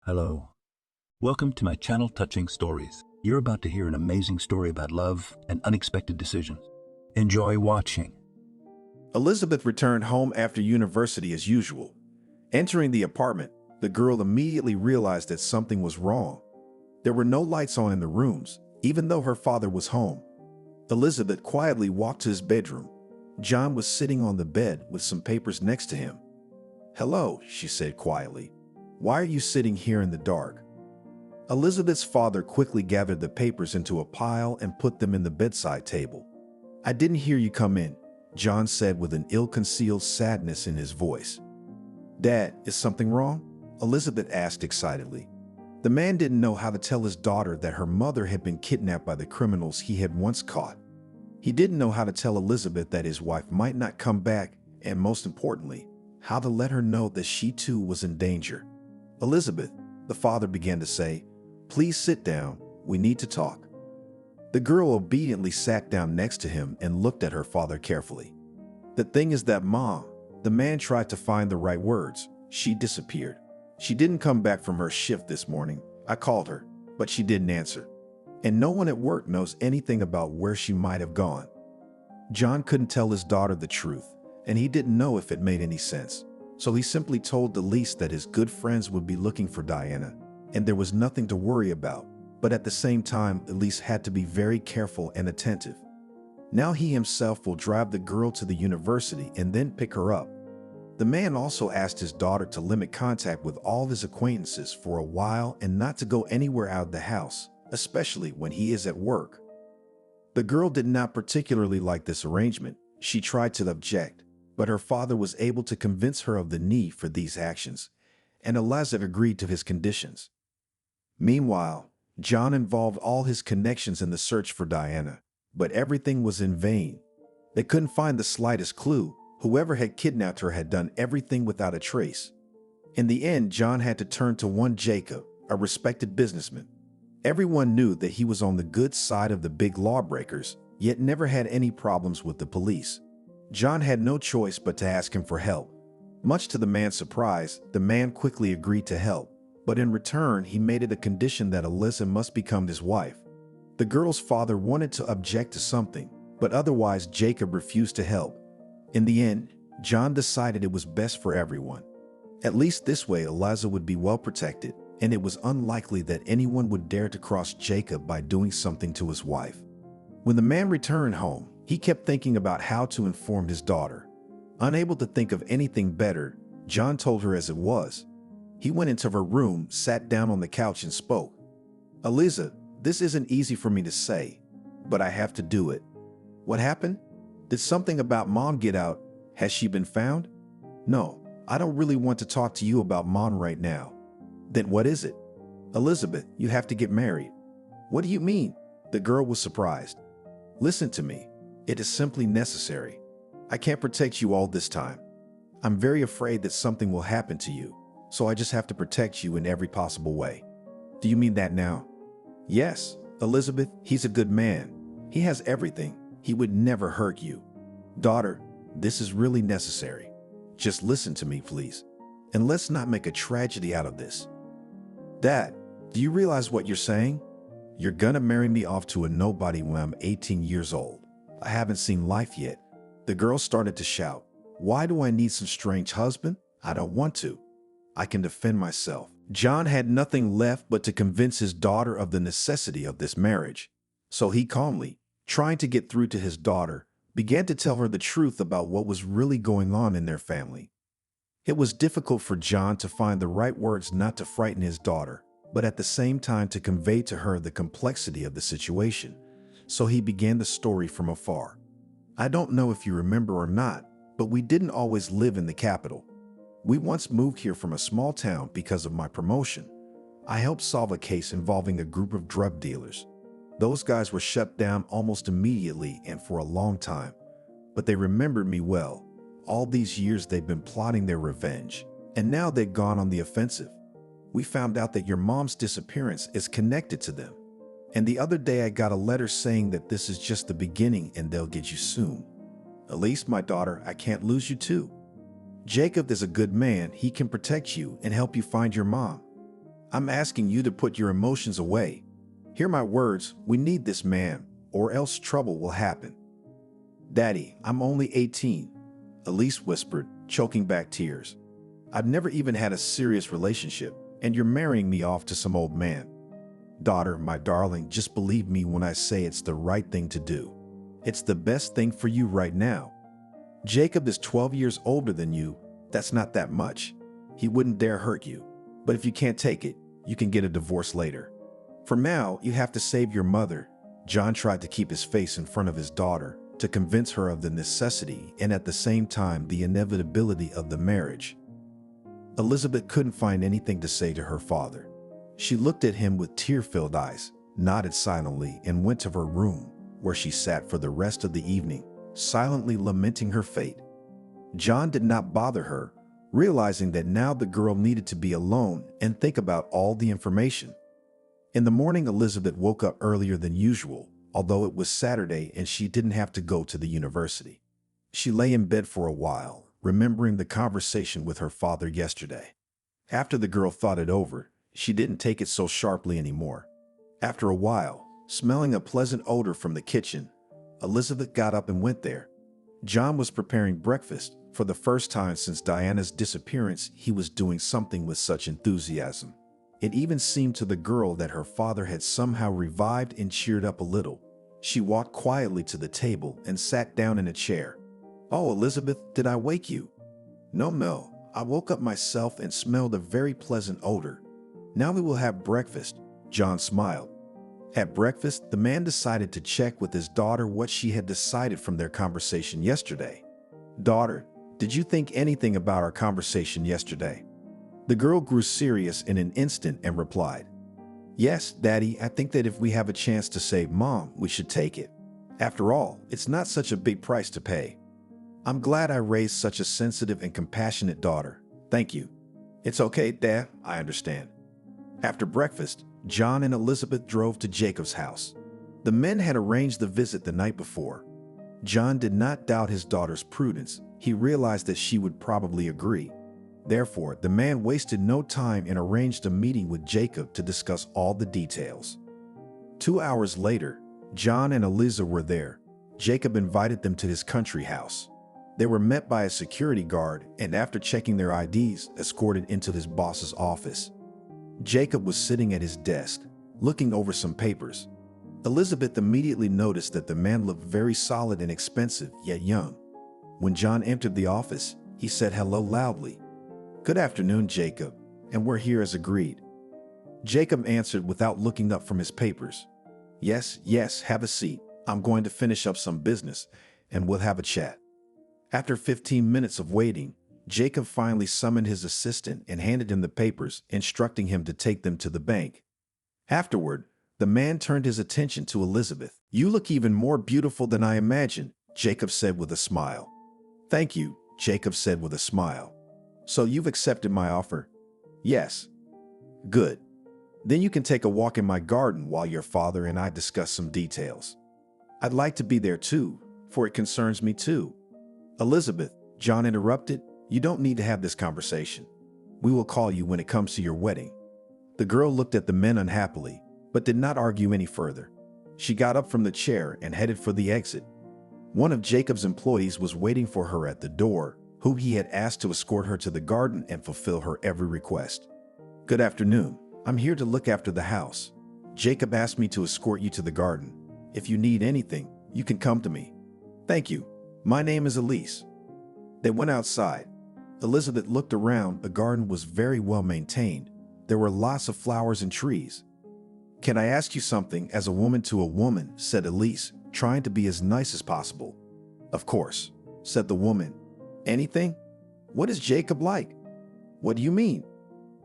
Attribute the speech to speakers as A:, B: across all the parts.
A: Hello. Welcome to my channel Touching Stories. You're about to hear an amazing story about love and unexpected decisions. Enjoy watching.
B: Elizabeth returned home after university as usual. Entering the apartment, the girl immediately realized that something was wrong. There were no lights on in the rooms, even though her father was home. Elizabeth quietly walked to his bedroom. John was sitting on the bed with some papers next to him. "Hello," she said quietly. "Why are you sitting here in the dark?" Elizabeth's father quickly gathered the papers into a pile and put them in the bedside table. "I didn't hear you come in," John said with an ill-concealed sadness in his voice. "Dad, is something wrong?" Elizabeth asked excitedly. The man didn't know how to tell his daughter that her mother had been kidnapped by the criminals he had once caught. He didn't know how to tell Elizabeth that his wife might not come back, and most importantly, how to let her know that she too was in danger. "Elizabeth," the father began to say, "please sit down. We need to talk." The girl obediently sat down next to him and looked at her father carefully. "The thing is that, Mom," the man tried to find the right words. "She disappeared. She didn't come back from her shift this morning. I called her, but she didn't answer. And no one at work knows anything about where she might have gone." John couldn't tell his daughter the truth, and he didn't know if it made any sense. So he simply told Elise that his good friends would be looking for Diana, and there was nothing to worry about. But at the same time, Elise had to be very careful and attentive. Now he himself will drive the girl to the university and then pick her up. The man also asked his daughter to limit contact with all his acquaintances for a while and not to go anywhere out of the house, especially when he is at work. The girl did not particularly like this arrangement. She tried to object, but her father was able to convince her of the need for these actions, and Elizabeth agreed to his conditions. Meanwhile, John involved all his connections in the search for Diana, but everything was in vain. They couldn't find the slightest clue. Whoever had kidnapped her had done everything without a trace. In the end, John had to turn to one Jacob, a respected businessman. Everyone knew that he was on the good side of the big lawbreakers, yet never had any problems with the police. John had no choice but to ask him for help. Much to the man's surprise, the man quickly agreed to help, but in return, he made it a condition that Alyssa must become his wife. The girl's father wanted to object to something, but otherwise Jacob refused to help. In the end, John decided it was best for everyone. At least this way, Eliza would be well protected, and it was unlikely that anyone would dare to cross Jacob by doing something to his wife. When the man returned home, he kept thinking about how to inform his daughter. Unable to think of anything better, John told her as it was. He went into her room, sat down on the couch, and spoke. "Eliza, this isn't easy for me to say, but I have to do it. What happened? Did something about Mom get out? Has she been found?" "No, I don't really want to talk to you about Mom right now." "Then what is it?" "Elizabeth, you have to get married." "What do you mean?" The girl was surprised. "Listen to me. It is simply necessary. I can't protect you all this time. I'm very afraid that something will happen to you, so I just have to protect you in every possible way." "Do you mean that now?" "Yes, Elizabeth, he's a good man. He has everything. He would never hurt you. Daughter, this is really necessary. Just listen to me, please. And let's not make a tragedy out of this." "Dad, do you realize what you're saying? You're gonna marry me off to a nobody when I'm 18 years old. I haven't seen life yet." The girl started to shout. "Why do I need some strange husband? I don't want to. I can defend myself." John had nothing left but to convince his daughter of the necessity of this marriage. So he calmly, trying to get through to his daughter, began to tell her the truth about what was really going on in their family. It was difficult for John to find the right words not to frighten his daughter, but at the same time to convey to her the complexity of the situation. So he began the story from afar. "I don't know if you remember or not, but we didn't always live in the capital. We once moved here from a small town because of my promotion. I helped solve a case involving a group of drug dealers. Those guys were shut down almost immediately and for a long time, but they remembered me well. All these years they've been plotting their revenge, and now they've gone on the offensive. We found out that your mom's disappearance is connected to them. And the other day I got a letter saying that this is just the beginning and they'll get you soon. Elise, my daughter, I can't lose you too. Jacob is a good man. He can protect you and help you find your mom. I'm asking you to put your emotions away. Hear my words, we need this man, or else trouble will happen. Daddy, I'm only 18, Elise whispered, choking back tears. I've never even had a serious relationship, and you're marrying me off to some old man. Daughter, my darling, just believe me when I say it's the right thing to do. It's the best thing for you right now. Jacob is 12 years older than you. That's not that much. He wouldn't dare hurt you. But if you can't take it, you can get a divorce later. For now, you have to save your mother. John tried to keep his face in front of his daughter to convince her of the necessity and at the same time the inevitability of the marriage. Elizabeth couldn't find anything to say to her father. She looked at him with tear-filled eyes, nodded silently, and went to her room, where she sat for the rest of the evening, silently lamenting her fate. John did not bother her, realizing that now the girl needed to be alone and think about all the information. In the morning, Elizabeth woke up earlier than usual, although it was Saturday and she didn't have to go to the university. She lay in bed for a while, remembering the conversation with her father yesterday. After the girl thought it over, she didn't take it so sharply anymore. After a while, smelling a pleasant odor from the kitchen, Elizabeth got up and went there. John was preparing breakfast. For the first time since Diana's disappearance, he was doing something with such enthusiasm. It even seemed to the girl that her father had somehow revived and cheered up a little. She walked quietly to the table and sat down in a chair. "Oh, Elizabeth, did I wake you?" No. I woke up myself and smelled a very pleasant odor. Now we will have breakfast." John smiled. At breakfast, the man decided to check with his daughter what she had decided from their conversation yesterday. "Daughter, did you think anything about our conversation yesterday?" The girl grew serious in an instant and replied, "Yes, Daddy, I think that if we have a chance to save Mom, we should take it. After all, it's not such a big price to pay. I'm glad I raised such a sensitive and compassionate daughter. Thank you." "It's okay, Dad, I understand." After breakfast, John and Elizabeth drove to Jacob's house. The men had arranged the visit the night before. John did not doubt his daughter's prudence. He realized that she would probably agree. Therefore, the man wasted no time and arranged a meeting with Jacob to discuss all the details. 2 hours later, John and Eliza were there. Jacob invited them to his country house. They were met by a security guard and, after checking their IDs, escorted into his boss's office. Jacob was sitting at his desk, looking over some papers. Elizabeth immediately noticed that the man looked very solid and expensive, yet young. When John entered the office, he said hello loudly. "Good afternoon, Jacob, and we're here as agreed." Jacob answered without looking up from his papers. Yes, have a seat. I'm going to finish up some business, and we'll have a chat." After 15 minutes of waiting, Jacob finally summoned his assistant and handed him the papers, instructing him to take them to the bank. Afterward, the man turned his attention to Elizabeth. "You look even more beautiful than I imagined," Jacob said with a smile. "Thank you," Jacob said with a smile. "So you've accepted my offer?" "Yes." "Good. Then you can take a walk in my garden while your father and I discuss some details." "I'd like to be there too, for it concerns me too." "Elizabeth," John interrupted, "you don't need to have this conversation. We will call you when it comes to your wedding." The girl looked at the men unhappily, but did not argue any further. She got up from the chair and headed for the exit. One of Jacob's employees was waiting for her at the door, whom he had asked to escort her to the garden and fulfill her every request. "Good afternoon. I'm here to look after the house. Jacob asked me to escort you to the garden. If you need anything, you can come to me." "Thank you. My name is Elise." They went outside. Elizabeth looked around. The garden was very well maintained. There were lots of flowers and trees. "Can I ask you something as a woman to a woman?" said Elise, trying to be as nice as possible. "Of course," said the woman. "Anything? What is Jacob like?" "What do you mean?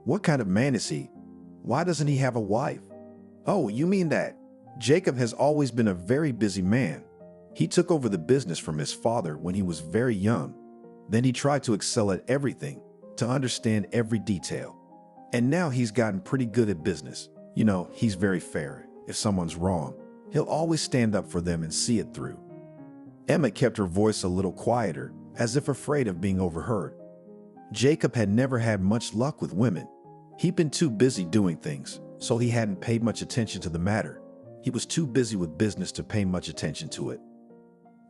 B: What kind of man is he? Why doesn't he have a wife?" "Oh, you mean that? Jacob has always been a very busy man. He took over the business from his father when he was very young. Then he tried to excel at everything, to understand every detail. And now he's gotten pretty good at business. You know, he's very fair. If someone's wrong, he'll always stand up for them and see it through." Emma kept her voice a little quieter, as if afraid of being overheard. Jacob had never had much luck with women. He'd been too busy doing things, so he hadn't paid much attention to the matter. He was too busy with business to pay much attention to it.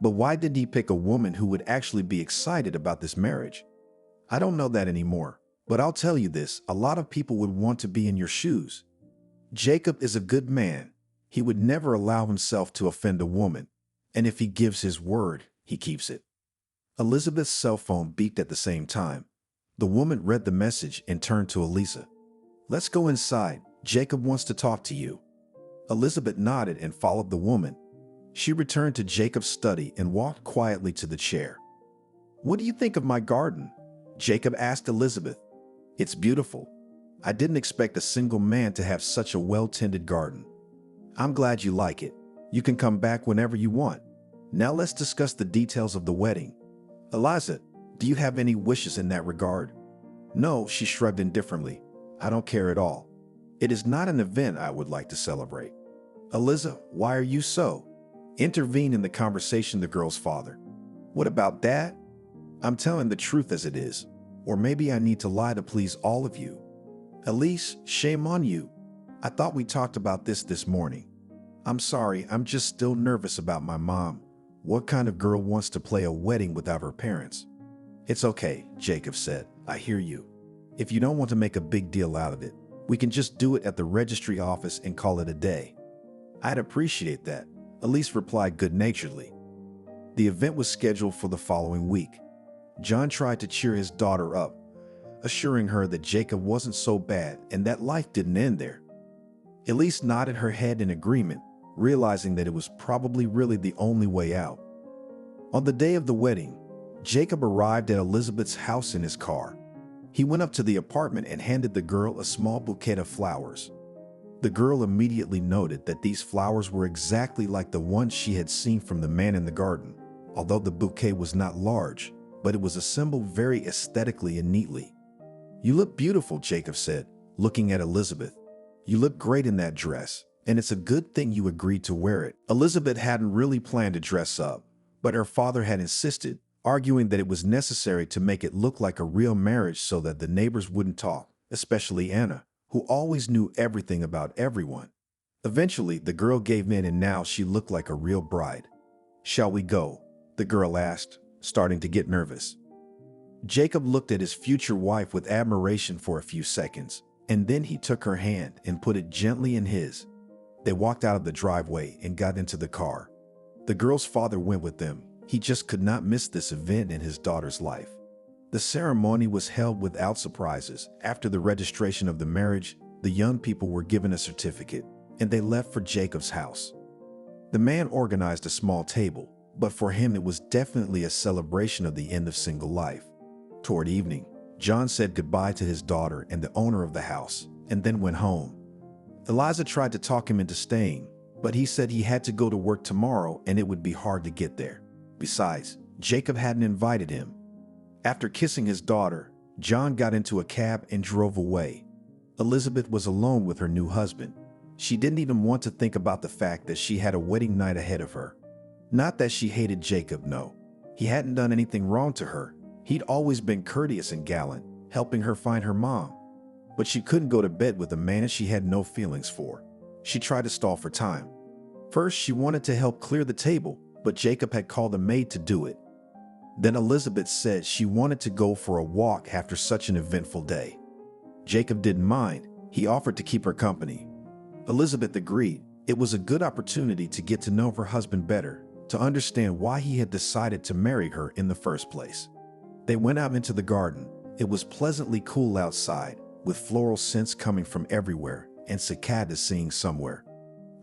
B: But why didn't he pick a woman who would actually be excited about this marriage? I don't know that anymore, but I'll tell you this, a lot of people would want to be in your shoes. Jacob is a good man. He would never allow himself to offend a woman, and if he gives his word, he keeps it. Elizabeth's cell phone beeped at the same time. The woman read the message and turned to Elisa. "Let's go inside. Jacob wants to talk to you." Elizabeth nodded and followed the woman. She returned to Jacob's study and walked quietly to the chair. "What do you think of my garden?" Jacob asked Elizabeth. "It's beautiful. I didn't expect a single man to have such a well-tended garden." "I'm glad you like it. You can come back whenever you want. Now let's discuss the details of the wedding." "Eliza, do you have any wishes in that regard?" "No," she shrugged indifferently. "I don't care at all. It is not an event I would like to celebrate." "Eliza, why are you so?" Intervened in the conversation the girl's father. "What about Dad? I'm telling the truth as it is. Or maybe I need to lie to please all of you." "Elise, shame on you. I thought we talked about this morning." "I'm sorry, I'm just still nervous about my mom. What kind of girl wants to play a wedding without her parents?" "It's okay," Jacob said. "I hear you. If you don't want to make a big deal out of it, we can just do it at the registry office and call it a day." "I'd appreciate that," Elise replied good-naturedly. The event was scheduled for the following week. John tried to cheer his daughter up, assuring her that Jacob wasn't so bad and that life didn't end there. Elise nodded her head in agreement, realizing that it was probably really the only way out. On the day of the wedding, Jacob arrived at Elizabeth's house in his car. He went up to the apartment and handed the girl a small bouquet of flowers. The girl immediately noted that these flowers were exactly like the ones she had seen from the man in the garden, although the bouquet was not large, but it was assembled very aesthetically and neatly. "You look beautiful," Jacob said, looking at Elizabeth. "You look great in that dress, and it's a good thing you agreed to wear it." Elizabeth hadn't really planned to dress up, but her father had insisted, arguing that it was necessary to make it look like a real marriage so that the neighbors wouldn't talk, especially Anna, who always knew everything about everyone. Eventually, the girl gave in and now she looked like a real bride. "Shall we go?" the girl asked, starting to get nervous. Jacob looked at his future wife with admiration for a few seconds, and then he took her hand and put it gently in his. They walked out of the driveway and got into the car. The girl's father went with them. He just could not miss this event in his daughter's life. The ceremony was held without surprises. After the registration of the marriage, the young people were given a certificate, and they left for Jacob's house. The man organized a small table, but for him it was definitely a celebration of the end of single life. Toward evening, John said goodbye to his daughter and the owner of the house, and then went home. Eliza tried to talk him into staying, but he said he had to go to work tomorrow and it would be hard to get there. Besides, Jacob hadn't invited him. After kissing his daughter, John got into a cab and drove away. Elizabeth was alone with her new husband. She didn't even want to think about the fact that she had a wedding night ahead of her. Not that she hated Jacob, no. He hadn't done anything wrong to her. He'd always been courteous and gallant, helping her find her mom. But she couldn't go to bed with a man she had no feelings for. She tried to stall for time. First, she wanted to help clear the table, but Jacob had called a maid to do it. Then Elizabeth said she wanted to go for a walk after such an eventful day. Jacob didn't mind. He offered to keep her company. Elizabeth agreed. It was a good opportunity to get to know her husband better, to understand why he had decided to marry her in the first place. They went out into the garden. It was pleasantly cool outside, with floral scents coming from everywhere and cicadas singing somewhere.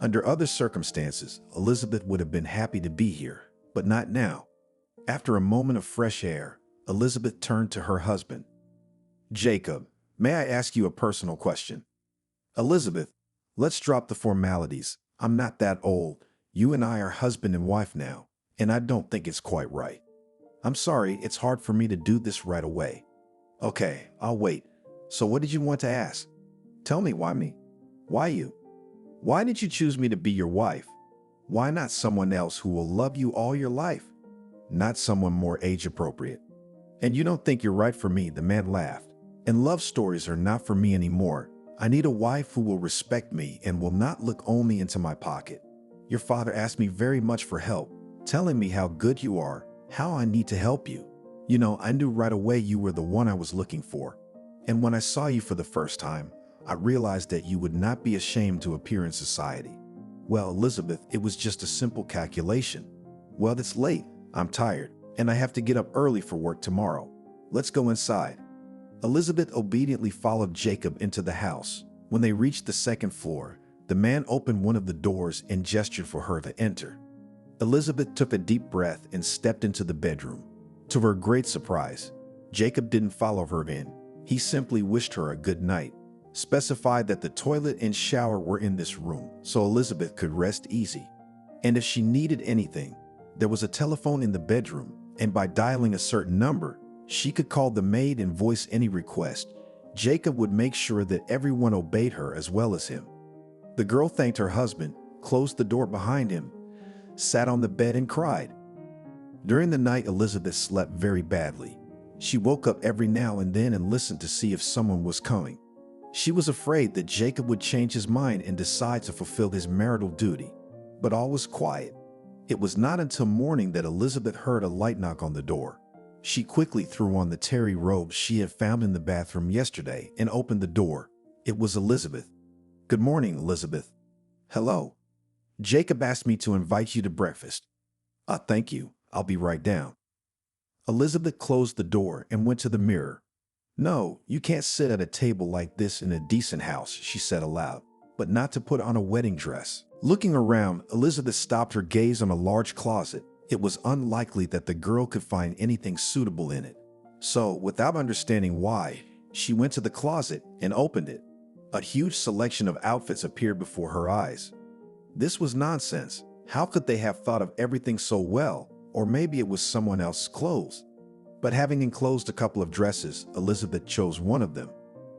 B: Under other circumstances, Elizabeth would have been happy to be here, but not now. After a moment of fresh air, Elizabeth turned to her husband. "Jacob, may I ask you a personal question?" "Elizabeth, let's drop the formalities. I'm not that old. You and I are husband and wife now, and I don't think it's quite right." "I'm sorry, it's hard for me to do this right away." "Okay, I'll wait. So what did you want to ask?" "Tell me, why me? Why you? Why did you choose me to be your wife? Why not someone else who will love you all your life? Not someone more age appropriate?" "And you don't think you're right for me?" The man laughed. And love stories are not for me anymore. I need a wife who will respect me and will not look only into my pocket. Your father asked me very much for help, telling me how good you are, how I need to help you. You know, I knew right away you were the one I was looking for. And when I saw you for the first time, I realized that you would not be ashamed to appear in society. Well, Elizabeth, it was just a simple calculation. Well, it's late. I'm tired, and I have to get up early for work tomorrow. Let's go inside. Elizabeth obediently followed Jacob into the house. When they reached the second floor, the man opened one of the doors and gestured for her to enter. Elizabeth took a deep breath and stepped into the bedroom. To her great surprise, Jacob didn't follow her in. He simply wished her a good night, specified that the toilet and shower were in this room so Elizabeth could rest easy. And if she needed anything, there was a telephone in the bedroom, and by dialing a certain number, she could call the maid and voice any request. Jacob would make sure that everyone obeyed her as well as him. The girl thanked her husband, closed the door behind him, sat on the bed and cried. During the night, Elizabeth slept very badly. She woke up every now and then and listened to see if someone was coming. She was afraid that Jacob would change his mind and decide to fulfill his marital duty, but all was quiet. It was not until morning that Elizabeth heard a light knock on the door. She quickly threw on the terry robes she had found in the bathroom yesterday and opened the door. It was Elizabeth. "Good morning, Elizabeth." "Hello. Jacob asked me to invite you to breakfast." Thank you. I'll be right down." Elizabeth closed the door and went to the mirror. "No, you can't sit at a table like this in a decent house," she said aloud, "but not to put on a wedding dress." Looking around, Elizabeth stopped her gaze on a large closet. It was unlikely that the girl could find anything suitable in it. So, without understanding why, she went to the closet and opened it. A huge selection of outfits appeared before her eyes. This was nonsense. How could they have thought of everything so well? Or maybe it was someone else's clothes. But having enclosed a couple of dresses, Elizabeth chose one of them.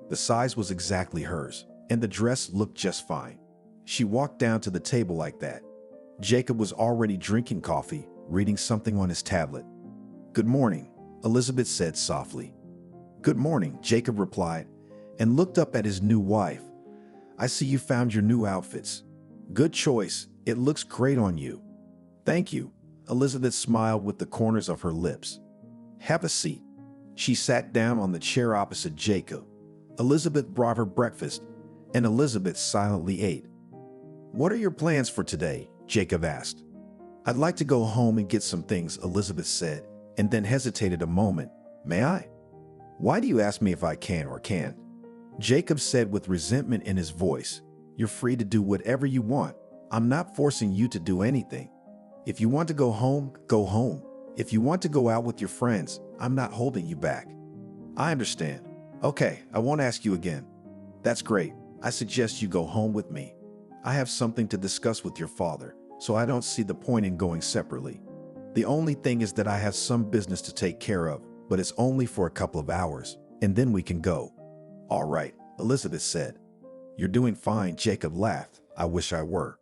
B: The size was exactly hers, and the dress looked just fine. She walked down to the table like that. Jacob was already drinking coffee, reading something on his tablet. "Good morning," Elizabeth said softly. "Good morning," Jacob replied, and looked up at his new wife. "I see you found your new outfits. Good choice. It looks great on you." "Thank you." Elizabeth smiled with the corners of her lips. "Have a seat." She sat down on the chair opposite Jacob. Elizabeth brought her breakfast, and Elizabeth silently ate. "What are your plans for today?" Jacob asked. "I'd like to go home and get some things," Elizabeth said, and then hesitated a moment. "May I?" "Why do you ask me if I can or can't?" Jacob said with resentment in his voice. "You're free to do whatever you want. I'm not forcing you to do anything. If you want to go home, go home. If you want to go out with your friends, I'm not holding you back." "I understand." "Okay, I won't ask you again." "That's great. I suggest you go home with me. I have something to discuss with your father, so I don't see the point in going separately. The only thing is that I have some business to take care of, but it's only for a couple of hours, and then we can go." "All right," Elizabeth said. "You're doing fine," Jacob laughed. "I wish I were."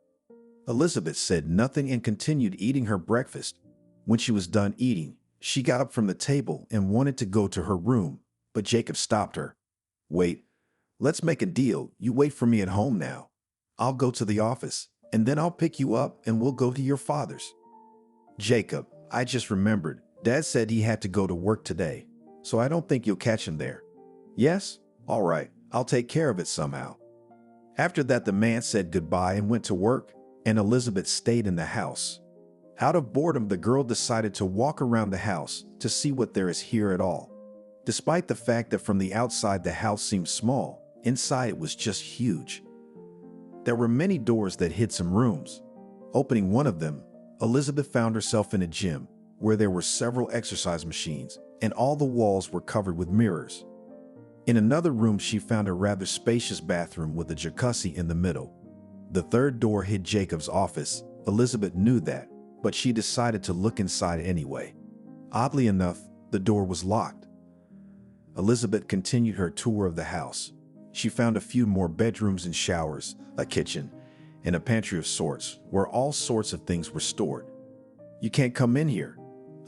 B: Elizabeth said nothing and continued eating her breakfast. When she was done eating, she got up from the table and wanted to go to her room, but Jacob stopped her. "Wait, let's make a deal. You wait for me at home now. I'll go to the office, and then I'll pick you up and we'll go to your father's." "Jacob, I just remembered. Dad said he had to go to work today, so I don't think you'll catch him there." "Yes? All right, I'll take care of it somehow." After that, the man said goodbye and went to work, and Elizabeth stayed in the house. Out of boredom, the girl decided to walk around the house to see what there is here at all. Despite the fact that from the outside the house seemed small, inside it was just huge. There were many doors that hid some rooms. Opening one of them, Elizabeth found herself in a gym where there were several exercise machines and all the walls were covered with mirrors. In another room, she found a rather spacious bathroom with a jacuzzi in the middle. The third door hid Jacob's office. Elizabeth knew that, but she decided to look inside anyway. Oddly enough, the door was locked. Elizabeth continued her tour of the house. She found a few more bedrooms and showers, a kitchen, and a pantry of sorts, where all sorts of things were stored. "You can't come in here,"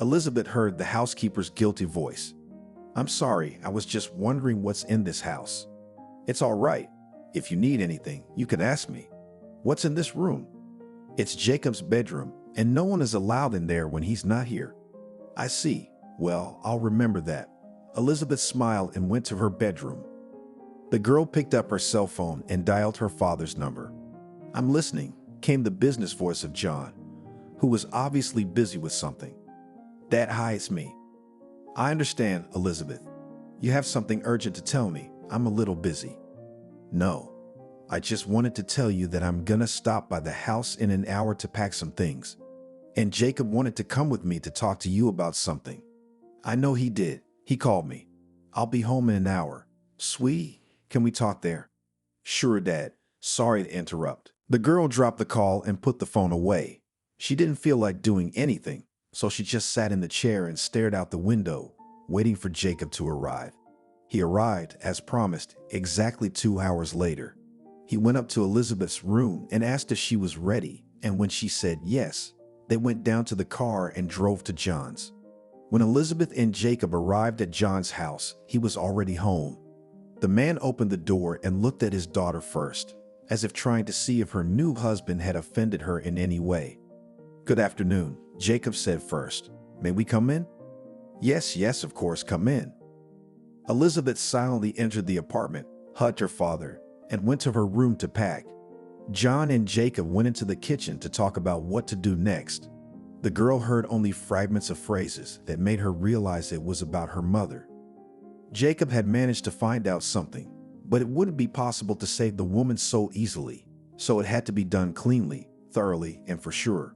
B: Elizabeth heard the housekeeper's guilty voice. I'm sorry, I was just wondering what's in this house. It's all right. If you need anything, you can ask me. What's in this room? It's Jacob's bedroom, and no one is allowed in there when he's not here. I see. Well, I'll remember that. Elizabeth smiled and went to her bedroom. The girl picked up her cell phone and dialed her father's number. I'm listening, came the business voice of John, who was obviously busy with something. Dad, hi, it's me. I understand, Elizabeth. You have something urgent to tell me. I'm a little busy. No. I just wanted to tell you that I'm gonna stop by the house in an hour to pack some things. And Jacob wanted to come with me to talk to you about something. I know he did. He called me. I'll be home in an hour. Sweetie, can we talk there? Sure, Dad. Sorry to interrupt. The girl dropped the call and put the phone away. She didn't feel like doing anything, so she just sat in the chair and stared out the window, waiting for Jacob to arrive. He arrived, as promised, exactly 2 hours later. He went up to Elizabeth's room and asked if she was ready, and when she said yes, they went down to the car and drove to John's. When Elizabeth and Jacob arrived at John's house, he was already home. The man opened the door and looked at his daughter first, as if trying to see if her new husband had offended her in any way. Good afternoon, Jacob said first. May we come in? Yes, of course, come in. Elizabeth silently entered the apartment, hugged her father, and went to her room to pack. John and Jacob went into the kitchen to talk about what to do next. The girl heard only fragments of phrases that made her realize it was about her mother. Jacob had managed to find out something, but it wouldn't be possible to save the woman so easily, so it had to be done cleanly, thoroughly, and for sure.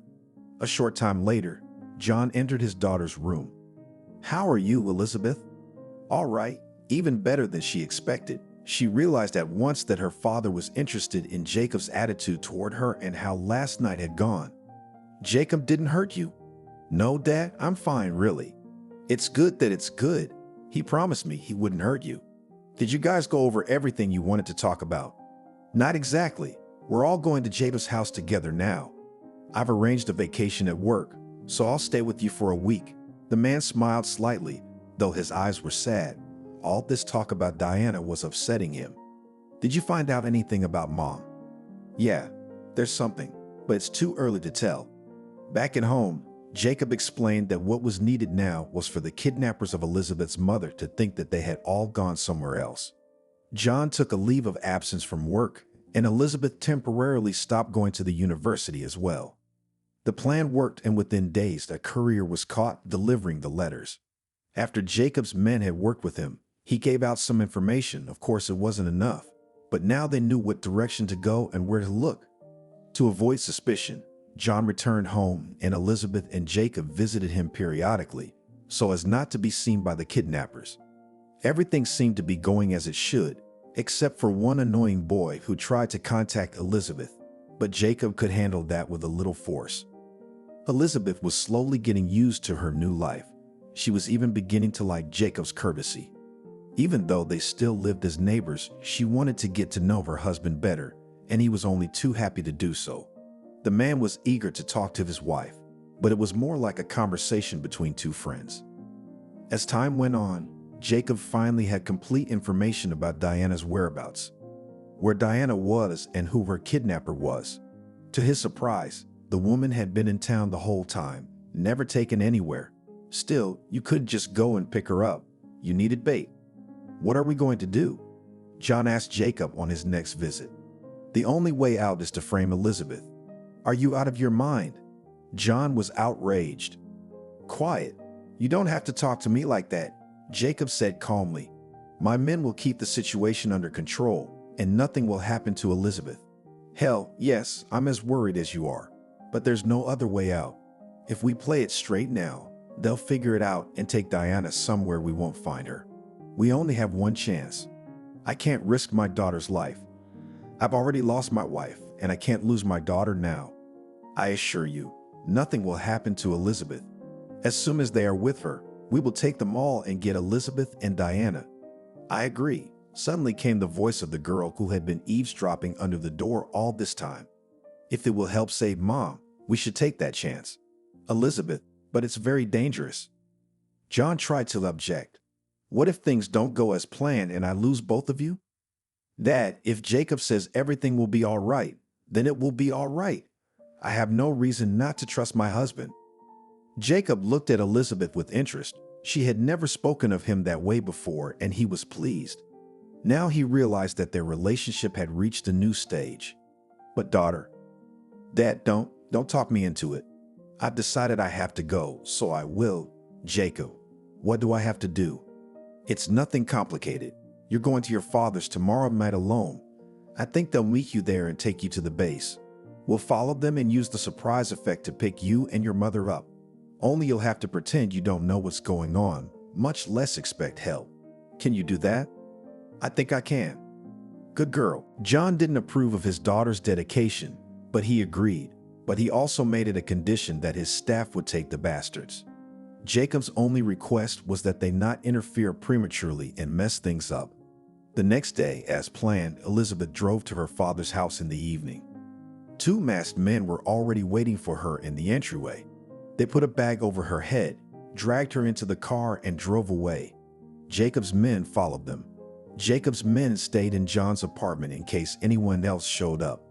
B: A short time later, John entered his daughter's room. How are you, Elizabeth? All right, even better than she expected. She realized at once that her father was interested in Jacob's attitude toward her and how last night had gone. Jacob didn't hurt you? No, Dad, I'm fine, really. It's good that it's good. He promised me he wouldn't hurt you. Did you guys go over everything you wanted to talk about? Not exactly. We're all going to Jacob's house together now. I've arranged a vacation at work, so I'll stay with you for a week. The man smiled slightly, though his eyes were sad. All this talk about Diana was upsetting him. Did you find out anything about Mom? Yeah, there's something, but it's too early to tell. Back at home, Jacob explained that what was needed now was for the kidnappers of Elizabeth's mother to think that they had all gone somewhere else. John took a leave of absence from work, and Elizabeth temporarily stopped going to the university as well. The plan worked, and within days, a courier was caught delivering the letters. After Jacob's men had worked with him, he gave out some information. Of course, it wasn't enough, but now they knew what direction to go and where to look. To avoid suspicion, John returned home, and Elizabeth and Jacob visited him periodically, so as not to be seen by the kidnappers. Everything seemed to be going as it should, except for one annoying boy who tried to contact Elizabeth, but Jacob could handle that with a little force. Elizabeth was slowly getting used to her new life. She was even beginning to like Jacob's courtesy. Even though they still lived as neighbors, she wanted to get to know her husband better, and he was only too happy to do so. The man was eager to talk to his wife, but it was more like a conversation between two friends. As time went on, Jacob finally had complete information about Diana's whereabouts, where Diana was and who her kidnapper was. To his surprise, the woman had been in town the whole time, never taken anywhere. Still, you couldn't just go and pick her up. You needed bait. What are we going to do? John asked Jacob on his next visit. The only way out is to frame Elizabeth. Are you out of your mind? John was outraged. Quiet. You don't have to talk to me like that, Jacob said calmly. My men will keep the situation under control, and nothing will happen to Elizabeth. Hell, yes, I'm as worried as you are, but there's no other way out. If we play it straight now, they'll figure it out and take Diana somewhere we won't find her. We only have one chance. I can't risk my daughter's life. I've already lost my wife, and I can't lose my daughter now. I assure you, nothing will happen to Elizabeth. As soon as they are with her, we will take them all and get Elizabeth and Diana. I agree. Suddenly came the voice of the girl who had been eavesdropping under the door all this time. If it will help save Mom, we should take that chance. Elizabeth, but it's very dangerous. John tried to object. What if things don't go as planned and I lose both of you? Dad, if Jacob says everything will be all right, then it will be all right. I have no reason not to trust my husband. Jacob looked at Elizabeth with interest. She had never spoken of him that way before, and he was pleased. Now he realized that their relationship had reached a new stage. But daughter, Dad, don't talk me into it. I've decided I have to go, so I will. Jacob, what do I have to do? It's nothing complicated. You're going to your father's tomorrow night alone. I think they'll meet you there and take you to the base. We'll follow them and use the surprise effect to pick you and your mother up. Only you'll have to pretend you don't know what's going on, much less expect help. Can you do that? I think I can. Good girl. John didn't approve of his daughter's dedication, but he agreed. But he also made it a condition that his staff would take the bastards. Jacob's only request was that they not interfere prematurely and mess things up. The next day, as planned, Elizabeth drove to her father's house in the evening. Two masked men were already waiting for her in the entryway. They put a bag over her head, dragged her into the car, and drove away. Jacob's men followed them. Jacob's men stayed in John's apartment in case anyone else showed up.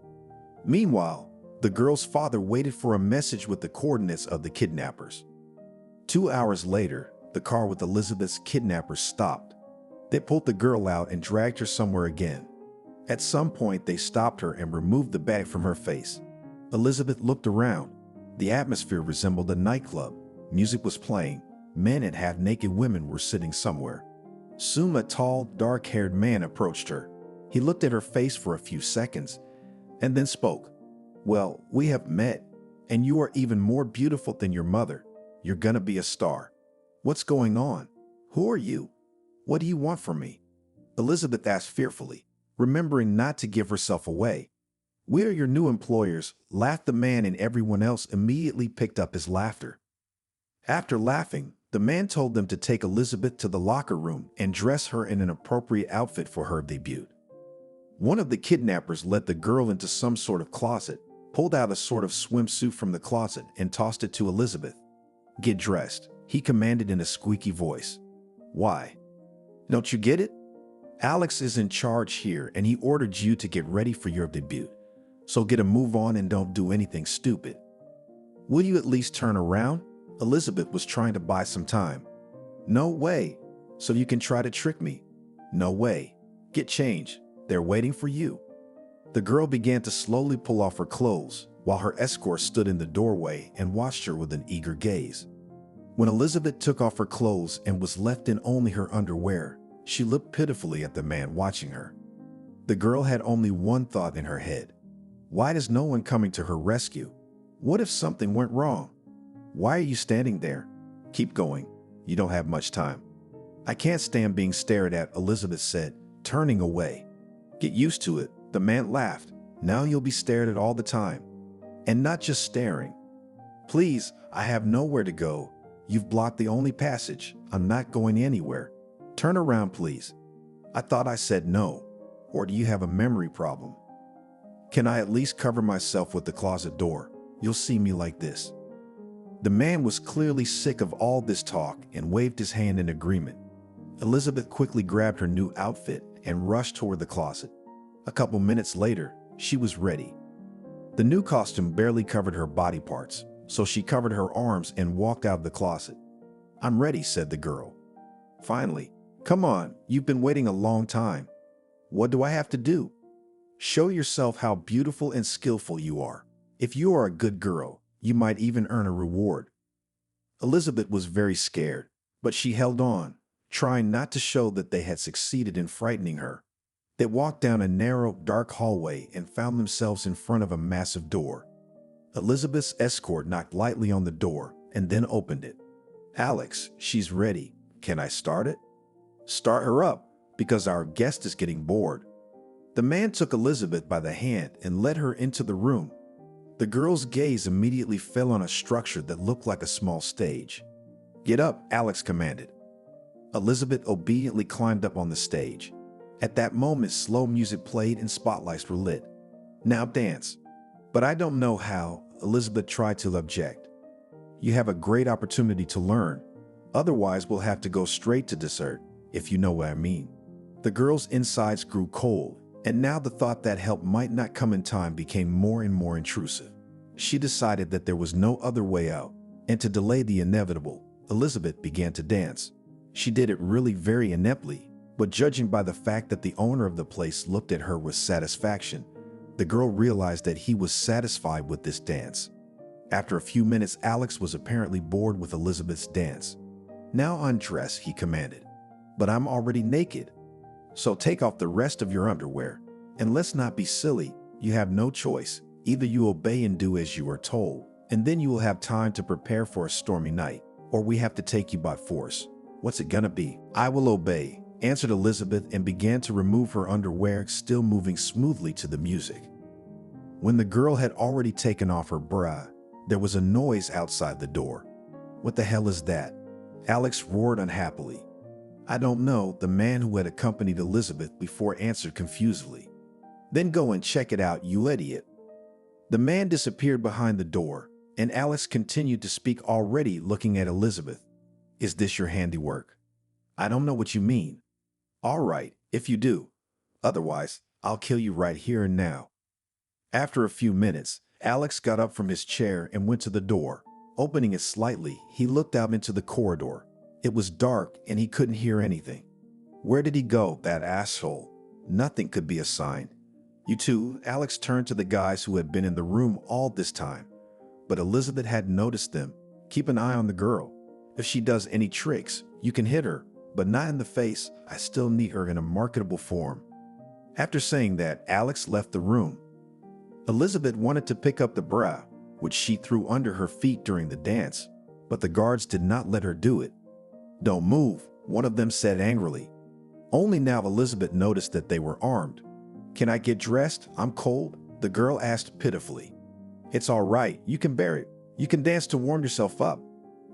B: Meanwhile, the girl's father waited for a message with the coordinates of the kidnappers. 2 hours later, the car with Elizabeth's kidnappers stopped. They pulled the girl out and dragged her somewhere again. At some point, they stopped her and removed the bag from her face. Elizabeth looked around. The atmosphere resembled a nightclub. Music was playing. Men and half-naked women were sitting somewhere. Soon a tall, dark-haired man approached her. He looked at her face for a few seconds and then spoke. Well, we have met, and you are even more beautiful than your mother. You're gonna be a star. What's going on? Who are you? What do you want from me? Elizabeth asked fearfully, remembering not to give herself away. We are your new employers, laughed the man, and everyone else immediately picked up his laughter. After laughing, the man told them to take Elizabeth to the locker room and dress her in an appropriate outfit for her debut. One of the kidnappers led the girl into some sort of closet, pulled out a sort of swimsuit from the closet, and tossed it to Elizabeth. Get dressed, he commanded in a squeaky voice. Why? Don't you get it? Alex is in charge here, and he ordered you to get ready for your debut. So get a move on and don't do anything stupid. Will you at least turn around? Elizabeth was trying to buy some time. No way. So you can try to trick me? No way. Get changed. They're waiting for you. The girl began to slowly pull off her clothes, while her escort stood in the doorway and watched her with an eager gaze. When Elizabeth took off her clothes and was left in only her underwear, she looked pitifully at the man watching her. The girl had only one thought in her head. Why is no one coming to her rescue? What if something went wrong? Why are you standing there? Keep going. You don't have much time. I can't stand being stared at, Elizabeth said, turning away. Get used to it, the man laughed. Now you'll be stared at all the time. And not just staring. Please, I have nowhere to go. You've blocked the only passage. I'm not going anywhere. Turn around, please. I thought I said no. Or do you have a memory problem? Can I at least cover myself with the closet door? You'll see me like this. The man was clearly sick of all this talk and waved his hand in agreement. Elizabeth quickly grabbed her new outfit and rushed toward the closet. A couple minutes later, she was ready. The new costume barely covered her body parts, so she covered her arms and walked out of the closet. I'm ready, said the girl. Finally. Come on, you've been waiting a long time. What do I have to do? Show yourself how beautiful and skillful you are. If you are a good girl, you might even earn a reward. Elizabeth was very scared, but she held on, trying not to show that they had succeeded in frightening her. They walked down a narrow, dark hallway and found themselves in front of a massive door. Elizabeth's escort knocked lightly on the door and then opened it. Alex, she's ready. Can I start it? Start her up, because our guest is getting bored. The man took Elizabeth by the hand and led her into the room. The girl's gaze immediately fell on a structure that looked like a small stage. Get up, Alex commanded. Elizabeth obediently climbed up on the stage. At that moment, slow music played and spotlights were lit. Now dance. But I don't know how, Elizabeth tried to object. You have a great opportunity to learn. Otherwise, we'll have to go straight to dessert. if you know what I mean. The girl's insides grew cold, and now the thought that help might not come in time became more and more intrusive. She decided that there was no other way out, and to delay the inevitable, Elizabeth began to dance. She did it really very ineptly, but judging by the fact that the owner of the place looked at her with satisfaction, the girl realized that he was satisfied with this dance. After a few minutes, Alex was apparently bored with Elizabeth's dance. "Now undress," he commanded. "But I'm already naked. So take off the rest of your underwear. And let's not be silly. You have no choice. Either you obey and do as you are told, and then you will have time to prepare for a stormy night, or we have to take you by force. What's it gonna be?" "I will obey," answered Elizabeth and began to remove her underwear, still moving smoothly to the music. When the girl had already taken off her bra, there was a noise outside the door. "What the hell is that?" Alex roared unhappily. "I don't know," the man who had accompanied Elizabeth before answered confusedly. "Then go and check it out, you idiot." The man disappeared behind the door, and Alex continued to speak, already looking at Elizabeth. "Is this your handiwork?" "I don't know what you mean." "All right, if you do. Otherwise, I'll kill you right here and now." After a few minutes, Alex got up from his chair and went to the door. Opening it slightly, he looked out into the corridor. It was dark and he couldn't hear anything. Where did he go, that asshole? Nothing could be a sign. "You two," Alex turned to the guys who had been in the room all this time. But Elizabeth had noticed them. "Keep an eye on the girl. If she does any tricks, you can hit her, but not in the face. I still need her in a marketable form." After saying that, Alex left the room. Elizabeth wanted to pick up the bra, which she threw under her feet during the dance, but the guards did not let her do it. "Don't move," one of them said angrily. Only now Elizabeth noticed that they were armed. "Can I get dressed? I'm cold," the girl asked pitifully. "It's all right, you can bear it. You can dance to warm yourself up."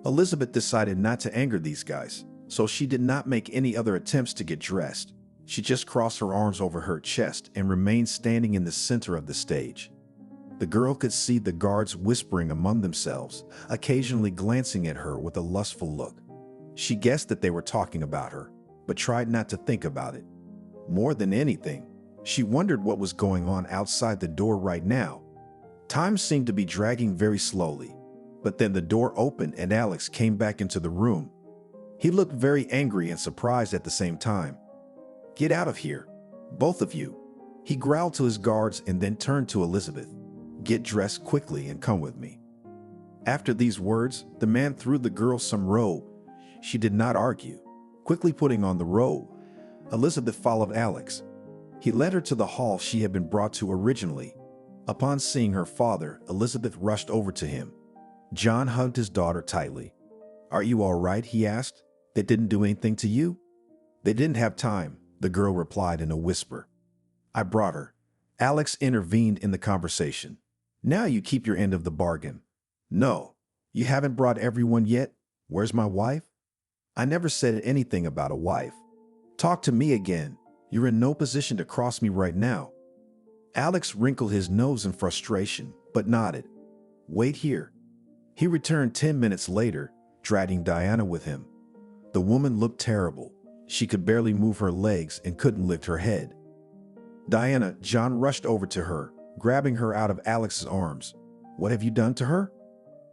B: Elizabeth decided not to anger these guys, so she did not make any other attempts to get dressed. She just crossed her arms over her chest and remained standing in the center of the stage. The girl could see the guards whispering among themselves, occasionally glancing at her with a lustful look. She guessed that they were talking about her, but tried not to think about it. More than anything, she wondered what was going on outside the door right now. Time seemed to be dragging very slowly, but then the door opened and Alex came back into the room. He looked very angry and surprised at the same time. "Get out of here, both of you," he growled to his guards and then turned to Elizabeth. "Get dressed quickly and come with me." After these words, the man threw the girl some robe. She did not argue. Quickly putting on the robe, Elizabeth followed Alex. He led her to the hall she had been brought to originally. Upon seeing her father, Elizabeth rushed over to him. John hugged his daughter tightly. "Are you all right?" he asked. "They didn't do anything to you?" "They didn't have time," the girl replied in a whisper. "I brought her." Alex intervened in the conversation. "Now you keep your end of the bargain." "No, you haven't brought everyone yet. Where's my wife?" "I never said anything about a wife." "Talk to me again. You're in no position to cross me right now." Alex wrinkled his nose in frustration, but nodded. "Wait here." He returned 10 minutes later, dragging Diana with him. The woman looked terrible. She could barely move her legs and couldn't lift her head. "Diana," John rushed over to her, grabbing her out of Alex's arms. "What have you done to her?"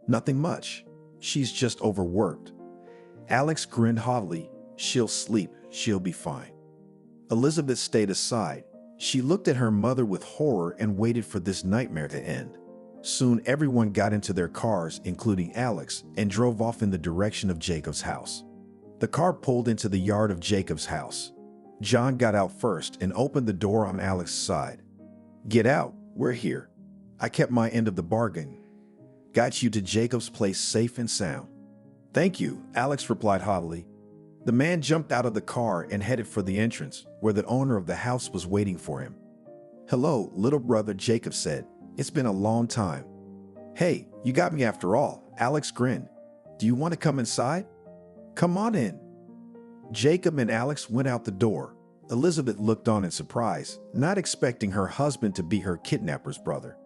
B: "Nothing much. She's just overworked." Alex grinned haughtily. "She'll sleep. She'll be fine." Elizabeth stayed aside. She looked at her mother with horror and waited for this nightmare to end. Soon everyone got into their cars, including Alex, and drove off in the direction of Jacob's house. The car pulled into the yard of Jacob's house. John got out first and opened the door on Alex's side. "Get out. We're here. I kept my end of the bargain. Got you to Jacob's place safe and sound." "Thank you," Alex replied haughtily. The man jumped out of the car and headed for the entrance, where the owner of the house was waiting for him. "Hello, little brother," Jacob said. "It's been a long time." "Hey, you got me after all," Alex grinned. "Do you want to come inside?" "Come on in." Jacob and Alex went out the door. Elizabeth looked on in surprise, not expecting her husband to be her kidnapper's brother.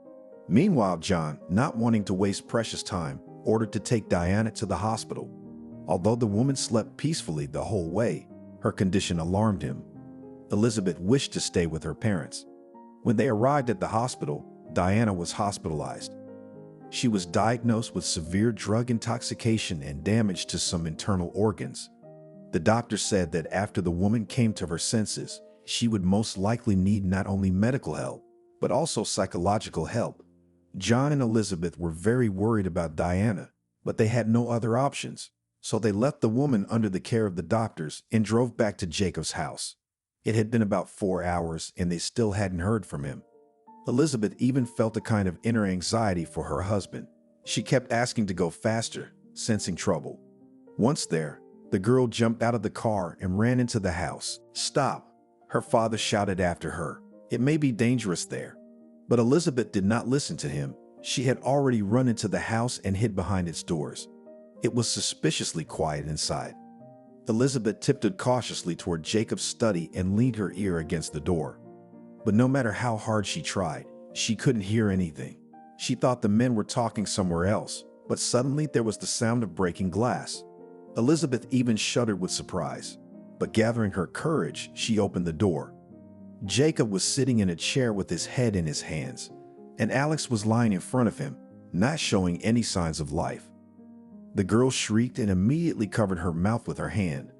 B: Meanwhile, John, not wanting to waste precious time, ordered to take Diana to the hospital. Although the woman slept peacefully the whole way, Her condition alarmed him. Elizabeth wished to stay with her parents. When they arrived at the hospital, Diana was hospitalized. She was diagnosed with severe drug intoxication and damage to some internal organs. The doctor said that after the woman came to her senses, she would most likely need not only medical help, but also psychological help. John and Elizabeth were very worried about Diana, but they had no other options, so they left the woman under the care of the doctors and drove back to Jacob's house. It had been about 4 hours and they still hadn't heard from him. Elizabeth even felt a kind of inner anxiety for her husband. She kept asking to go faster, sensing trouble. Once there, the girl jumped out of the car and ran into the house. "Stop!" her father shouted after her. "It may be dangerous there." But Elizabeth did not listen to him. She had already run into the house and hid behind its doors. It was suspiciously quiet inside. Elizabeth tiptoed cautiously toward Jacob's study and leaned her ear against the door. But no matter how hard she tried, she couldn't hear anything. She thought the men were talking somewhere else, but suddenly there was the sound of breaking glass. Elizabeth even shuddered with surprise, but gathering her courage, she opened the door. Jacob was sitting in a chair with his head in his hands, and Alex was lying in front of him, not showing any signs of life. The girl shrieked and immediately covered her mouth with her hand.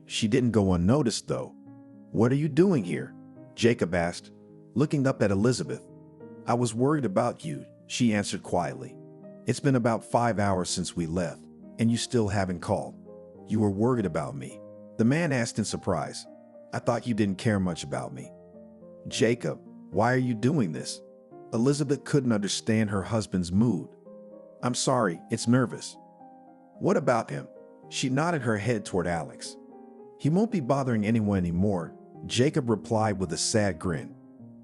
B: She didn't go unnoticed, though. "What are you doing here?" Jacob asked, looking up at Elizabeth. "I was worried about you," she answered quietly. "It's been about 5 hours since we left, and you still haven't called. You were worried about me?" The man asked in surprise. "I thought you didn't care much about me." "Jacob, why are you doing this?" Elizabeth couldn't understand her husband's mood. "I'm sorry, it's nervous." "What about him?" She nodded her head toward Alex. "He won't be bothering anyone anymore," Jacob replied with a sad grin.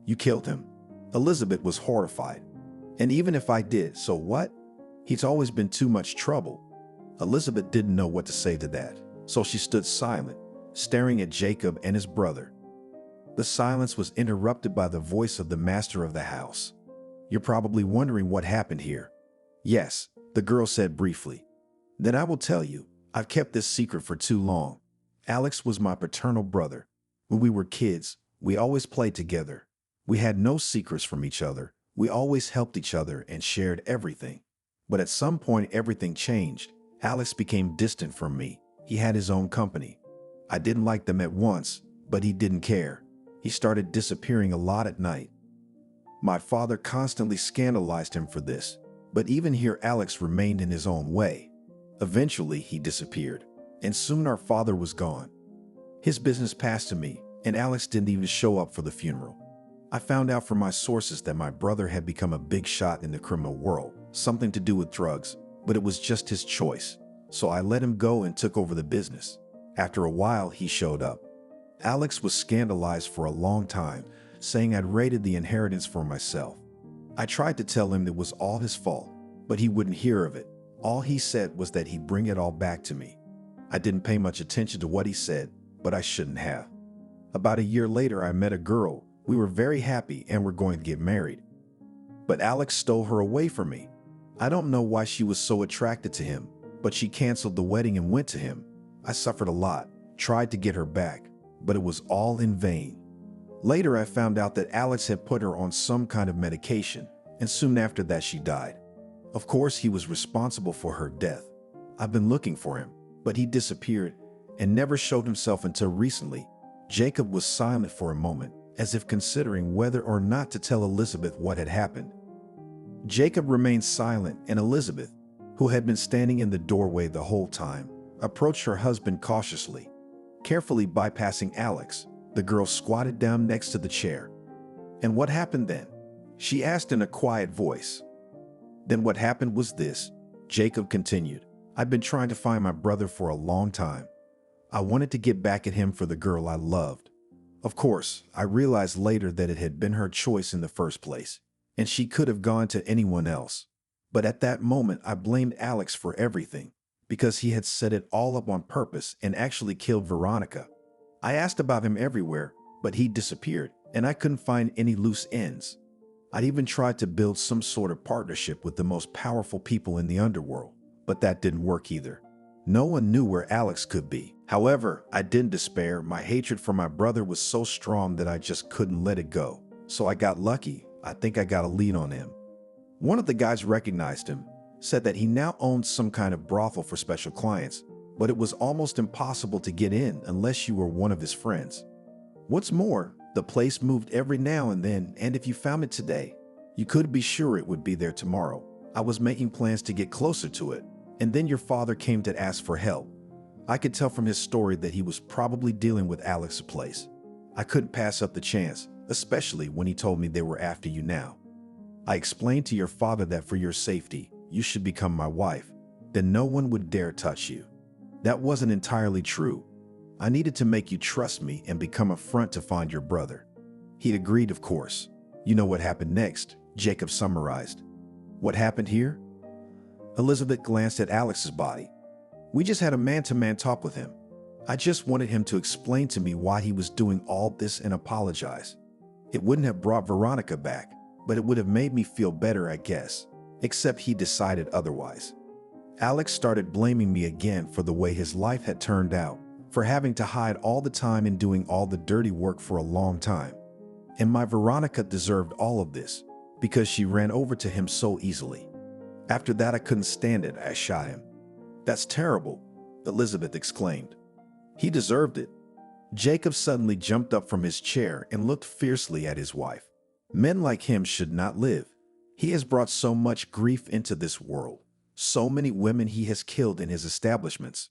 B: "You killed him." Elizabeth was horrified. "And even if I did, so what? He's always been too much trouble." Elizabeth didn't know what to say to that, so she stood silent, staring at Jacob and his brother. The silence was interrupted by the voice of the master of the house. "You're probably wondering what happened here." "Yes," the girl said briefly. "Then I will tell you. I've kept this secret for too long. Alex was my paternal brother. When we were kids, we always played together. We had no secrets from each other. We always helped each other and shared everything. But at some point, everything changed. Alex became distant from me. He had his own company. I didn't like them at once, but he didn't care. He started disappearing a lot at night. My father constantly scandalized him for this, but even here Alex remained in his own way. Eventually, he disappeared, and soon our father was gone. His business passed to me, and Alex didn't even show up for the funeral. I found out from my sources that my brother had become a big shot in the criminal world, something to do with drugs, but it was just his choice. So I let him go and took over the business. After a while, he showed up. Alex was scandalized for a long time, saying I'd raided the inheritance for myself. I tried to tell him it was all his fault, but he wouldn't hear of it. All he said was that he'd bring it all back to me. I didn't pay much attention to what he said, but I shouldn't have. About a year later, I met a girl. We were very happy and were going to get married. But Alex stole her away from me. I don't know why she was so attracted to him, but she canceled the wedding and went to him. I suffered a lot, tried to get her back, but it was all in vain. Later, I found out that Alex had put her on some kind of medication, and soon after that she died. Of course, he was responsible for her death. I've been looking for him, but he disappeared and never showed himself until recently. Jacob was silent for a moment, as if considering whether or not to tell Elizabeth what had happened. Jacob remained silent, and Elizabeth, who had been standing in the doorway the whole time, approached her husband cautiously. Carefully bypassing Alex, the girl squatted down next to the chair. "And what happened then?" she asked in a quiet voice. "Then what happened was this," Jacob continued. "I've been trying to find my brother for a long time. I wanted to get back at him for the girl I loved. Of course, I realized later that it had been her choice in the first place, and she could have gone to anyone else. But at that moment, I blamed Alex for everything, because he had set it all up on purpose and actually killed Veronica. I asked about him everywhere, but he disappeared, and I couldn't find any loose ends. I'd even tried to build some sort of partnership with the most powerful people in the underworld, but that didn't work either. No one knew where Alex could be. However, I didn't despair. My hatred for my brother was so strong that I just couldn't let it go. So I got lucky. I think I got a lead on him. One of the guys recognized him, said that he now owned some kind of brothel for special clients, but it was almost impossible to get in unless you were one of his friends. What's more, the place moved every now and then, and if you found it today, you could be sure it would be there tomorrow. I was making plans to get closer to it, and then your father came to ask for help. I could tell from his story that he was probably dealing with Alex's place. I couldn't pass up the chance, especially when he told me they were after you now. I explained to your father that for your safety, you should become my wife. Then no one would dare touch you. That wasn't entirely true. I needed to make you trust me and become a front to find your brother. He agreed, of course. You know what happened next, Jacob summarized. What happened here? Elizabeth glanced at Alex's body. We just had a man-to-man talk with him. I just wanted him to explain to me why he was doing all this and apologize. It wouldn't have brought Veronica back, but it would have made me feel better, I guess. Except he decided otherwise. Alex started blaming me again for the way his life had turned out, for having to hide all the time and doing all the dirty work for a long time. And my Veronica deserved all of this, because she ran over to him so easily. After that, I couldn't stand it. I shot him. That's terrible, Elizabeth exclaimed. He deserved it. Jacob suddenly jumped up from his chair and looked fiercely at his wife. Men like him should not live. He has brought so much grief into this world. So many women he has killed in his establishments.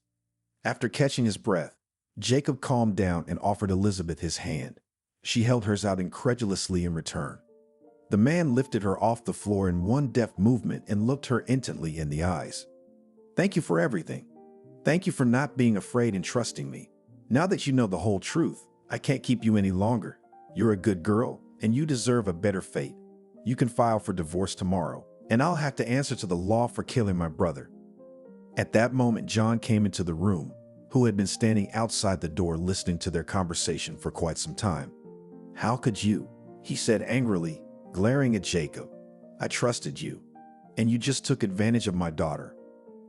B: After catching his breath, Jacob calmed down and offered Elizabeth his hand. She held hers out incredulously in return. The man lifted her off the floor in one deft movement and looked her intently in the eyes. Thank you for everything. Thank you for not being afraid and trusting me. Now that you know the whole truth, I can't keep you any longer. You're a good girl, and you deserve a better fate. You can file for divorce tomorrow, and I'll have to answer to the law for killing my brother. At that moment, John came into the room, who had been standing outside the door listening to their conversation for quite some time. How could you? He said angrily, glaring at Jacob. I trusted you, and you just took advantage of my daughter.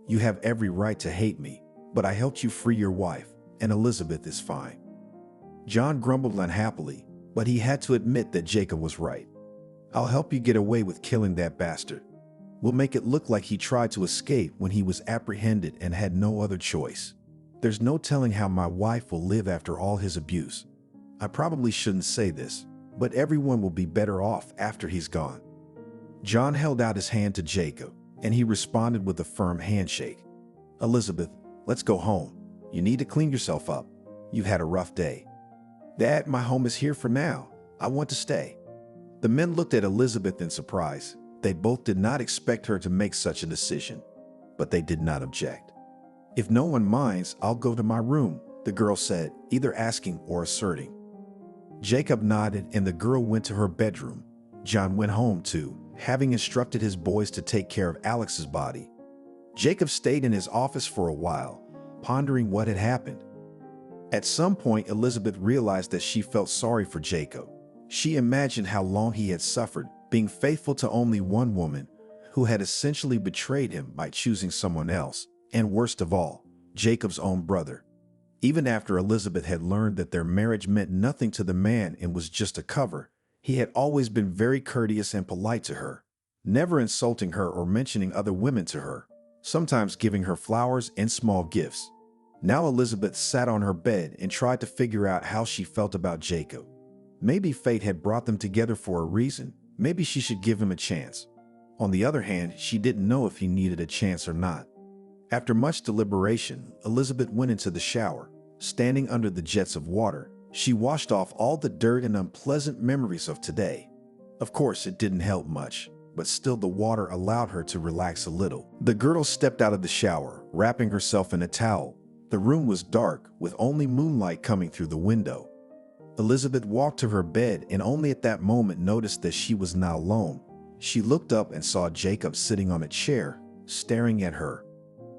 B: You have every right to hate me, but I helped you free your wife, and Elizabeth is fine. John grumbled unhappily, but he had to admit that Jacob was right. I'll help you get away with killing that bastard. We'll make it look like he tried to escape when he was apprehended and had no other choice. There's no telling how my wife will live after all his abuse. I probably shouldn't say this, but everyone will be better off after he's gone. John held out his hand to Jacob, and he responded with a firm handshake. Elizabeth, let's go home. You need to clean yourself up. You've had a rough day. Dad, my home is here for now. I want to stay. The men looked at Elizabeth in surprise. They both did not expect her to make such a decision, but they did not object. If no one minds, I'll go to my room, the girl said, either asking or asserting. Jacob nodded and the girl went to her bedroom. John went home too, having instructed his boys to take care of Alex's body. Jacob stayed in his office for a while, pondering what had happened. At some point, Elizabeth realized that she felt sorry for Jacob. She imagined how long he had suffered, being faithful to only one woman who had essentially betrayed him by choosing someone else, and worst of all, Jacob's own brother. Even after Elizabeth had learned that their marriage meant nothing to the man and was just a cover, he had always been very courteous and polite to her, never insulting her or mentioning other women to her, sometimes giving her flowers and small gifts. Now Elizabeth sat on her bed and tried to figure out how she felt about Jacob. Maybe fate had brought them together for a reason. Maybe she should give him a chance. On the other hand, she didn't know if he needed a chance or not. After much deliberation, Elizabeth went into the shower. Standing under the jets of water, she washed off all the dirt and unpleasant memories of today. Of course, it didn't help much, but still the water allowed her to relax a little. The girl stepped out of the shower, wrapping herself in a towel. The room was dark, with only moonlight coming through the window. Elizabeth walked to her bed and only at that moment noticed that she was not alone. She looked up and saw Jacob sitting on a chair, staring at her.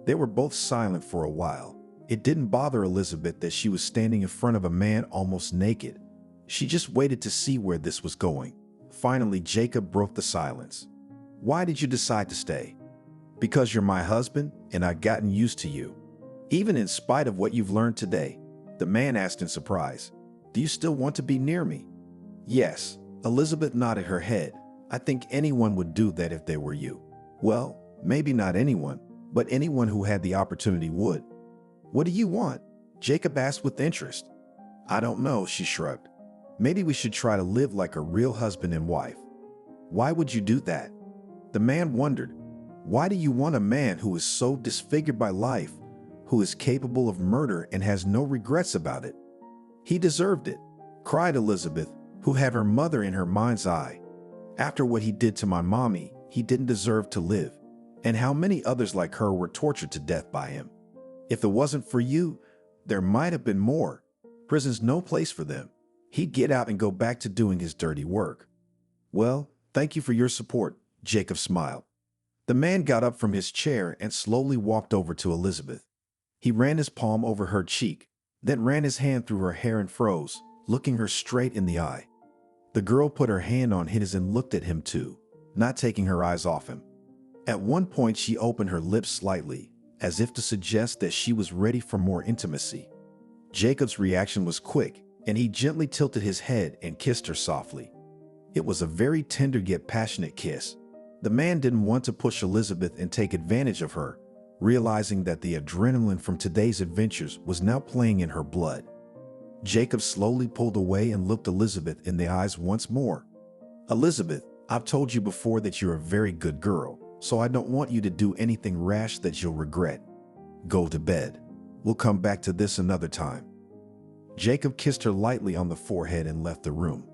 B: They were both silent for a while. It didn't bother Elizabeth that she was standing in front of a man almost naked. She just waited to see where this was going. Finally, Jacob broke the silence. Why did you decide to stay? Because you're my husband and I've gotten used to you. Even in spite of what you've learned today, the man asked in surprise. Do you still want to be near me? Yes, Elizabeth nodded her head. I think anyone would do that if they were you. Well, maybe not anyone, but anyone who had the opportunity would. What do you want? Jacob asked with interest. I don't know, she shrugged. Maybe we should try to live like a real husband and wife. Why would you do that? The man wondered. Why do you want a man who is so disfigured by life, who is capable of murder and has no regrets about it? He deserved it, cried Elizabeth, who had her mother in her mind's eye. After what he did to my mommy, he didn't deserve to live. And how many others like her were tortured to death by him? If it wasn't for you, there might have been more. Prison's no place for them. He'd get out and go back to doing his dirty work. Well, thank you for your support, Jacob smiled. The man got up from his chair and slowly walked over to Elizabeth. He ran his palm over her cheek, then ran his hand through her hair and froze, looking her straight in the eye. The girl put her hand on his and looked at him too, not taking her eyes off him. At one point, she opened her lips slightly, as if to suggest that she was ready for more intimacy. Jacob's reaction was quick, and he gently tilted his head and kissed her softly. It was a very tender yet passionate kiss. The man didn't want to push Elizabeth and take advantage of her, realizing that the adrenaline from today's adventures was now playing in her blood. Jacob slowly pulled away and looked Elizabeth in the eyes once more. Elizabeth, I've told you before that you're a very good girl, so I don't want you to do anything rash that you'll regret. Go to bed. We'll come back to this another time. Jacob kissed her lightly on the forehead and left the room.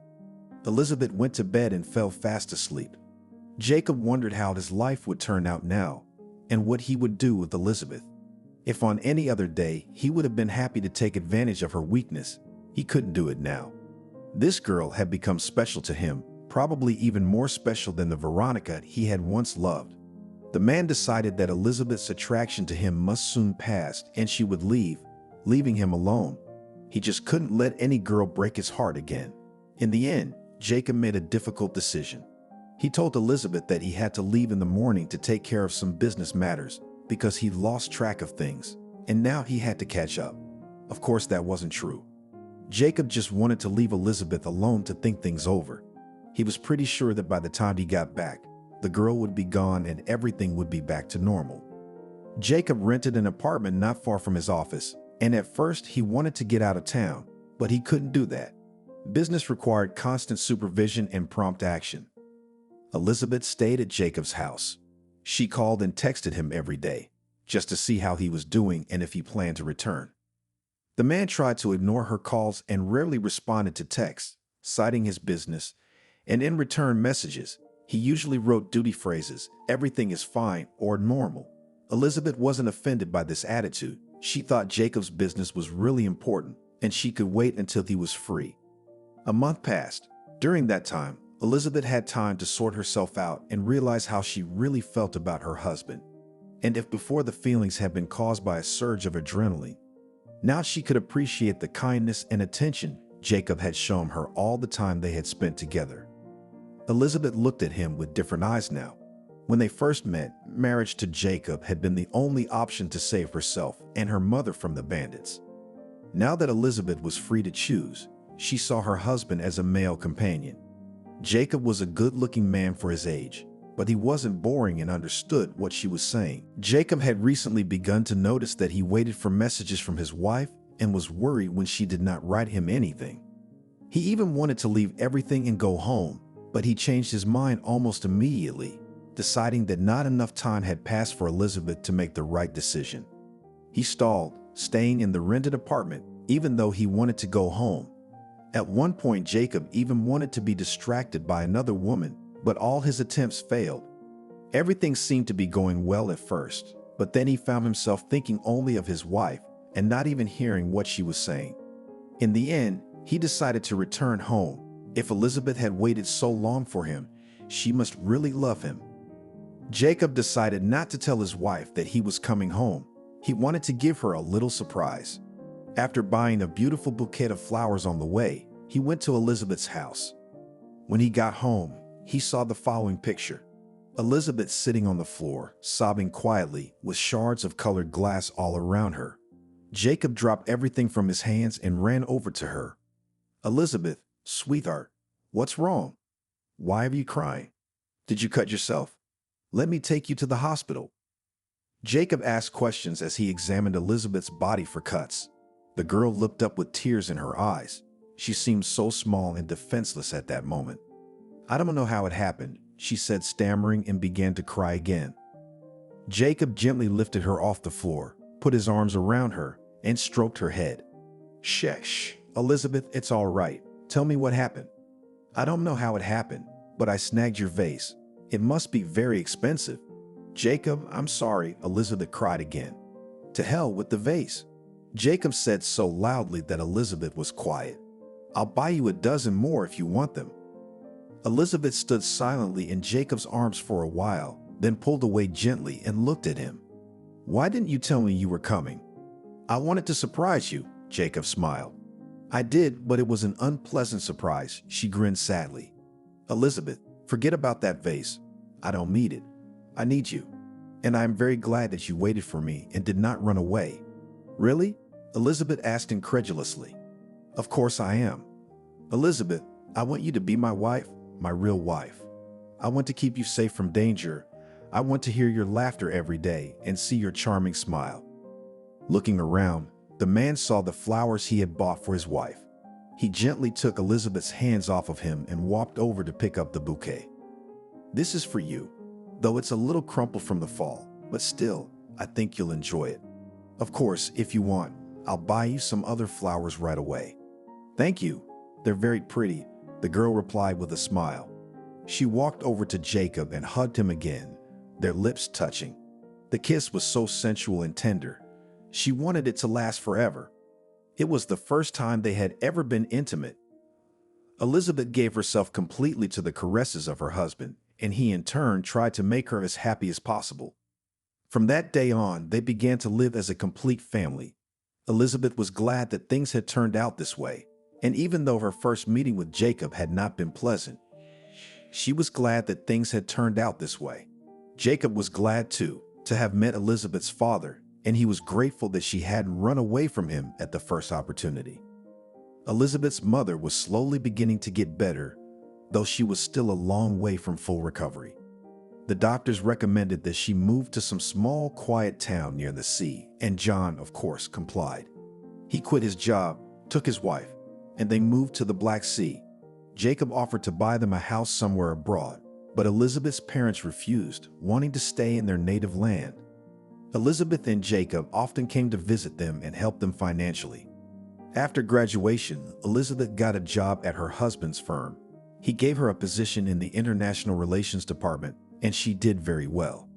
B: Elizabeth went to bed and fell fast asleep. Jacob wondered how his life would turn out now and what he would do with Elizabeth. If on any other day he would have been happy to take advantage of her weakness, he couldn't do it now. This girl had become special to him, probably even more special than the Veronica he had once loved. The man decided that Elizabeth's attraction to him must soon pass and she would leave, leaving him alone. He just couldn't let any girl break his heart again. In the end, Jacob made a difficult decision. He told Elizabeth that he had to leave in the morning to take care of some business matters because he'd lost track of things, and now he had to catch up. Of course, that wasn't true. Jacob just wanted to leave Elizabeth alone to think things over. He was pretty sure that by the time he got back, the girl would be gone and everything would be back to normal. Jacob rented an apartment not far from his office, and at first he wanted to get out of town, but he couldn't do that. Business required constant supervision and prompt action. Elizabeth stayed at Jacob's house. She called and texted him every day, just to see how he was doing and if he planned to return. The man tried to ignore her calls and rarely responded to texts, citing his business, and in return messages, he usually wrote duty phrases, everything is fine or normal. Elizabeth wasn't offended by this attitude. She thought Jacob's business was really important, and she could wait until he was free. A month passed. During that time, Elizabeth had time to sort herself out and realize how she really felt about her husband. And if before the feelings had been caused by a surge of adrenaline, now she could appreciate the kindness and attention Jacob had shown her all the time they had spent together. Elizabeth looked at him with different eyes now. When they first met, marriage to Jacob had been the only option to save herself and her mother from the bandits. Now that Elizabeth was free to choose, she saw her husband as a male companion. Jacob was a good-looking man for his age, but he wasn't boring and understood what she was saying. Jacob had recently begun to notice that he waited for messages from his wife and was worried when she did not write him anything. He even wanted to leave everything and go home, but he changed his mind almost immediately, deciding that not enough time had passed for Elizabeth to make the right decision. He stalled, staying in the rented apartment, even though he wanted to go home. At one point, Jacob even wanted to be distracted by another woman, but all his attempts failed. Everything seemed to be going well at first, but then he found himself thinking only of his wife and not even hearing what she was saying. In the end, he decided to return home. If Elizabeth had waited so long for him, she must really love him. Jacob decided not to tell his wife that he was coming home. He wanted to give her a little surprise. After buying a beautiful bouquet of flowers on the way, he went to Elizabeth's house. When he got home, he saw the following picture. Elizabeth sitting on the floor, sobbing quietly, with shards of colored glass all around her. Jacob dropped everything from his hands and ran over to her. "Elizabeth, sweetheart, what's wrong? Why are you crying? Did you cut yourself? Let me take you to the hospital." Jacob asked questions as he examined Elizabeth's body for cuts. The girl looked up with tears in her eyes. She seemed so small and defenseless at that moment. "I don't know how it happened," she said, stammering, and began to cry again. Jacob gently lifted her off the floor, put his arms around her, and stroked her head. Shh, Elizabeth, it's all right. Tell me what happened." "I don't know how it happened, but I snagged your vase. It must be very expensive." "Jacob, I'm sorry," Elizabeth cried again. "To hell with the vase," Jacob said so loudly that Elizabeth was quiet. "I'll buy you a dozen more if you want them." Elizabeth stood silently in Jacob's arms for a while, then pulled away gently and looked at him. "Why didn't you tell me you were coming?" "I wanted to surprise you," Jacob smiled. "I did, but it was an unpleasant surprise," she grinned sadly. "Elizabeth, forget about that vase. I don't need it. I need you. And I am very glad that you waited for me and did not run away." "Really?" Elizabeth asked incredulously. "Of course I am. Elizabeth, I want you to be my wife, my real wife. I want to keep you safe from danger. I want to hear your laughter every day and see your charming smile." Looking around, the man saw the flowers he had bought for his wife. He gently took Elizabeth's hands off of him and walked over to pick up the bouquet. "This is for you, though it's a little crumpled from the fall, but still, I think you'll enjoy it. Of course, if you want, I'll buy you some other flowers right away." "Thank you. They're very pretty," the girl replied with a smile. She walked over to Jacob and hugged him again, their lips touching. The kiss was so sensual and tender. She wanted it to last forever. It was the first time they had ever been intimate. Elizabeth gave herself completely to the caresses of her husband, and he in turn tried to make her as happy as possible. From that day on, they began to live as a complete family. Elizabeth was glad that things had turned out this way, and even though her first meeting with Jacob had not been pleasant, she was glad that things had turned out this way. Jacob was glad, too, to have met Elizabeth's father, and he was grateful that she hadn't run away from him at the first opportunity. Elizabeth's mother was slowly beginning to get better, though she was still a long way from full recovery. The doctors recommended that she move to some small, quiet town near the sea, and John, of course, complied. He quit his job, took his wife, and they moved to the Black Sea. Jacob offered to buy them a house somewhere abroad, but Elizabeth's parents refused, wanting to stay in their native land. Elizabeth and Jacob often came to visit them and help them financially. After graduation, Elizabeth got a job at her husband's firm. He gave her a position in the International Relations Department, and she did very well.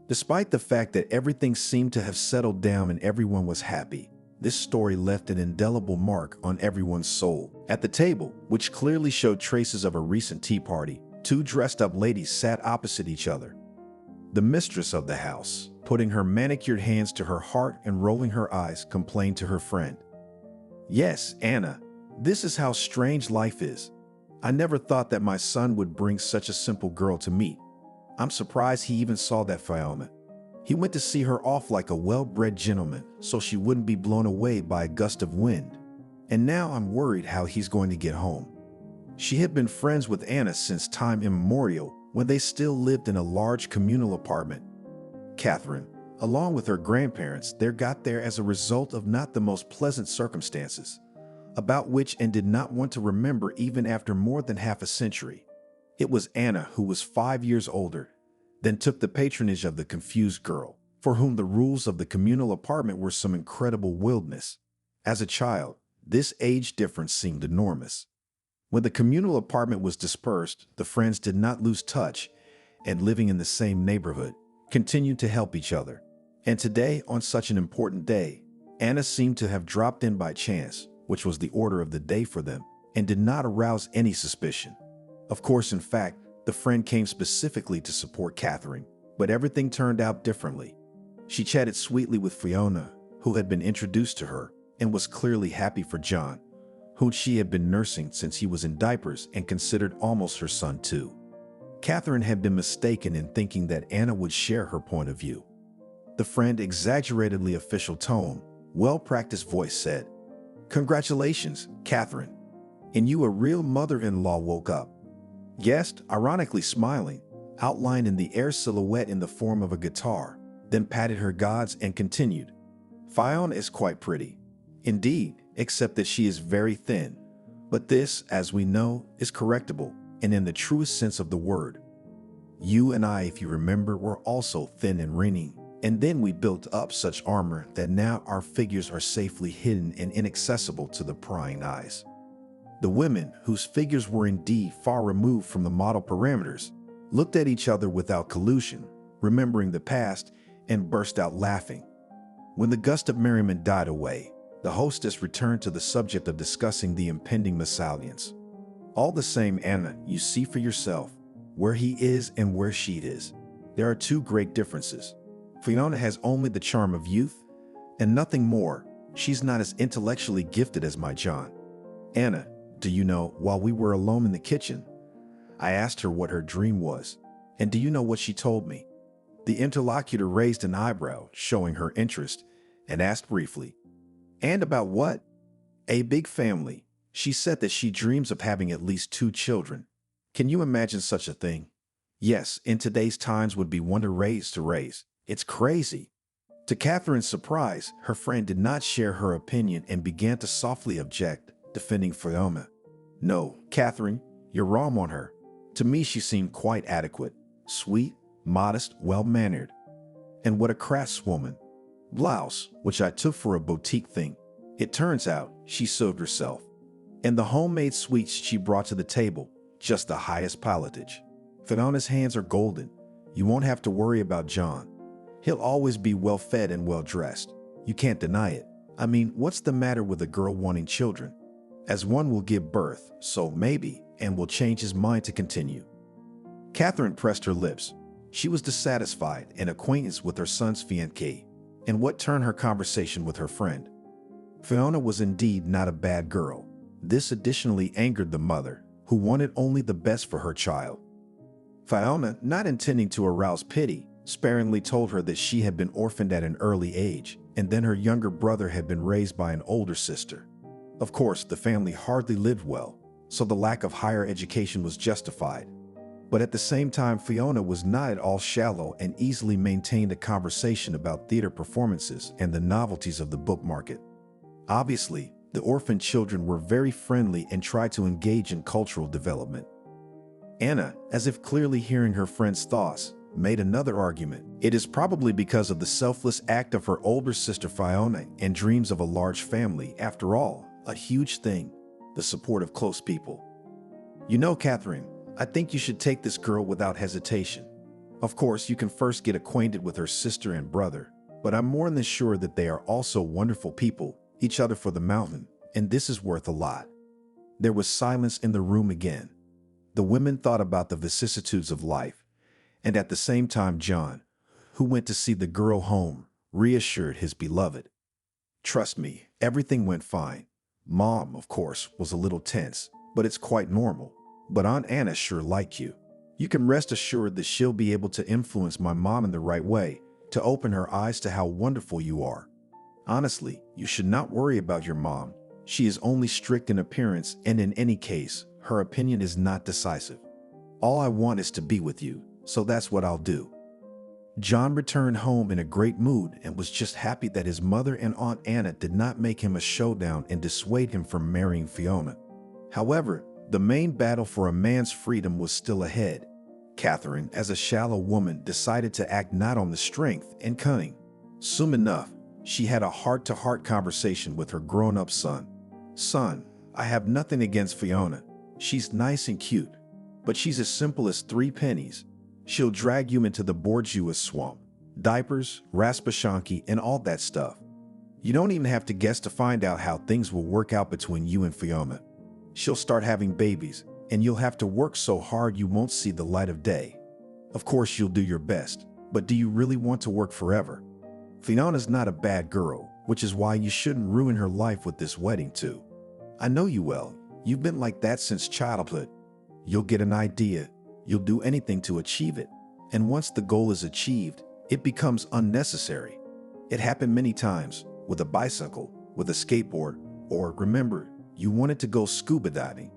B: Despite the fact that everything seemed to have settled down and everyone was happy, this story left an indelible mark on everyone's soul. At the table, which clearly showed traces of a recent tea party, two dressed-up ladies sat opposite each other. The mistress of the house, putting her manicured hands to her heart and rolling her eyes, complained to her friend. "Yes, Anna, this is how strange life is. I never thought that my son would bring such a simple girl to meet. I'm surprised he even saw that Fiona. He went to see her off like a well-bred gentleman so she wouldn't be blown away by a gust of wind. And now I'm worried how he's going to get home." She had been friends with Anna since time immemorial when they still lived in a large communal apartment. Catherine, along with her grandparents, got there as a result of not the most pleasant circumstances, about which Anne did not want to remember even after more than half a century. It was Anna, who was 5 years older, then took the patronage of the confused girl, for whom the rules of the communal apartment were some incredible wilderness. As a child, this age difference seemed enormous. When the communal apartment was dispersed, the friends did not lose touch, and living in the same neighborhood, continued to help each other. And today, on such an important day, Anna seemed to have dropped in by chance, which was the order of the day for them, and did not arouse any suspicion. Of course, in fact, the friend came specifically to support Catherine, but everything turned out differently. She chatted sweetly with Fiona, who had been introduced to her, and was clearly happy for John, whom she had been nursing since he was in diapers and considered almost her son too. Catherine had been mistaken in thinking that Anna would share her point of view. The friend exaggeratedly official tone, well-practiced voice said, "Congratulations, Catherine. And you a real mother-in-law," woke up. Guest, ironically smiling, outlined in the air silhouette in the form of a guitar, then patted her gods and continued, "Fiona is quite pretty. Indeed, except that she is very thin. But this, as we know, is correctable, and in the truest sense of the word. You and I, if you remember, were also thin and lean, and then we built up such armor that now our figures are safely hidden and inaccessible to the prying eyes." The women, whose figures were indeed far removed from the model parameters, looked at each other without collusion, remembering the past, and burst out laughing. When the gust of merriment died away, the hostess returned to the subject of discussing the impending mésalliance. "All the same, Anna, you see for yourself, where he is and where she is. There are two great differences. Fiona has only the charm of youth, and nothing more. She's not as intellectually gifted as my John. Anna, do you know, while we were alone in the kitchen, I asked her what her dream was, and do you know what she told me?" The interlocutor raised an eyebrow, showing her interest, and asked briefly, "And about what?" "A big family. She said that she dreams of having at least 2 children. Can you imagine such a thing? Yes, in today's times would be one to raise. It's crazy." To Catherine's surprise, her friend did not share her opinion and began to softly object, defending Fiona. "No, Catherine, you're wrong on her. To me, she seemed quite adequate, sweet, modest, well-mannered. And what a craftswoman. Blouse, which I took for a boutique thing. It turns out she sewed herself. And the homemade sweets she brought to the table, just the highest pilotage. Fiona's hands are golden. You won't have to worry about John. He'll always be well-fed and well-dressed. You can't deny it. I mean, what's the matter with a girl wanting children? As one will give birth, so maybe, and will change his mind to continue." Catherine pressed her lips. She was dissatisfied and acquaintance with her son's fiancé, and what turned her conversation with her friend. Fiona was indeed not a bad girl. This additionally angered the mother, who wanted only the best for her child. Fiona, not intending to arouse pity, sparingly told her that she had been orphaned at an early age, and then her younger brother had been raised by an older sister. Of course, the family hardly lived well, so the lack of higher education was justified. But at the same time, Fiona was not at all shallow and easily maintained a conversation about theater performances and the novelties of the book market. Obviously, the orphan children were very friendly and tried to engage in cultural development. Anna, as if clearly hearing her friend's thoughts, made another argument. It is probably because of the selfless act of her older sister Fiona and dreams of a large family. After all, a huge thing, the support of close people. "You know, Catherine, I think you should take this girl without hesitation. Of course, you can first get acquainted with her sister and brother, but I'm more than sure that they are also wonderful people, each other for the mountain, and this is worth a lot." There was silence in the room again. The women thought about the vicissitudes of life, and at the same time John, who went to see the girl home, reassured his beloved. "Trust me, everything went fine. Mom, of course, was a little tense, but it's quite normal. But Aunt Anna sure liked you. You can rest assured that she'll be able to influence my mom in the right way, to open her eyes to how wonderful you are. Honestly, you should not worry about your mom. She is only strict in appearance, and in any case, her opinion is not decisive. All I want is to be with you, so that's what I'll do." John returned home in a great mood and was just happy that his mother and Aunt Anna did not make him a showdown and dissuade him from marrying Fiona. However, the main battle for a man's freedom was still ahead. Catherine, as a shallow woman, decided to act not on the strength and cunning. Soon enough, she had a heart-to-heart conversation with her grown-up son. "Son, I have nothing against Fiona. She's nice and cute, but she's as simple as 3 pennies. She'll drag you into the Bordeaux swamp, diapers, Raspashanki, and all that stuff. You don't even have to guess to find out how things will work out between you and Fiona. She'll start having babies, and you'll have to work so hard you won't see the light of day. Of course, you'll do your best, but do you really want to work forever? Fiona's not a bad girl, which is why you shouldn't ruin her life with this wedding too. I know you well. You've been like that since childhood. You'll get an idea. You'll do anything to achieve it. And once the goal is achieved, it becomes unnecessary. It happened many times. with a bicycle, with a skateboard, or remember, you wanted to go scuba diving.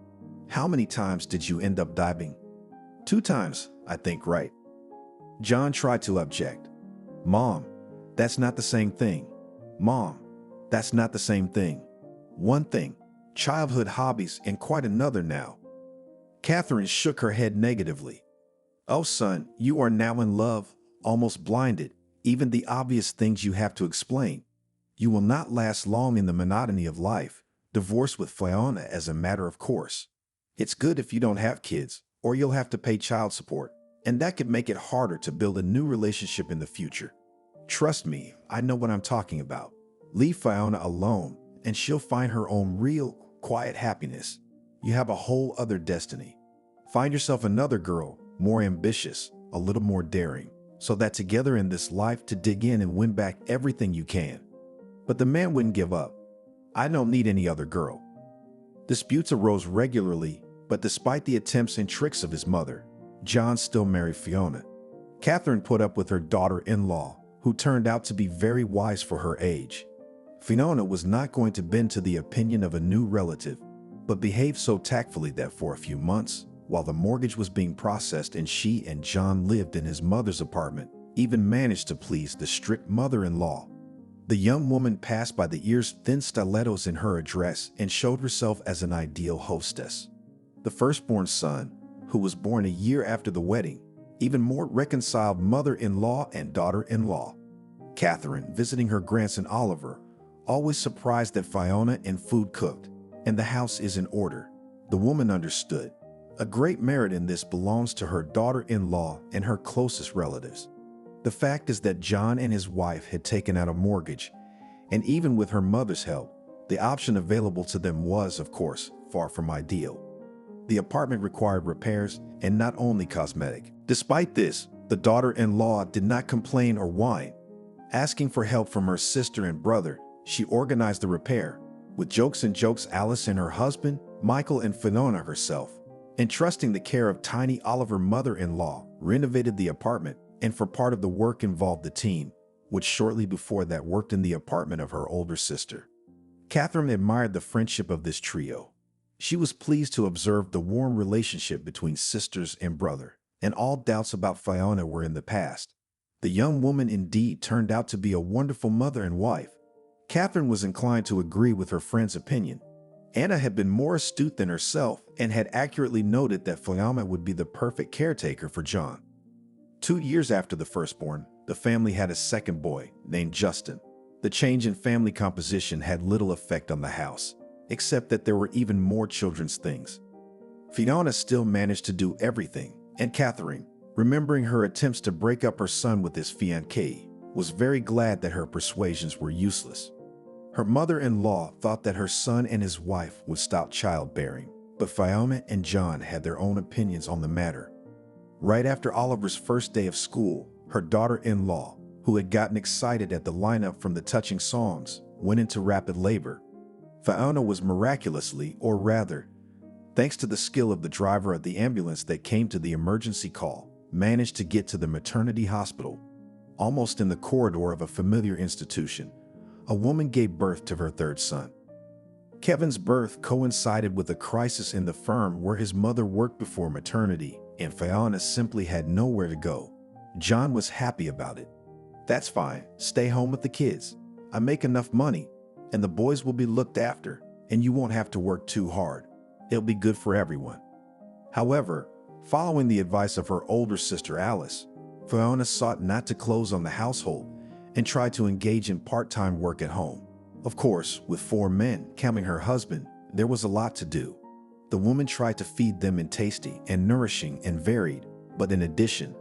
B: How many times did you end up diving? 2 times, I think, right? John tried to object. Mom, that's not the same thing. Mom, that's not the same thing. One thing, childhood hobbies, and quite another now. Catherine shook her head negatively. Oh, son, you are now in love, almost blinded, even the obvious things you have to explain. You will not last long in the monotony of life, divorced with Fiona as a matter of course. It's good if you don't have kids, or you'll have to pay child support, and that could make it harder to build a new relationship in the future. Trust me, I know what I'm talking about. Leave Fiona alone, and she'll find her own real, quiet happiness. You have a whole other destiny. Find yourself another girl, more ambitious, a little more daring, so that together in this life to dig in and win back everything you can. But the man wouldn't give up. I don't need any other girl. Disputes arose regularly, but despite the attempts and tricks of his mother, John still married Fiona. Catherine put up with her daughter-in-law, who turned out to be very wise for her age. Fiona was not going to bend to the opinion of a new relative, but behaved so tactfully that for a few months, while the mortgage was being processed and she and John lived in his mother's apartment, even managed to please the strict mother-in-law. The young woman passed by the ears thin stilettos in her address and showed herself as an ideal hostess. The firstborn son, who was born a year after the wedding, even more reconciled mother-in-law and daughter-in-law. Catherine, visiting her grandson Oliver, always surprised that Fiona and food cooked, and the house is in order. The woman understood. A great merit in this belongs to her daughter-in-law and her closest relatives. The fact is that John and his wife had taken out a mortgage, and even with her mother's help, the option available to them was, of course, far from ideal. The apartment required repairs, and not only cosmetic. Despite this, the daughter-in-law did not complain or whine. Asking for help from her sister and brother, she organized the repair. With jokes Alice and her husband, Michael, and Fiona herself, entrusting the care of tiny Oliver, mother-in-law, renovated the apartment, and for part of the work involved the team, which shortly before that worked in the apartment of her older sister. Catherine admired the friendship of this trio. She was pleased to observe the warm relationship between sisters and brother, and all doubts about Fiona were in the past. The young woman indeed turned out to be a wonderful mother and wife. Catherine was inclined to agree with her friend's opinion. Anna had been more astute than herself and had accurately noted that Fiona would be the perfect caretaker for John. 2 years after the firstborn, the family had a second boy named Justin. The change in family composition had little effect on the house, except that there were even more children's things. Fiona still managed to do everything, and Catherine, remembering her attempts to break up her son with his fiancée, was very glad that her persuasions were useless. Her mother-in-law thought that her son and his wife would stop childbearing, but Fiona and John had their own opinions on the matter. Right after Oliver's first day of school, her daughter-in-law, who had gotten excited at the lineup from the touching songs, went into rapid labor. Fiona was miraculously, or rather, thanks to the skill of the driver of the ambulance that came to the emergency call, managed to get to the maternity hospital. Almost in the corridor of a familiar institution, a woman gave birth to her third son. Kevin's birth coincided with a crisis in the firm where his mother worked before maternity, and Fiona simply had nowhere to go. John was happy about it. That's fine, stay home with the kids. I make enough money, and the boys will be looked after, and you won't have to work too hard. It'll be good for everyone. However, following the advice of her older sister Alice, Fiona sought not to close on the household and tried to engage in part-time work at home. Of course, with 4 men, counting her husband, there was a lot to do. The woman tried to feed them in tasty and nourishing and varied, but in addition,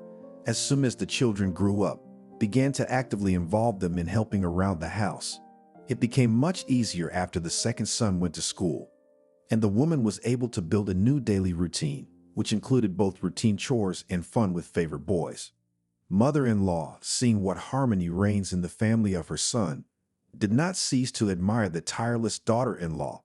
B: as soon as the children grew up, began to actively involve them in helping around the house. It became much easier after the second son went to school, and the woman was able to build a new daily routine, which included both routine chores and fun with favorite boys. Mother-in-law, seeing what harmony reigns in the family of her son, did not cease to admire the tireless daughter-in-law.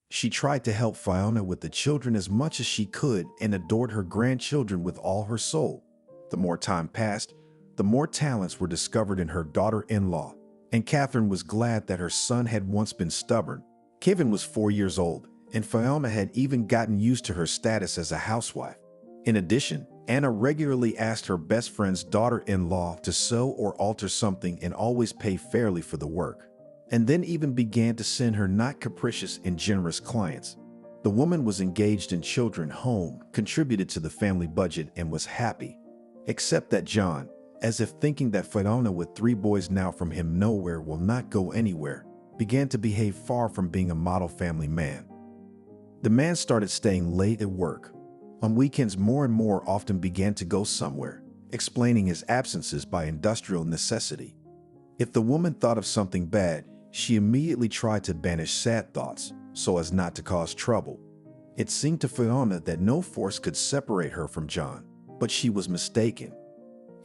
B: She tried to help Fiona with the children as much as she could and adored her grandchildren with all her soul. The more time passed, the more talents were discovered in her daughter-in-law, and Catherine was glad that her son had once been stubborn. Kevin was 4 years old, and Fiona had even gotten used to her status as a housewife. In addition, Anna regularly asked her best friend's daughter-in-law to sew or alter something and always pay fairly for the work, and then even began to send her not capricious and generous clients. The woman was engaged in children home, contributed to the family budget, and was happy. Except that John, as if thinking that Fiona with 3 boys now from him nowhere will not go anywhere, began to behave far from being a model family man. The man started staying late at work. On weekends, more and more often began to go somewhere, explaining his absences by industrial necessity. If the woman thought of something bad, she immediately tried to banish sad thoughts so as not to cause trouble. It seemed to Fiona that no force could separate her from John, but she was mistaken.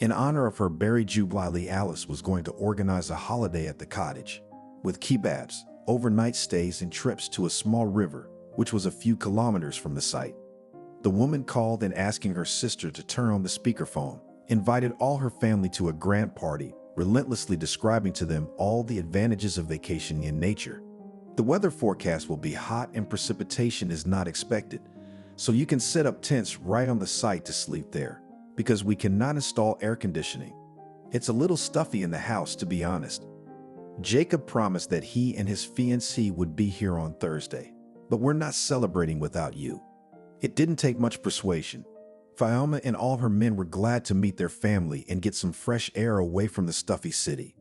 B: In honor of her berry jubilee, Alice was going to organize a holiday at the cottage, with kebabs, overnight stays, and trips to a small river, which was a few kilometers from the site. The woman called and asking her sister to turn on the speakerphone, invited all her family to a grand party, relentlessly describing to them all the advantages of vacationing in nature. The weather forecast will be hot and precipitation is not expected, so you can set up tents right on the site to sleep there, because we cannot install air conditioning. It's a little stuffy in the house, to be honest. Jacob promised that he and his fiancée would be here on Thursday, but we're not celebrating without you. It didn't take much persuasion. Fiona and all her men were glad to meet their family and get some fresh air away from the stuffy city.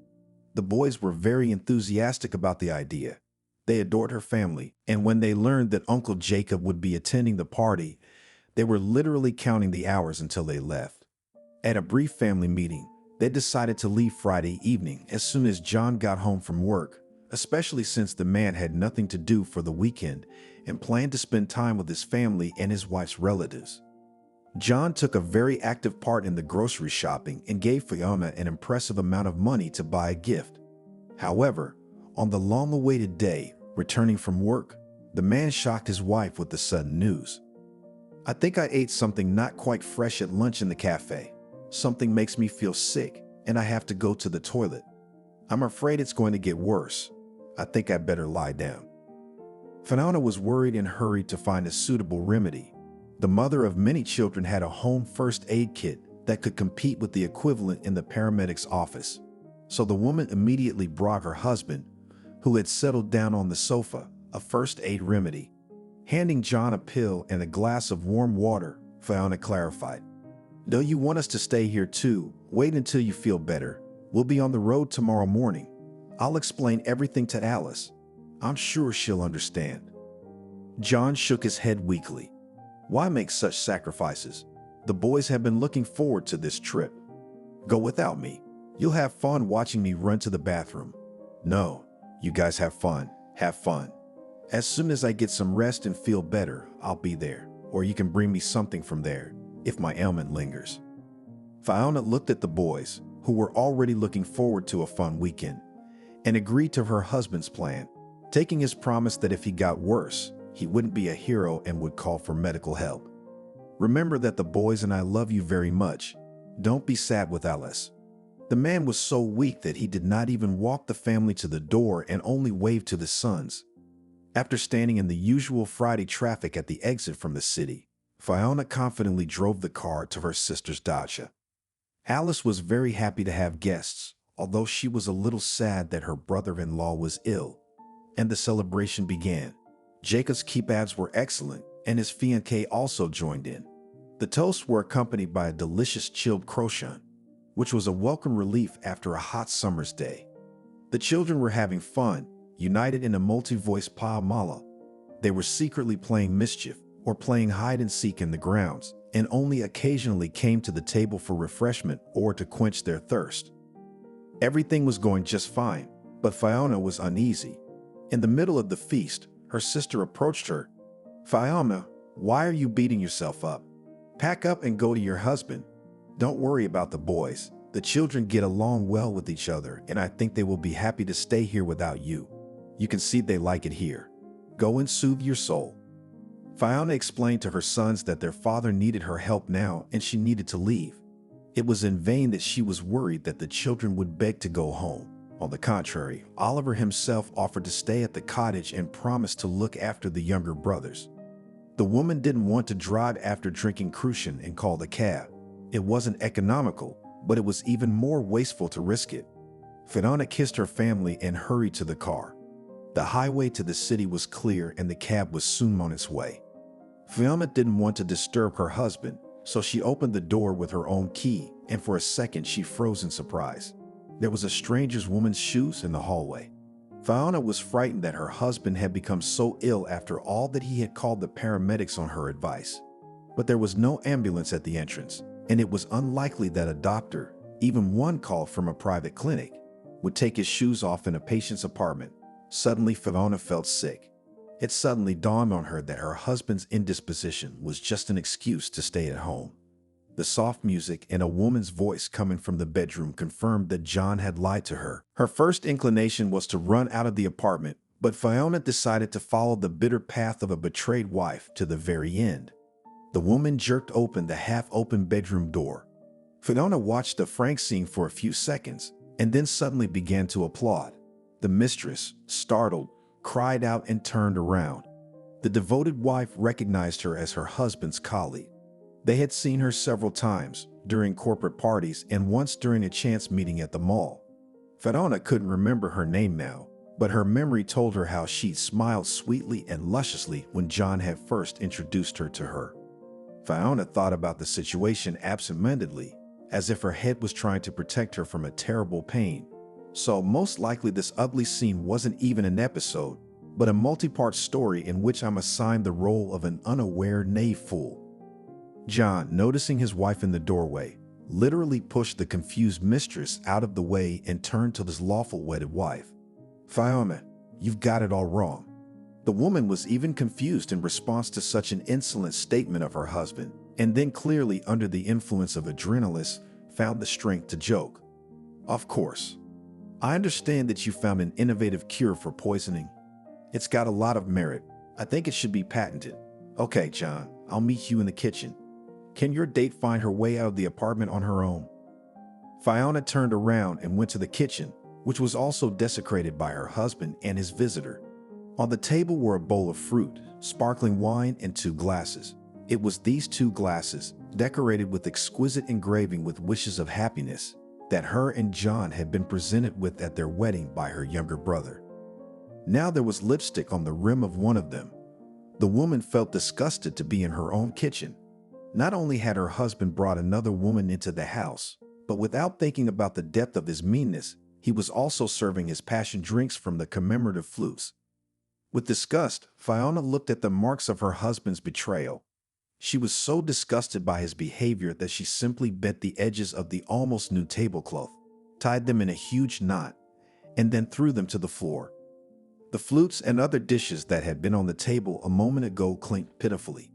B: The boys were very enthusiastic about the idea. They adored her family, and when they learned that Uncle Jacob would be attending the party, they were literally counting the hours until they left. At a brief family meeting, they decided to leave Friday evening as soon as John got home from work, especially since the man had nothing to do for the weekend and planned to spend time with his family and his wife's relatives. John took a very active part in the grocery shopping and gave Fiona an impressive amount of money to buy a gift. However, on the long-awaited day, returning from work, the man shocked his wife with the sudden news. "I think I ate something not quite fresh at lunch in the cafe. Something makes me feel sick, and I have to go to the toilet. I'm afraid it's going to get worse. I think I better lie down." Fiona was worried and hurried to find a suitable remedy. The mother of many children had a home first aid kit that could compete with the equivalent in the paramedic's office. So the woman immediately brought her husband, who had settled down on the sofa, a first aid remedy. Handing John a pill and a glass of warm water, Fiona clarified, "No, you want us to stay here too. Wait until you feel better. We'll be on the road tomorrow morning. I'll explain everything to Alice. I'm sure she'll understand." John shook his head weakly. "Why make such sacrifices? The boys have been looking forward to this trip. Go without me. You'll have fun watching me run to the bathroom." "No, you guys have fun. Have fun. As soon as I get some rest and feel better, I'll be there. Or you can bring me something from there, if my ailment lingers." Fiona looked at the boys, who were already looking forward to a fun weekend, and agreed to her husband's plan, taking his promise that if he got worse, he wouldn't be a hero and would call for medical help. "Remember that the boys and I love you very much. Don't be sad with Alice." The man was so weak that he did not even walk the family to the door and only waved to the sons. After standing in the usual Friday traffic at the exit from the city, Fiona confidently drove the car to her sister's dacha. Alice was very happy to have guests, although she was a little sad that her brother-in-law was ill, and the celebration began. Jacob's kebabs were excellent, and his fiancée also joined in. The toasts were accompanied by a delicious chilled croissant, which was a welcome relief after a hot summer's day. The children were having fun, united in a multi-voice pa mala. They were secretly playing mischief or playing hide-and-seek in the grounds, and only occasionally came to the table for refreshment or to quench their thirst. Everything was going just fine, but Fiona was uneasy. In the middle of the feast, her sister approached her. "Fiona, why are you beating yourself up? Pack up and go to your husband. Don't worry about the boys. The children get along well with each other, and I think they will be happy to stay here without you. You can see they like it here. Go and soothe your soul." Fiona explained to her sons that their father needed her help now and she needed to leave. It was in vain that she was worried that the children would beg to go home. On the contrary, Oliver himself offered to stay at the cottage and promised to look after the younger brothers. The woman didn't want to drive after drinking Crucian and called a cab. It wasn't economical, but it was even more wasteful to risk it. Fiona kissed her family and hurried to the car. The highway to the city was clear and the cab was soon on its way. Fiona didn't want to disturb her husband, so she opened the door with her own key, and for a second she froze in surprise. There was a strange woman's shoes in the hallway. Fiona was frightened that her husband had become so ill after all that he had called the paramedics on her advice. But there was no ambulance at the entrance, and it was unlikely that a doctor, even one called from a private clinic, would take his shoes off in a patient's apartment. Suddenly, Fiona felt sick. It suddenly dawned on her that her husband's indisposition was just an excuse to stay at home. The soft music and a woman's voice coming from the bedroom confirmed that John had lied to her. Her first inclination was to run out of the apartment, but Fiona decided to follow the bitter path of a betrayed wife to the very end. The woman jerked open the half-open bedroom door. Fiona watched the frank scene for a few seconds and then suddenly began to applaud. The mistress, startled, cried out and turned around. The devoted wife recognized her as her husband's colleague. They had seen her several times, during corporate parties and once during a chance meeting at the mall. Fiona couldn't remember her name now, but her memory told her how she'd smiled sweetly and lusciously when John had first introduced her to her. Fiona thought about the situation absent-mindedly, as if her head was trying to protect her from a terrible pain. So most likely this ugly scene wasn't even an episode, but a multi-part story in which I'm assigned the role of an unaware knave fool. John, noticing his wife in the doorway, literally pushed the confused mistress out of the way and turned to his lawful wedded wife. "Fiona, you've got it all wrong." The woman was even confused in response to such an insolent statement of her husband, and then clearly under the influence of adrenaline, found the strength to joke. "Of course. I understand that you found an innovative cure for poisoning. It's got a lot of merit. I think it should be patented. Okay, John, I'll meet you in the kitchen. Can your date find her way out of the apartment on her own?" Fiona turned around and went to the kitchen, which was also desecrated by her husband and his visitor. On the table were a bowl of fruit, sparkling wine, and 2 glasses. It was these 2 glasses, decorated with exquisite engraving with wishes of happiness, that her and John had been presented with at their wedding by her younger brother. Now there was lipstick on the rim of one of them. The woman felt disgusted to be in her own kitchen. Not only had her husband brought another woman into the house, but without thinking about the depth of his meanness, he was also serving his passion drinks from the commemorative flutes. With disgust, Fiona looked at the marks of her husband's betrayal. She was so disgusted by his behavior that she simply bent the edges of the almost new tablecloth, tied them in a huge knot, and then threw them to the floor. The flutes and other dishes that had been on the table a moment ago clinked pitifully.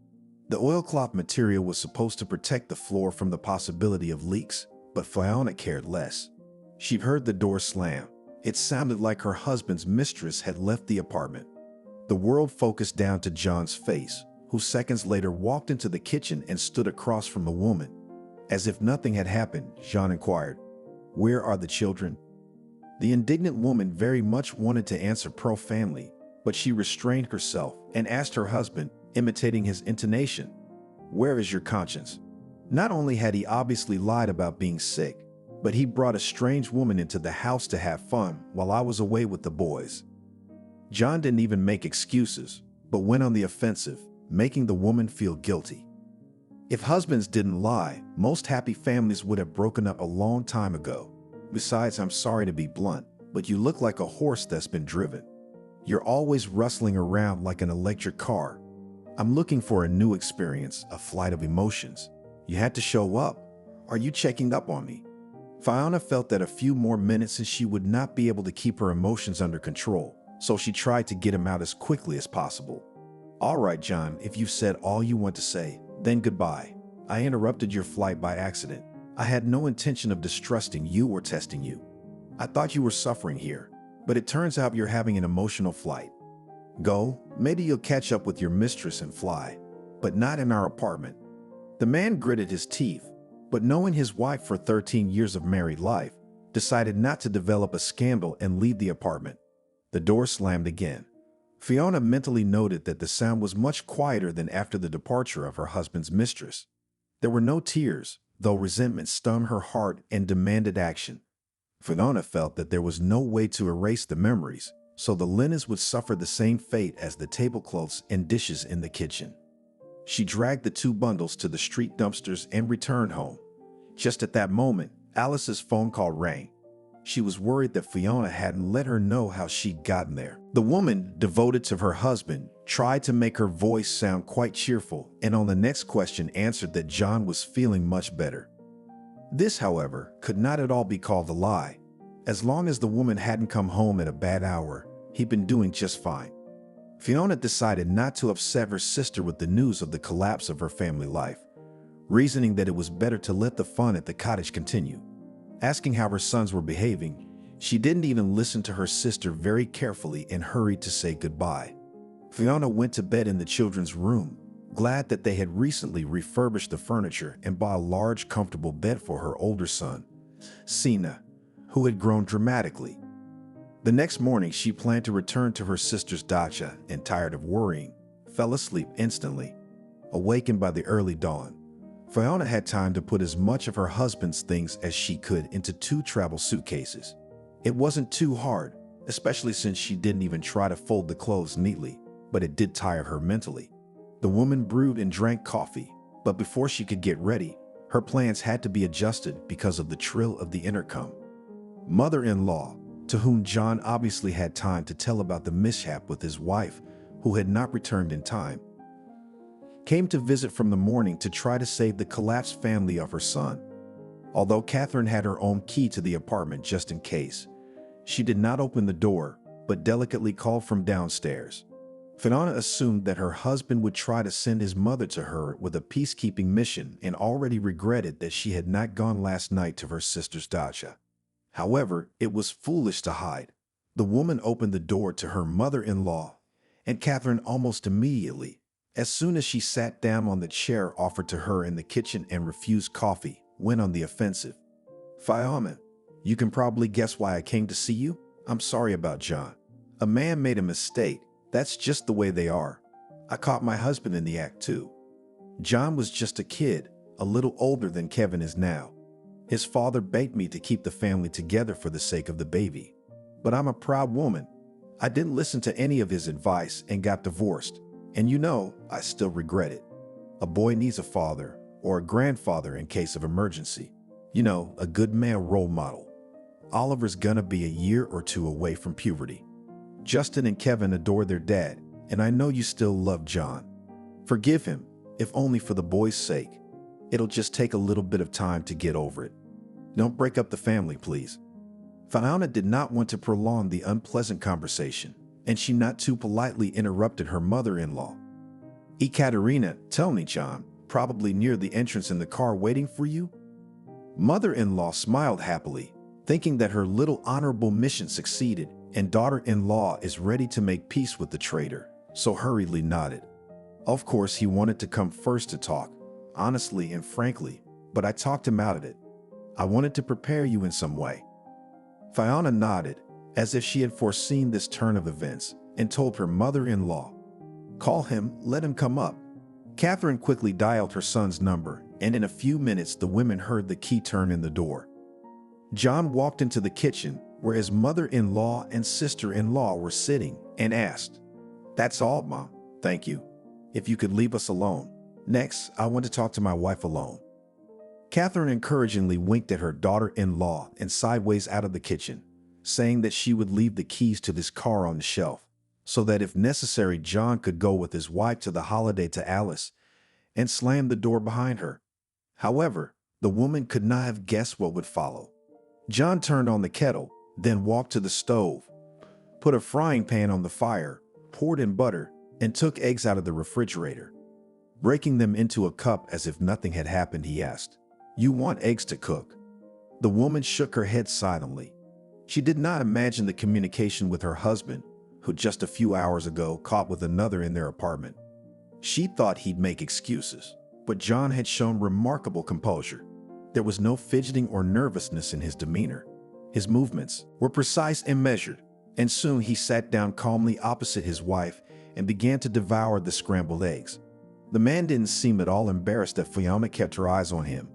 B: The oilcloth material was supposed to protect the floor from the possibility of leaks, but Fiona cared less. She heard the door slam. It sounded like her husband's mistress had left the apartment. The world focused down to John's face, who seconds later walked into the kitchen and stood across from the woman. As if nothing had happened, John inquired, "Where are the children?" The indignant woman very much wanted to answer pro-family, but she restrained herself and asked her husband, imitating his intonation, "Where is your conscience?" Not only had he obviously lied about being sick, but he brought a strange woman into the house to have fun while I was away with the boys. John didn't even make excuses, but went on the offensive, making the woman feel guilty. If husbands didn't lie, most happy families would have broken up a long time ago. Besides, I'm sorry to be blunt, but you look like a horse that's been driven. You're always rustling around like an electric car. I'm looking for a new experience, a flight of emotions. You had to show up. Are you checking up on me? Fiona felt that a few more minutes and she would not be able to keep her emotions under control, so she tried to get him out as quickly as possible. "All right, John, if you've said all you want to say, then goodbye. I interrupted your flight by accident. I had no intention of distrusting you or testing you. I thought you were suffering here, but it turns out you're having an emotional flight. Go, maybe you'll catch up with your mistress and fly, but not in our apartment." The man gritted his teeth, but knowing his wife for 13 years of married life, decided not to develop a scandal and leave the apartment. The door slammed again. Fiona mentally noted that the sound was much quieter than after the departure of her husband's mistress. There were no tears, though resentment stung her heart and demanded action. Fiona felt that there was no way to erase the memories, so the linens would suffer the same fate as the tablecloths and dishes in the kitchen. She dragged the two bundles to the street dumpsters and returned home. Just at that moment, Alice's phone call rang. She was worried that Fiona hadn't let her know how she'd gotten there. The woman, devoted to her husband, tried to make her voice sound quite cheerful, and on the next question answered that John was feeling much better. This, however, could not at all be called a lie. As long as the woman hadn't come home at a bad hour, he'd been doing just fine. Fiona decided not to upset her sister with the news of the collapse of her family life, reasoning that it was better to let the fun at the cottage continue. Asking how her sons were behaving, she didn't even listen to her sister very carefully and hurried to say goodbye. Fiona went to bed in the children's room, glad that they had recently refurbished the furniture and bought a large, comfortable bed for her older son, Sina, who had grown dramatically. The next morning, she planned to return to her sister's dacha and, tired of worrying, fell asleep instantly. Awakened by the early dawn, Fiona had time to put as much of her husband's things as she could into 2 travel suitcases. It wasn't too hard, especially since she didn't even try to fold the clothes neatly, but it did tire her mentally. The woman brewed and drank coffee, but before she could get ready, her plans had to be adjusted because of the trill of the intercom. Mother-in-law, to whom John obviously had time to tell about the mishap with his wife, who had not returned in time, came to visit from the morning to try to save the collapsed family of her son. Although Catherine had her own key to the apartment just in case, she did not open the door, but delicately called from downstairs. Fiona assumed that her husband would try to send his mother to her with a peacekeeping mission and already regretted that she had not gone last night to her sister's dacha. However, it was foolish to hide. The woman opened the door to her mother-in-law, and Catherine almost immediately, as soon as she sat down on the chair offered to her in the kitchen and refused coffee, went on the offensive. "Fiona, you can probably guess why I came to see you. I'm sorry about John. A man made a mistake. That's just the way they are. I caught my husband in the act too. John was just a kid, a little older than Kevin is now. His father begged me to keep the family together for the sake of the baby. But I'm a proud woman. I didn't listen to any of his advice and got divorced. And you know, I still regret it. A boy needs a father or a grandfather in case of emergency. You know, a good male role model. Oliver's gonna be a year or 2 away from puberty. Justin and Kevin adore their dad, and I know you still love John. Forgive him, if only for the boy's sake. It'll just take a little bit of time to get over it. Don't break up the family, please." Fiona did not want to prolong the unpleasant conversation, and she not too politely interrupted her mother-in-law. "Ekaterina, tell me, John, probably near the entrance in the car waiting for you?" Mother-in-law smiled happily, thinking that her little honorable mission succeeded, and daughter-in-law is ready to make peace with the traitor, so hurriedly nodded. Of course, he wanted to come first to talk, honestly and frankly, but I talked him out of it. I wanted to prepare you in some way. Fiona nodded, as if she had foreseen this turn of events, and told her mother-in-law, "Call him, let him come up." Catherine quickly dialed her son's number, and in a few minutes the women heard the key turn in the door. John walked into the kitchen, where his mother-in-law and sister-in-law were sitting, and asked, "That's all, Mom. Thank you. If you could leave us alone. Next, I want to talk to my wife alone." Catherine encouragingly winked at her daughter-in-law and sideways out of the kitchen, saying that she would leave the keys to this car on the shelf, so that if necessary John could go with his wife to the holiday to Alice, and slammed the door behind her. However, the woman could not have guessed what would follow. John turned on the kettle, then walked to the stove, put a frying pan on the fire, poured in butter, and took eggs out of the refrigerator. Breaking them into a cup as if nothing had happened, he asked, "You want eggs to cook?" The woman shook her head silently. She did not imagine the communication with her husband, who just a few hours ago caught with another in their apartment. She thought he'd make excuses, but John had shown remarkable composure. There was no fidgeting or nervousness in his demeanor. His movements were precise and measured, and soon he sat down calmly opposite his wife and began to devour the scrambled eggs. The man didn't seem at all embarrassed that Fiona kept her eyes on him.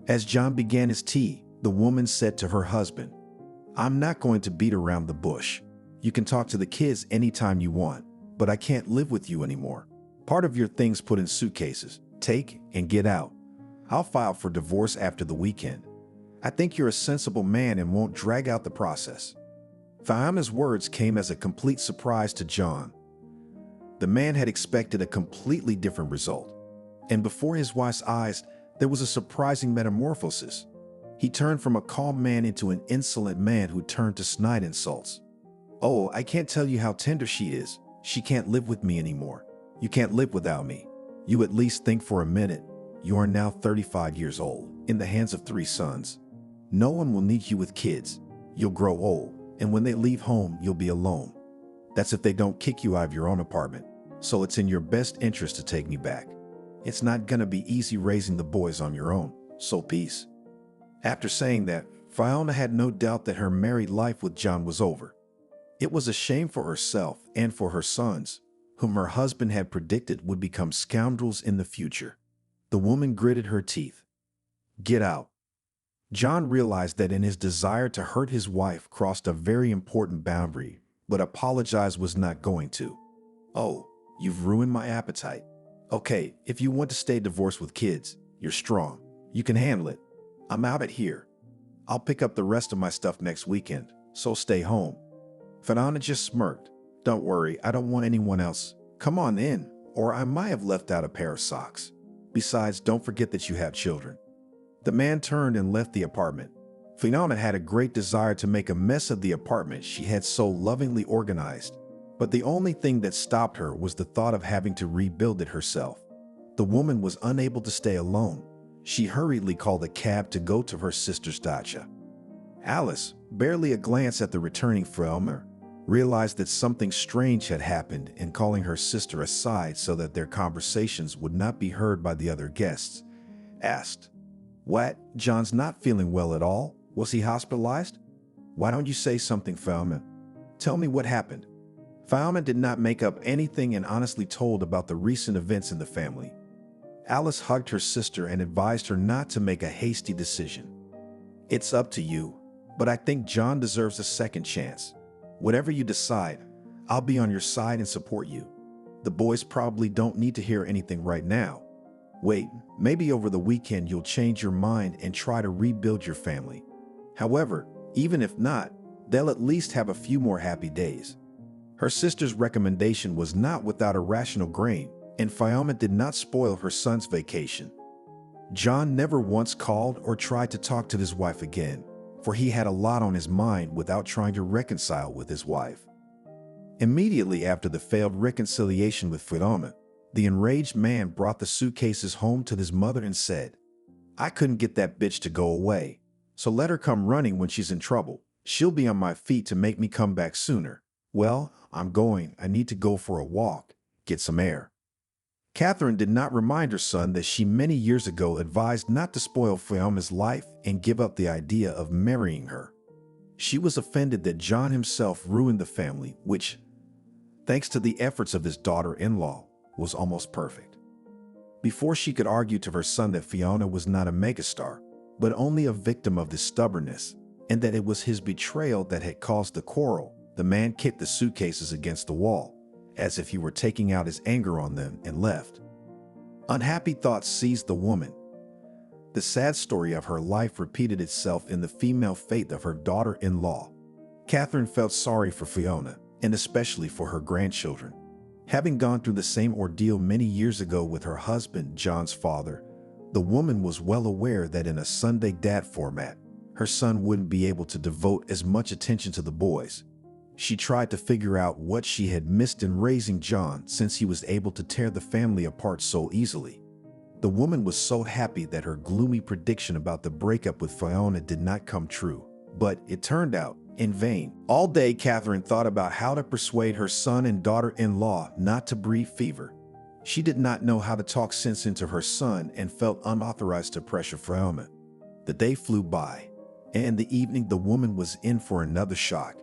B: As John began his tea, the woman said to her husband, "I'm not going to beat around the bush. You can talk to the kids anytime you want, but I can't live with you anymore. Part of your things put in suitcases. Take and get out. I'll file for divorce after the weekend. I think you're a sensible man and won't drag out the process." Fiona's words came as a complete surprise to John. The man had expected a completely different result, and before his wife's eyes, there was a surprising metamorphosis. He turned from a calm man into an insolent man who turned to snide insults. "Oh, I can't tell you how tender she is. She can't live with me anymore. You can't live without me. You at least think for a minute. You are now 35 years old, in the hands of 3 sons. No one will need you with kids. You'll grow old, and when they leave home, you'll be alone. That's if they don't kick you out of your own apartment. So it's in your best interest to take me back. It's not gonna be easy raising the boys on your own, so peace." After saying that, Fiona had no doubt that her married life with John was over. It was a shame for herself and for her sons, whom her husband had predicted would become scoundrels in the future. The woman gritted her teeth. "Get out." John realized that in his desire to hurt his wife crossed a very important boundary, but apologize was not going to. "Oh, you've ruined my appetite. Okay, if you want to stay divorced with kids, you're strong. You can handle it. I'm out of here. I'll pick up the rest of my stuff next weekend, so stay home." Fiona just smirked. "Don't worry, I don't want anyone else. Come on in, or I might have left out a pair of socks. Besides, don't forget that you have children." The man turned and left the apartment. Fiona had a great desire to make a mess of the apartment she had so lovingly organized, but the only thing that stopped her was the thought of having to rebuild it herself. The woman was unable to stay alone. She hurriedly called a cab to go to her sister's dacha. Alice, barely a glance at the returning Fiona, realized that something strange had happened, and calling her sister aside so that their conversations would not be heard by the other guests, asked, "What? John's not feeling well at all? Was he hospitalized? Why don't you say something, Fiona? Tell me what happened." Fiona did not make up anything and honestly told about the recent events in the family. Alice hugged her sister and advised her not to make a hasty decision. "It's up to you, but I think John deserves a second chance. Whatever you decide, I'll be on your side and support you. The boys probably don't need to hear anything right now. Wait, maybe over the weekend you'll change your mind and try to rebuild your family. However, even if not, they'll at least have a few more happy days." Her sister's recommendation was not without a rational grain, and Fiona did not spoil her son's vacation. John never once called or tried to talk to his wife again, for he had a lot on his mind without trying to reconcile with his wife. Immediately after the failed reconciliation with Fiona, the enraged man brought the suitcases home to his mother and said, "I couldn't get that bitch to go away, so let her come running when she's in trouble. She'll be on my feet to make me come back sooner. Well, I'm going. I need to go for a walk, get some air." Catherine did not remind her son that she many years ago advised not to spoil Fiona's life and give up the idea of marrying her. She was offended that John himself ruined the family, which, thanks to the efforts of his daughter-in-law, was almost perfect. Before she could argue to her son that Fiona was not a megastar, but only a victim of his stubbornness, and that it was his betrayal that had caused the quarrel, the man kicked the suitcases against the wall, as if he were taking out his anger on them, and left. Unhappy thoughts seized the woman. The sad story of her life repeated itself in the female fate of her daughter-in-law. Catherine felt sorry for Fiona, and especially for her grandchildren. Having gone through the same ordeal many years ago with her husband, John's father, the woman was well aware that in a Sunday dad format, her son wouldn't be able to devote as much attention to the boys. She tried to figure out what she had missed in raising John since he was able to tear the family apart so easily. The woman was so happy that her gloomy prediction about the breakup with Fiona did not come true, but it turned out in vain. All day, Catherine thought about how to persuade her son and daughter-in-law not to breed fever. She did not know how to talk sense into her son and felt unauthorized to pressure Fiona. The day flew by, and in the evening the woman was in for another shock.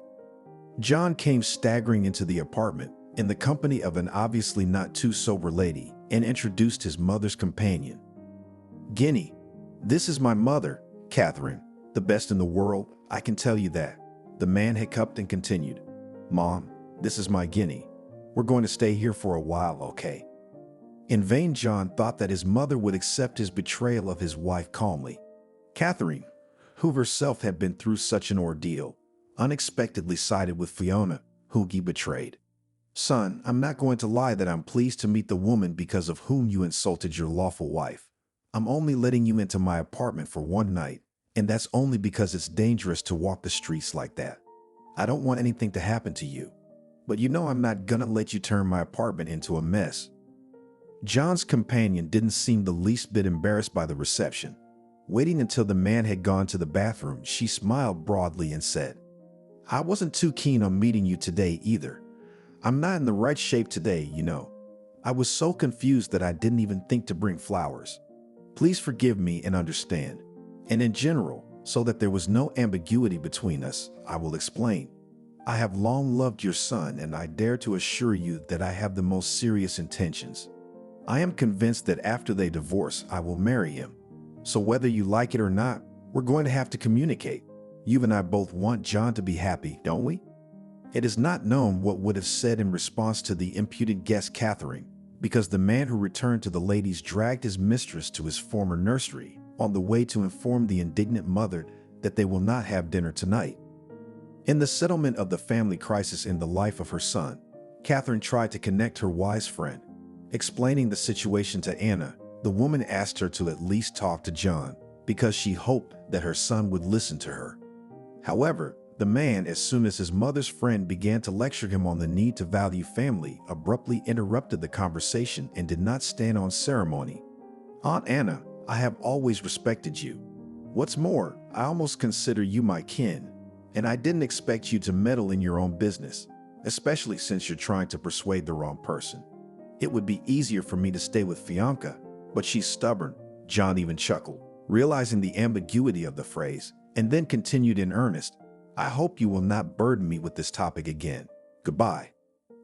B: John came staggering into the apartment in the company of an obviously not too sober lady and introduced his mother's companion. "Guinea, this is my mother, Catherine, the best in the world, I can tell you that." The man hiccuped and continued, "Mom, this is my Guinea. We're going to stay here for a while, okay?" In vain, John thought that his mother would accept his betrayal of his wife calmly. Catherine, who herself had been through such an ordeal, unexpectedly sided with Fiona, whom he betrayed. "Son, I'm not going to lie that I'm pleased to meet the woman because of whom you insulted your lawful wife. I'm only letting you into my apartment for one night, and that's only because it's dangerous to walk the streets like that. I don't want anything to happen to you. But you know I'm not gonna let you turn my apartment into a mess." John's companion didn't seem the least bit embarrassed by the reception. Waiting until the man had gone to the bathroom, she smiled broadly and said, "I wasn't too keen on meeting you today either. I'm not in the right shape today, you know. I was so confused that I didn't even think to bring flowers. Please forgive me and understand. And in general, so that there was no ambiguity between us, I will explain. I have long loved your son, and I dare to assure you that I have the most serious intentions. I am convinced that after they divorce, I will marry him. So whether you like it or not, we're going to have to communicate. You and I both want John to be happy, don't we?" It is not known what would have said in response to the impudent guest Catherine, because the man who returned to the ladies dragged his mistress to his former nursery on the way to inform the indignant mother that they will not have dinner tonight. In the settlement of the family crisis in the life of her son, Catherine tried to connect her wise friend. Explaining the situation to Anna, the woman asked her to at least talk to John because she hoped that her son would listen to her. However, the man, as soon as his mother's friend began to lecture him on the need to value family, abruptly interrupted the conversation and did not stand on ceremony. "Aunt Anna, I have always respected you. What's more, I almost consider you my kin, and I didn't expect you to meddle in your own business, especially since you're trying to persuade the wrong person. It would be easier for me to stay with Fianca, but she's stubborn." John even chuckled, realizing the ambiguity of the phrase, and then continued in earnest, "I hope you will not burden me with this topic again. Goodbye."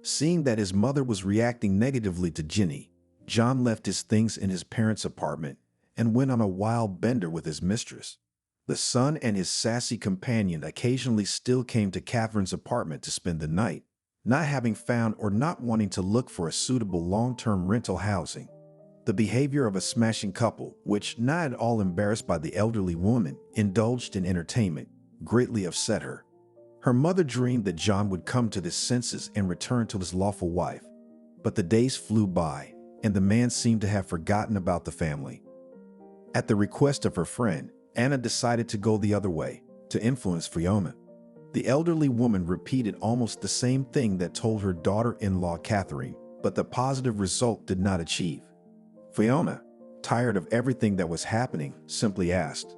B: Seeing that his mother was reacting negatively to Ginny, John left his things in his parents' apartment and went on a wild bender with his mistress. The son and his sassy companion occasionally still came to Catherine's apartment to spend the night, not having found or not wanting to look for a suitable long-term rental housing. The behavior of a smashing couple, which, not at all embarrassed by the elderly woman, indulged in entertainment, greatly upset her. Her mother dreamed that John would come to his senses and return to his lawful wife. But the days flew by, and the man seemed to have forgotten about the family. At the request of her friend, Anna decided to go the other way, to influence Fiona. The elderly woman repeated almost the same thing that told her daughter-in-law Catherine, but the positive result did not achieve. Fiona, tired of everything that was happening, simply asked,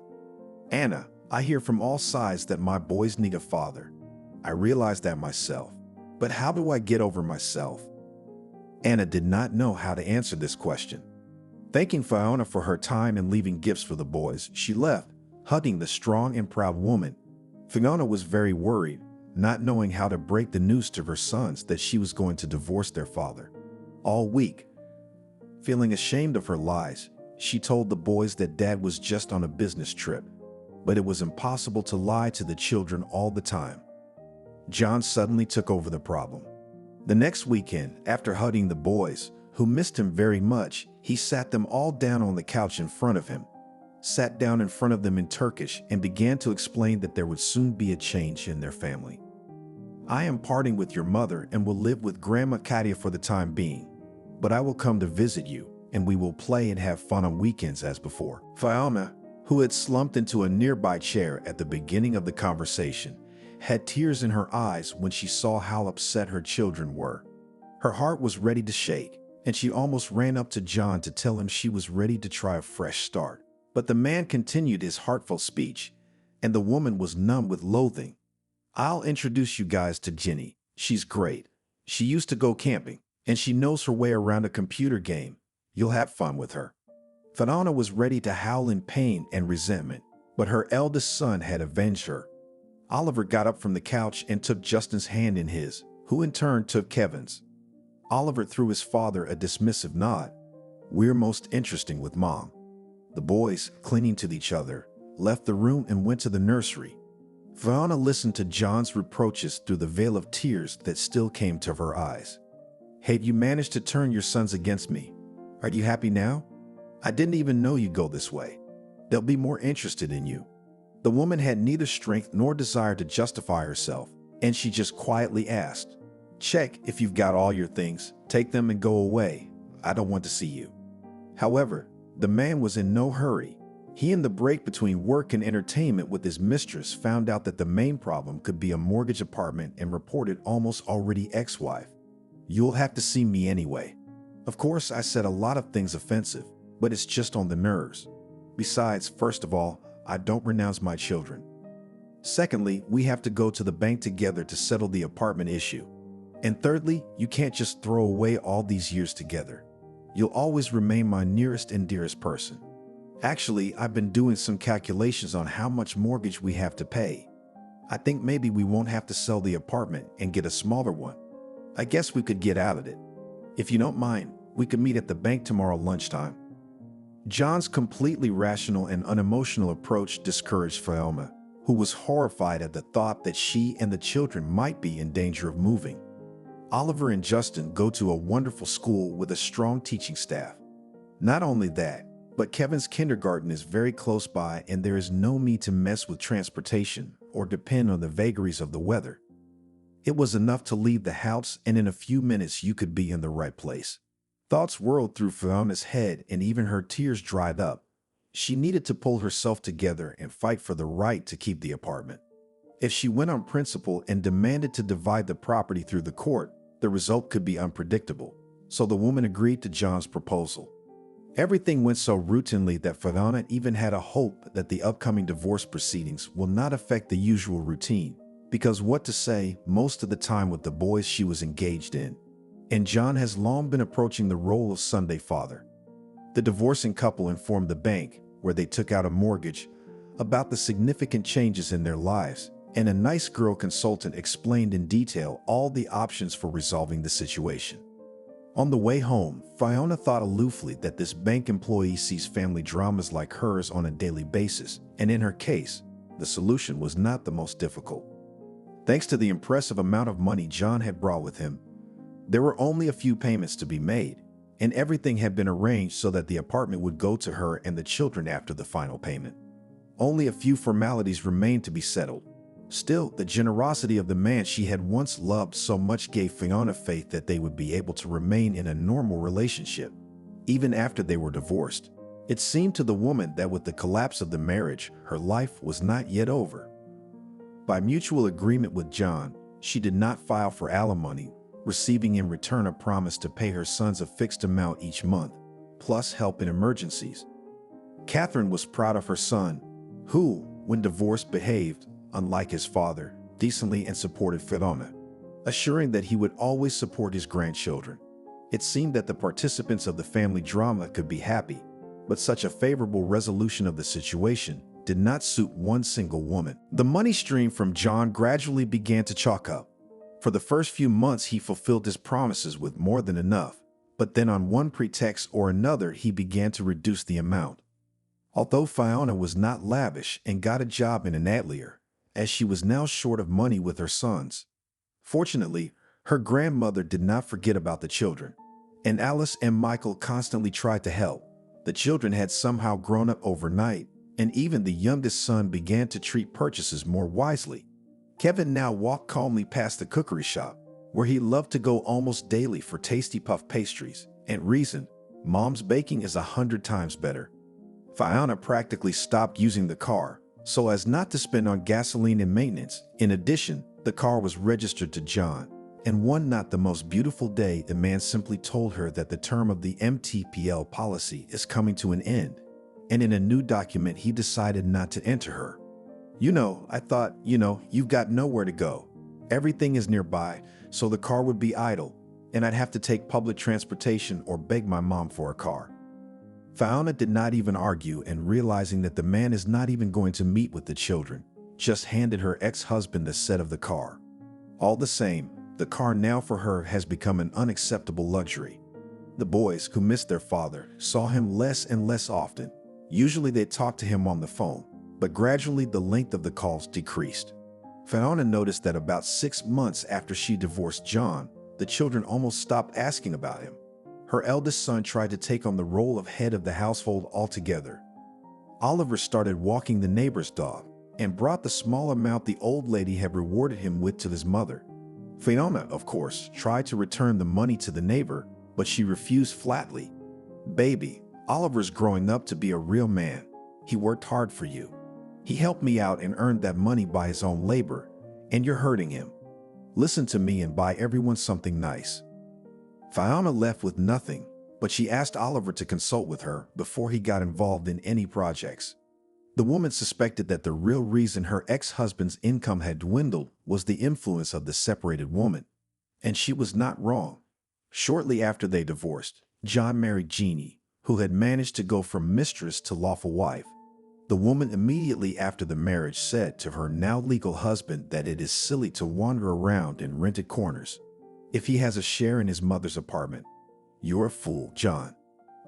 B: "Anna, I hear from all sides that my boys need a father. I realize that myself, but how do I get over myself?" Anna did not know how to answer this question. Thanking Fiona for her time and leaving gifts for the boys, she left, hugging the strong and proud woman. Fiona was very worried, not knowing how to break the news to her sons that she was going to divorce their father. All week, feeling ashamed of her lies, she told the boys that Dad was just on a business trip, but it was impossible to lie to the children all the time. John suddenly took over the problem. The next weekend, after hugging the boys, who missed him very much, he sat them all down on the couch in front of him, sat down in front of them in Turkish, and began to explain that there would soon be a change in their family. "I am parting with your mother and will live with Grandma Katia for the time being, but I will come to visit you, and we will play and have fun on weekends as before." Fiona, who had slumped into a nearby chair at the beginning of the conversation, had tears in her eyes when she saw how upset her children were. Her heart was ready to shake, and she almost ran up to John to tell him she was ready to try a fresh start. But the man continued his heartfelt speech, and the woman was numb with loathing. "I'll introduce you guys to Ginny. She's great. She used to go camping, and she knows her way around a computer game. You'll have fun with her." Fiona was ready to howl in pain and resentment, but her eldest son had avenged her. Oliver got up from the couch and took Justin's hand in his, who in turn took Kevin's. Oliver threw his father a dismissive nod. "We're most interesting with Mom." The boys, clinging to each other, left the room and went to the nursery. Fiona listened to John's reproaches through the veil of tears that still came to her eyes. "Hey, you managed to turn your sons against me. Are you happy now? I didn't even know you'd go this way. They'll be more interested in you." The woman had neither strength nor desire to justify herself, and she just quietly asked, "Check if you've got all your things, take them and go away. I don't want to see you." However, the man was in no hurry. He, in the break between work and entertainment with his mistress, found out that the main problem could be a mortgage apartment and reported almost already ex-wife. "You'll have to see me anyway. Of course, I said a lot of things offensive, but it's just on the nerves. Besides, first of all, I don't renounce my children. Secondly, we have to go to the bank together to settle the apartment issue. And thirdly, you can't just throw away all these years together. You'll always remain my nearest and dearest person. Actually, I've been doing some calculations on how much mortgage we have to pay. I think maybe we won't have to sell the apartment and get a smaller one. I guess we could get out of it. If you don't mind, we could meet at the bank tomorrow lunchtime." John's completely rational and unemotional approach discouraged Fiona, who was horrified at the thought that she and the children might be in danger of moving. Oliver and Justin go to a wonderful school with a strong teaching staff. Not only that, but Kevin's kindergarten is very close by and there is no need to mess with transportation or depend on the vagaries of the weather. It was enough to leave the house and in a few minutes you could be in the right place. Thoughts whirled through Fiona's head and even her tears dried up. She needed to pull herself together and fight for the right to keep the apartment. If she went on principle and demanded to divide the property through the court, the result could be unpredictable. So the woman agreed to John's proposal. Everything went so routinely that Fiona even had a hope that the upcoming divorce proceedings will not affect the usual routine, because what to say most of the time with the boys she was engaged in. And John has long been approaching the role of Sunday father. The divorcing couple informed the bank, where they took out a mortgage, about the significant changes in their lives, and a nice girl consultant explained in detail all the options for resolving the situation. On the way home, Fiona thought aloofly that this bank employee sees family dramas like hers on a daily basis, and in her case, the solution was not the most difficult. Thanks to the impressive amount of money John had brought with him, there were only a few payments to be made, and everything had been arranged so that the apartment would go to her and the children after the final payment. Only a few formalities remained to be settled. Still, the generosity of the man she had once loved so much gave Fiona faith that they would be able to remain in a normal relationship, even after they were divorced. It seemed to the woman that with the collapse of the marriage, her life was not yet over. By mutual agreement with John, she did not file for alimony, receiving in return a promise to pay her sons a fixed amount each month, plus help in emergencies. Catherine was proud of her son, who, when divorced, behaved, unlike his father, decently and supported Fiona, assuring that he would always support his grandchildren. It seemed that the participants of the family drama could be happy, but such a favorable resolution of the situation did not suit one single woman. The money stream from John gradually began to chalk up. For the first few months, he fulfilled his promises with more than enough, but then on one pretext or another, he began to reduce the amount. Although Fiona was not lavish and got a job in an atelier, as she was now short of money with her sons. Fortunately, her grandmother did not forget about the children, and Alice and Michael constantly tried to help. The children had somehow grown up overnight, and even the youngest son began to treat purchases more wisely. Kevin now walked calmly past the cookery shop, where he loved to go almost daily for tasty puff pastries, and reasoned, Mom's baking is 100 times better. Fiona practically stopped using the car, so as not to spend on gasoline and maintenance. In addition, the car was registered to John, and one not the most beautiful day, the man simply told her that the term of the MTPL policy is coming to an end, and in a new document he decided not to enter her. I thought, you've got nowhere to go. Everything is nearby, so the car would be idle, and I'd have to take public transportation or beg my mom for a car. Fiona did not even argue, and realizing that the man is not even going to meet with the children, just handed her ex-husband the set of the car. All the same, the car now for her has become an unacceptable luxury. The boys, who missed their father, saw him less and less often. Usually they talked to him on the phone, but gradually the length of the calls decreased. Fiona noticed that about 6 months after she divorced John, the children almost stopped asking about him. Her eldest son tried to take on the role of head of the household altogether. Oliver started walking the neighbor's dog and brought the small amount the old lady had rewarded him with to his mother. Fiona, of course, tried to return the money to the neighbor, but she refused flatly. "Baby, Oliver's growing up to be a real man. He worked hard for you. He helped me out and earned that money by his own labor, and you're hurting him. Listen to me and buy everyone something nice." Fiona left with nothing, but she asked Oliver to consult with her before he got involved in any projects. The woman suspected that the real reason her ex-husband's income had dwindled was the influence of the separated woman, and she was not wrong. Shortly after they divorced, John married Jeannie, who had managed to go from mistress to lawful wife. The woman immediately after the marriage said to her now legal husband that it is silly to wander around in rented corners if he has a share in his mother's apartment. "You're a fool, John.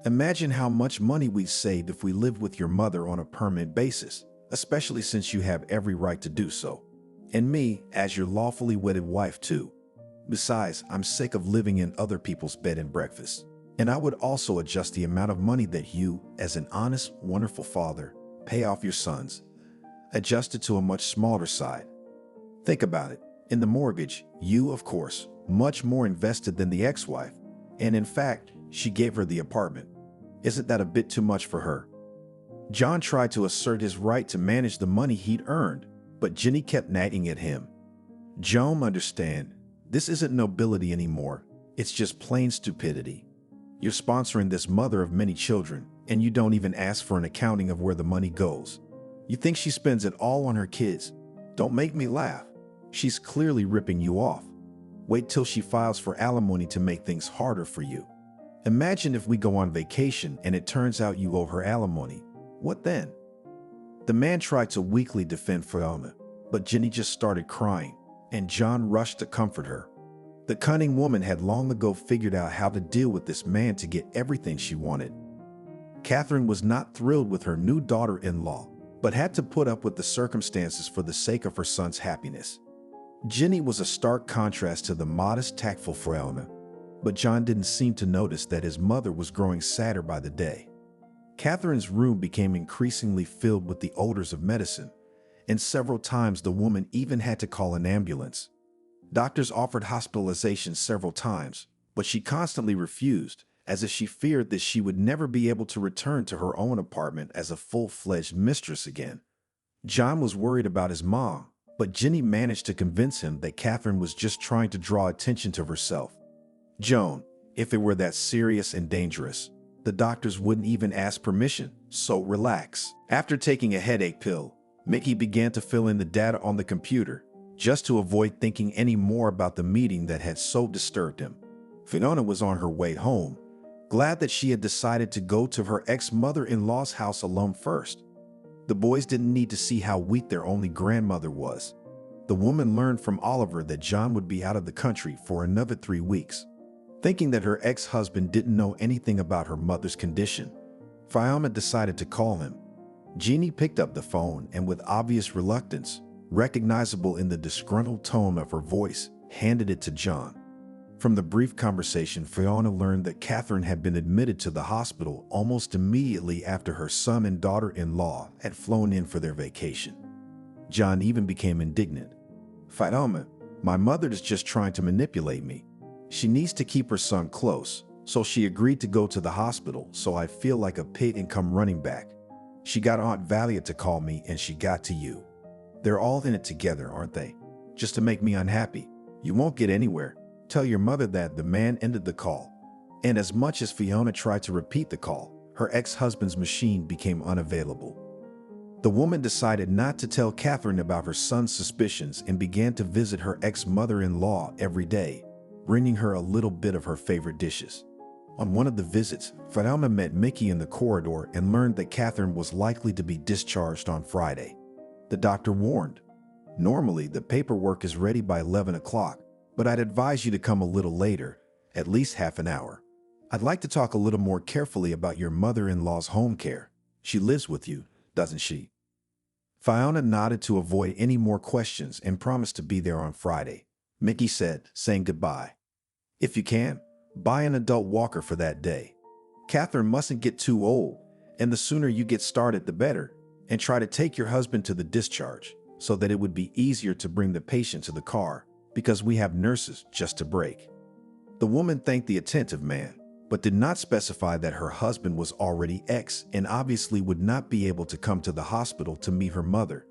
B: Imagine how much money we'd save if we lived with your mother on a permanent basis, especially since you have every right to do so. And me, as your lawfully wedded wife too. Besides, I'm sick of living in other people's bed and breakfast. And I would also adjust the amount of money that you, as an honest, wonderful father, pay off your sons, adjust it to a much smaller side. Think about it. In the mortgage, you, of course, much more invested than the ex-wife, and in fact, she gave her the apartment. Isn't that a bit too much for her?" John tried to assert his right to manage the money he'd earned, but Jenny kept nagging at him. "Joan, understand, this isn't nobility anymore. It's just plain stupidity. You're sponsoring this mother of many children, and you don't even ask for an accounting of where the money goes. You think she spends it all on her kids? Don't make me laugh. She's clearly ripping you off. Wait till she files for alimony to make things harder for you. Imagine if we go on vacation and it turns out you owe her alimony. What then?" The man tried to weakly defend Fiona, but Jenny just started crying, and John rushed to comfort her. The cunning woman had long ago figured out how to deal with this man to get everything she wanted. Catherine was not thrilled with her new daughter-in-law, but had to put up with the circumstances for the sake of her son's happiness. Jenny was a stark contrast to the modest, tactful Fiona, but John didn't seem to notice that his mother was growing sadder by the day. Catherine's room became increasingly filled with the odors of medicine, and several times the woman even had to call an ambulance. Doctors offered hospitalization several times, but she constantly refused, as if she feared that she would never be able to return to her own apartment as a full-fledged mistress again. John was worried about his mom, but Jenny managed to convince him that Catherine was just trying to draw attention to herself. "Joan, if it were that serious and dangerous, the doctors wouldn't even ask permission, so relax." After taking a headache pill, Mickey began to fill in the data on the computer, just to avoid thinking any more about the meeting that had so disturbed him. Fiona was on her way home, glad that she had decided to go to her ex-mother-in-law's house alone first. The boys didn't need to see how weak their only grandmother was. The woman learned from Oliver that John would be out of the country for another 3 weeks. Thinking that her ex-husband didn't know anything about her mother's condition, Fiona decided to call him. Jeannie picked up the phone and, with obvious reluctance, recognizable in the disgruntled tone of her voice, handed it to John. From the brief conversation, Fiona learned that Catherine had been admitted to the hospital almost immediately after her son and daughter-in-law had flown in for their vacation. John even became indignant. "Fiona, my mother is just trying to manipulate me. She needs to keep her son close, so she agreed to go to the hospital, so I feel like a pig and come running back. She got Aunt Valiant to call me, and she got to you. They're all in it together, aren't they? Just to make me unhappy. You won't get anywhere. Tell your mother that." The man ended the call, and as much as Fiona tried to repeat the call, her ex-husband's machine became unavailable. The woman decided not to tell Catherine about her son's suspicions and began to visit her ex-mother-in-law every day, bringing her a little bit of her favorite dishes. On one of the visits, Fiona met Mickey in the corridor and learned that Catherine was likely to be discharged on Friday. The doctor warned, "Normally, the paperwork is ready by 11 o'clock, but I'd advise you to come a little later, at least half an hour. I'd like to talk a little more carefully about your mother-in-law's home care. She lives with you, doesn't she?" Fiona nodded to avoid any more questions and promised to be there on Friday. Mickey said, saying goodbye, "If you can, buy an adult walker for that day. Catherine mustn't get too old, and the sooner you get started, the better. And try to take your husband to the discharge so that it would be easier to bring the patient to the car, because we have nurses just to break." The woman thanked the attentive man, but did not specify that her husband was already ex and obviously would not be able to come to the hospital to meet her mother.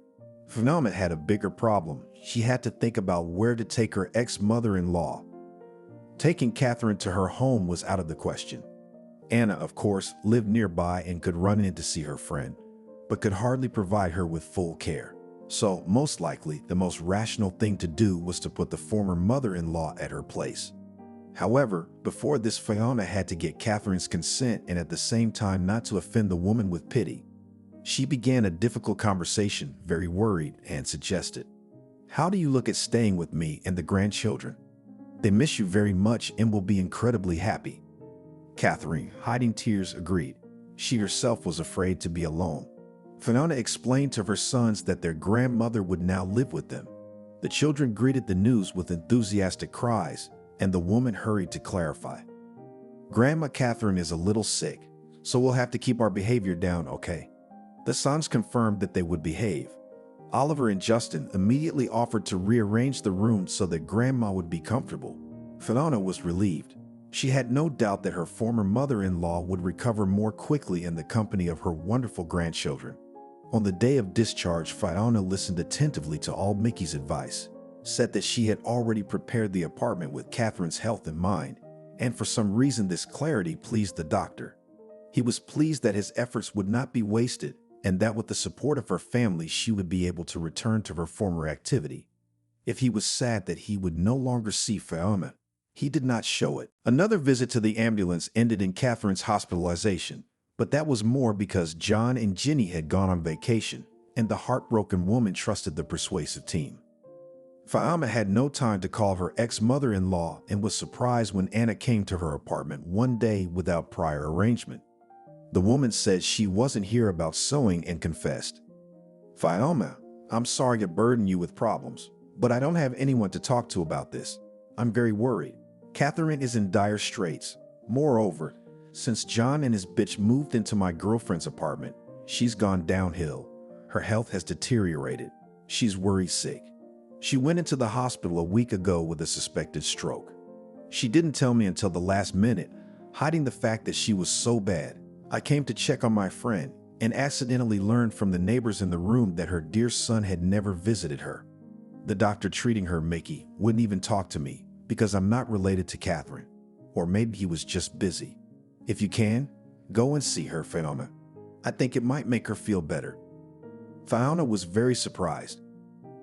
B: Fiona had a bigger problem. She had to think about where to take her ex-mother-in-law. Taking Catherine to her home was out of the question. Anna, of course, lived nearby and could run in to see her friend, but could hardly provide her with full care. So, most likely, the most rational thing to do was to put the former mother-in-law at her place. However, before this, Fiona had to get Catherine's consent and at the same time not to offend the woman with pity. She began a difficult conversation, very worried, and suggested, "How do you look at staying with me and the grandchildren? They miss you very much and will be incredibly happy." Catherine, hiding tears, agreed. She herself was afraid to be alone. Fiona explained to her sons that their grandmother would now live with them. The children greeted the news with enthusiastic cries, and the woman hurried to clarify. "Grandma Catherine is a little sick, so we'll have to keep our behavior down, okay?" The sons confirmed that they would behave. Oliver and Justin immediately offered to rearrange the room so that Grandma would be comfortable. Fiona was relieved. She had no doubt that her former mother-in-law would recover more quickly in the company of her wonderful grandchildren. On the day of discharge, Fiona listened attentively to all Mickey's advice, said that she had already prepared the apartment with Catherine's health in mind, and for some reason this clarity pleased the doctor. He was pleased that his efforts would not be wasted, and that with the support of her family she would be able to return to her former activity. If he was sad that he would no longer see Fiona, he did not show it. Another visit to the ambulance ended in Catherine's hospitalization, but that was more because John and Jenny had gone on vacation, and the heartbroken woman trusted the persuasive team. Fiona had no time to call her ex-mother-in-law and was surprised when Anna came to her apartment one day without prior arrangement. The woman said she wasn't here about sewing and confessed, "Fiona, I'm sorry to burden you with problems, but I don't have anyone to talk to about this. I'm very worried. Catherine is in dire straits. Moreover, since John and his bitch moved into my girlfriend's apartment, she's gone downhill. Her health has deteriorated. She's worried sick. She went into the hospital a week ago with a suspected stroke. She didn't tell me until the last minute, hiding the fact that she was so bad. I came to check on my friend and accidentally learned from the neighbors in the room that her dear son had never visited her. The doctor treating her, Mickey, wouldn't even talk to me because I'm not related to Catherine. Or maybe he was just busy. If you can, go and see her, Fiona. I think it might make her feel better." Fiona was very surprised.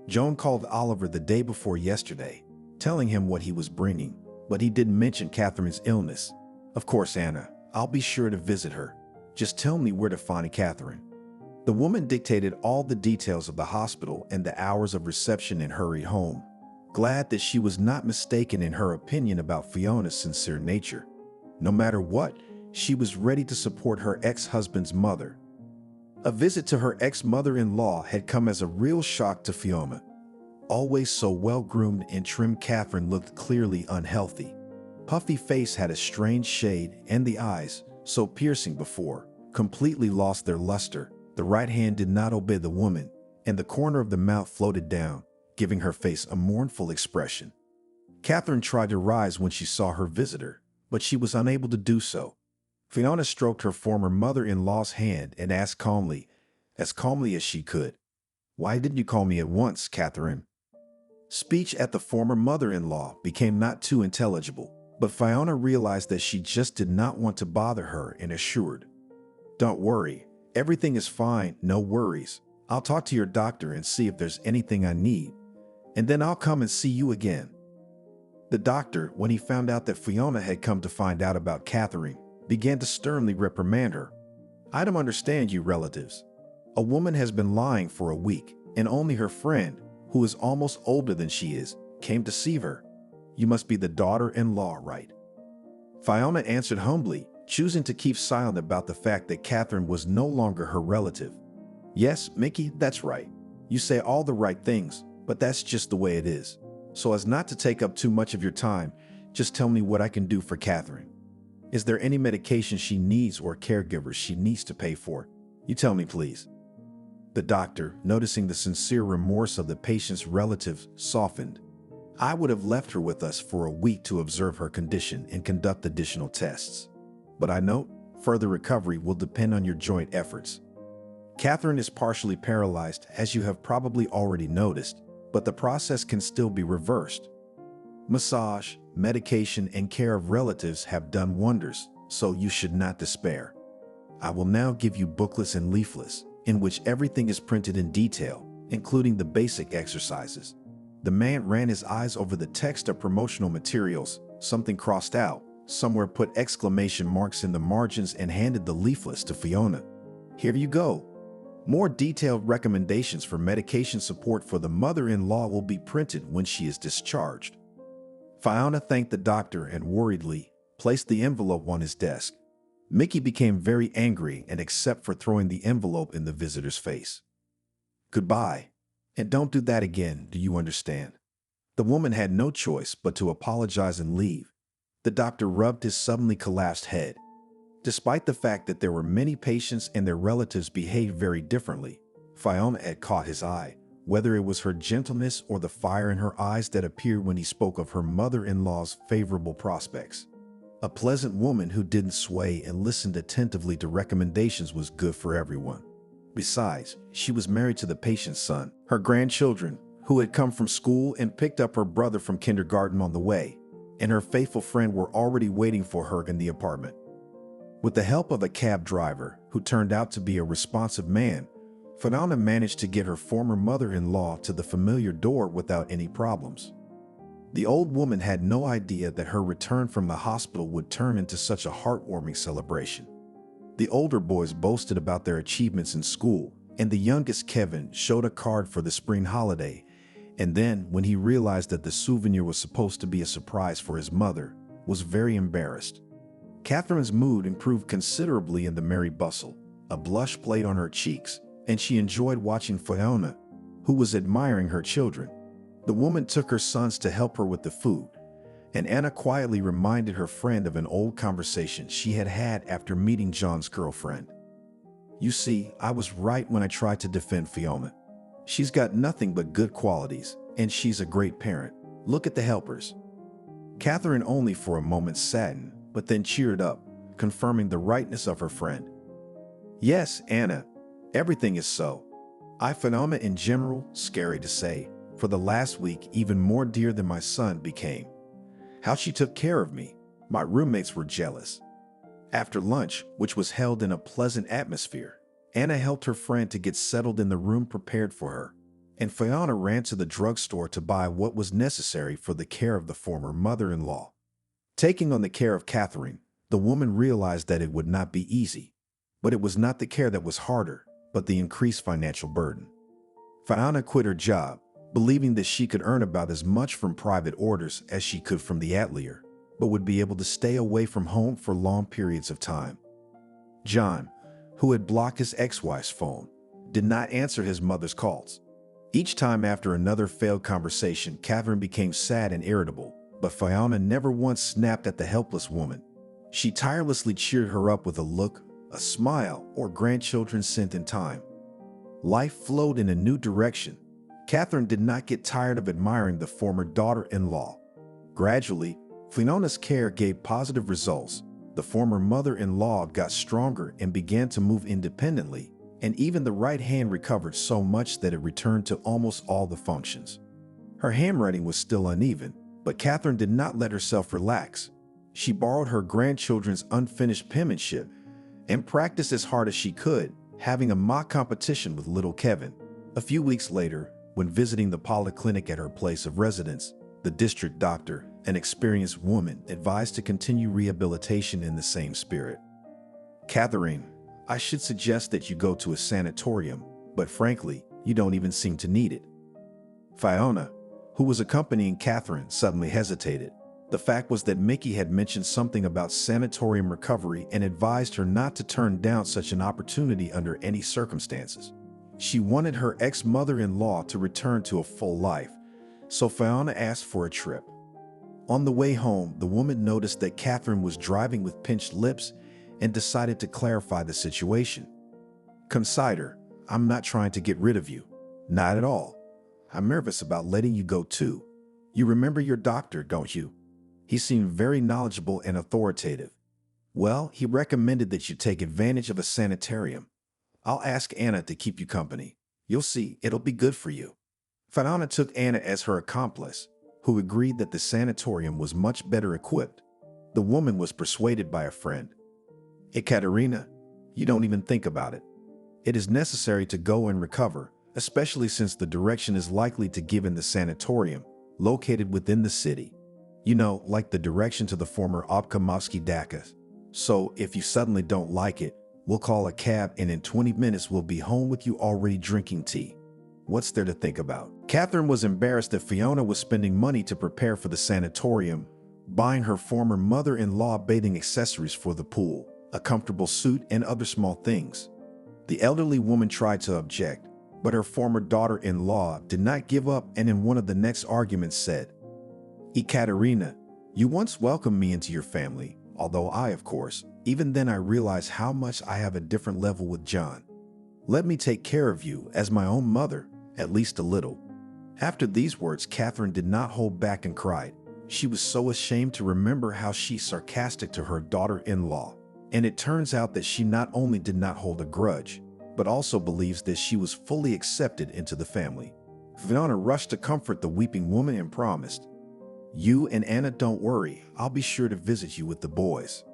B: Joan called Oliver the day before yesterday, telling him what he was bringing, but he didn't mention Catherine's illness. "Of course, Anna, I'll be sure to visit her. Just tell me where to find Catherine." The woman dictated all the details of the hospital and the hours of reception and hurried home, glad that she was not mistaken in her opinion about Fiona's sincere nature. No matter what, she was ready to support her ex-husband's mother. A visit to her ex-mother-in-law had come as a real shock to Fiona. Always so well-groomed and trim, Catherine looked clearly unhealthy. Puffy face had a strange shade, and the eyes, so piercing before, completely lost their luster. The right hand did not obey the woman, and the corner of the mouth floated down, giving her face a mournful expression. Catherine tried to rise when she saw her visitor, but she was unable to do so. Fiona stroked her former mother-in-law's hand and asked calmly, as calmly as she could, "Why didn't you call me at once, Catherine?" Speech at the former mother-in-law became not too intelligible, but Fiona realized that she just did not want to bother her and assured, "Don't worry, everything is fine, no worries. I'll talk to your doctor and see if there's anything I need, and then I'll come and see you again." The doctor, when he found out that Fiona had come to find out about Catherine, began to sternly reprimand her. "I don't understand you relatives. A woman has been lying for a week, and only her friend, who is almost older than she is, came to see her. You must be the daughter-in-law, right?" Fiona answered humbly, choosing to keep silent about the fact that Catherine was no longer her relative. "Yes, Mickey, that's right. You say all the right things, but that's just the way it is. So as not to take up too much of your time, just tell me what I can do for Catherine. Is there any medication she needs or caregivers she needs to pay for? You tell me, please." The doctor, noticing the sincere remorse of the patient's relatives, softened. "I would have left her with us for a week to observe her condition and conduct additional tests. But I note, further recovery will depend on your joint efforts. Catherine is partially paralyzed, as you have probably already noticed, but the process can still be reversed. Massage, medication, and care of relatives have done wonders, so you should not despair. I will now give you booklets and leaflets, in which everything is printed in detail, including the basic exercises." The man ran his eyes over the text of promotional materials, something crossed out, somewhere put exclamation marks in the margins, and handed the leaflets to Fiona. "Here you go. More detailed recommendations for medication support for the mother-in-law will be printed when she is discharged." Fiona thanked the doctor and worriedly placed the envelope on his desk. Mickey became very angry and except for throwing the envelope in the visitor's face. "Goodbye. And don't do that again, do you understand?" The woman had no choice but to apologize and leave. The doctor rubbed his suddenly collapsed head. Despite the fact that there were many patients and their relatives behaved very differently, Fiona had caught his eye, whether it was her gentleness or the fire in her eyes that appeared when he spoke of her mother-in-law's favorable prospects. A pleasant woman who didn't sway and listened attentively to recommendations was good for everyone. Besides, she was married to the patient's son, her grandchildren, who had come from school and picked up her brother from kindergarten on the way, and her faithful friend were already waiting for her in the apartment. With the help of a cab driver, who turned out to be a responsive man, Fiona managed to get her former mother-in-law to the familiar door without any problems. The old woman had no idea that her return from the hospital would turn into such a heartwarming celebration. The older boys boasted about their achievements in school, and the youngest, Kevin, showed a card for the spring holiday, and then, when he realized that the souvenir was supposed to be a surprise for his mother, was very embarrassed. Catherine's mood improved considerably in the merry bustle. A blush played on her cheeks, and she enjoyed watching Fiona, who was admiring her children. The woman took her sons to help her with the food, and Anna quietly reminded her friend of an old conversation she had had after meeting John's girlfriend. "You see, I was right when I tried to defend Fiona. She's got nothing but good qualities, and she's a great parent. Look at the helpers." Catherine only for a moment saddened, but then cheered up, confirming the rightness of her friend. "Yes, Anna, everything is so. I Fiona in general, scary to say, for the last week even more dear than my son became. How she took care of me. My roommates were jealous." After lunch, which was held in a pleasant atmosphere, Anna helped her friend to get settled in the room prepared for her, and Fiona ran to the drugstore to buy what was necessary for the care of the former mother-in-law. Taking on the care of Catherine, the woman realized that it would not be easy, but it was not the care that was harder, but the increased financial burden. Fiona quit her job, believing that she could earn about as much from private orders as she could from the atelier, but would be able to stay away from home for long periods of time. John, who had blocked his ex-wife's phone, did not answer his mother's calls. Each time after another failed conversation, Catherine became sad and irritable, but Fiona never once snapped at the helpless woman. She tirelessly cheered her up with a look, a smile, or grandchildren sent in time. Life flowed in a new direction. Catherine did not get tired of admiring the former daughter-in-law. Gradually, Fiona's care gave positive results. The former mother-in-law got stronger and began to move independently, and even the right hand recovered so much that it returned to almost all the functions. Her handwriting was still uneven, but Catherine did not let herself relax. She borrowed her grandchildren's unfinished penmanship and practiced as hard as she could, having a mock competition with little Kevin. A few weeks later, when visiting the polyclinic at her place of residence, the district doctor, an experienced woman, advised to continue rehabilitation in the same spirit. Catherine, I should suggest that you go to a sanatorium, but frankly, you don't even seem to need it. Fiona, who was accompanying Catherine, suddenly hesitated. The fact was that Mickey had mentioned something about sanatorium recovery and advised her not to turn down such an opportunity under any circumstances. She wanted her ex-mother-in-law to return to a full life, so Fiona asked for a trip. On the way home, the woman noticed that Catherine was driving with pinched lips and decided to clarify the situation. Consider, I'm not trying to get rid of you. Not at all. I'm nervous about letting you go too. You remember your doctor, don't you? He seemed very knowledgeable and authoritative. Well, he recommended that you take advantage of a sanitarium. I'll ask Anna to keep you company. You'll see, it'll be good for you. Fiona took Anna as her accomplice, who agreed that the sanatorium was much better equipped. The woman was persuaded by a friend. Ekaterina, you don't even think about it. It is necessary to go and recover, especially since the direction is likely to give in the sanatorium, located within the city. You know, like the direction to the former Obkamovsky Dakas. So if you suddenly don't like it, we'll call a cab and in 20 minutes we'll be home with you already drinking tea. What's there to think about? Catherine was embarrassed that Fiona was spending money to prepare for the sanatorium, buying her former mother-in-law bathing accessories for the pool, a comfortable suit, and other small things. The elderly woman tried to object, but her former daughter-in-law did not give up and in one of the next arguments said, Ekaterina, you once welcomed me into your family, although I, of course, even then I realized how much I have a different level with John. Let me take care of you as my own mother, at least a little. After these words, Catherine did not hold back and cried. She was so ashamed to remember how she sarcastic to her daughter-in-law. And it turns out that she not only did not hold a grudge, but also believes that she was fully accepted into the family. Fiona rushed to comfort the weeping woman and promised, You and Anna don't worry, I'll be sure to visit you with the boys.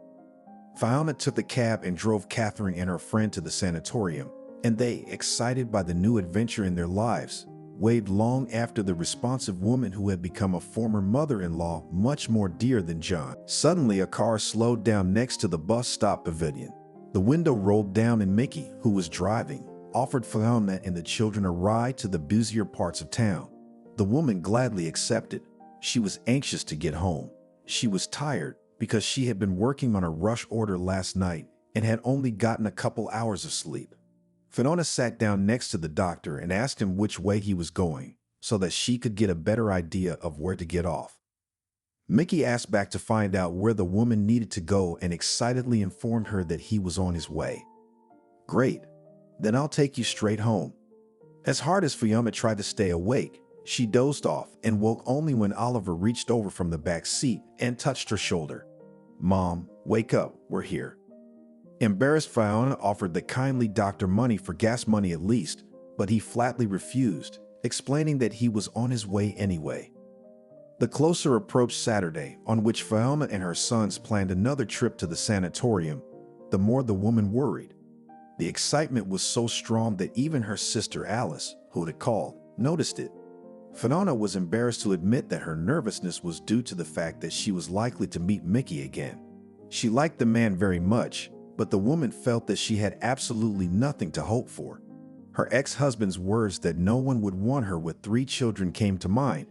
B: Fiona took the cab and drove Catherine and her friend to the sanatorium, and they, excited by the new adventure in their lives, waved long after the responsive woman who had become a former mother-in-law much more dear than John. Suddenly, a car slowed down next to the bus stop pavilion. The window rolled down and Mickey, who was driving, offered Fiona and the children a ride to the busier parts of town. The woman gladly accepted. She was anxious to get home. She was tired because she had been working on a rush order last night and had only gotten a couple hours of sleep. Fiona sat down next to the doctor and asked him which way he was going so that she could get a better idea of where to get off. Mickey asked back to find out where the woman needed to go and excitedly informed her that he was on his way. Great, then I'll take you straight home. As hard as Fiona tried to stay awake, she dozed off and woke only when Oliver reached over from the back seat and touched her shoulder. Mom, wake up, we're here. Embarrassed, Fiona offered the kindly doctor money for gas money at least, but he flatly refused, explaining that he was on his way anyway. The closer approached Saturday, on which Fiona and her sons planned another trip to the sanatorium, the more the woman worried. The excitement was so strong that even her sister Alice, who had called, noticed it. Fiona was embarrassed to admit that her nervousness was due to the fact that she was likely to meet Mickey again. She liked the man very much, but the woman felt that she had absolutely nothing to hope for. Her ex-husband's words that no one would want her with 3 children came to mind.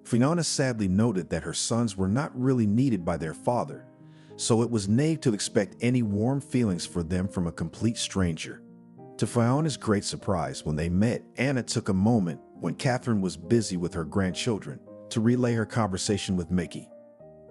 B: Fiona sadly noted that her sons were not really needed by their father, so it was naive to expect any warm feelings for them from a complete stranger. To Fiona's great surprise, when they met, Anna took a moment, when Catherine was busy with her grandchildren, to relay her conversation with Mickey.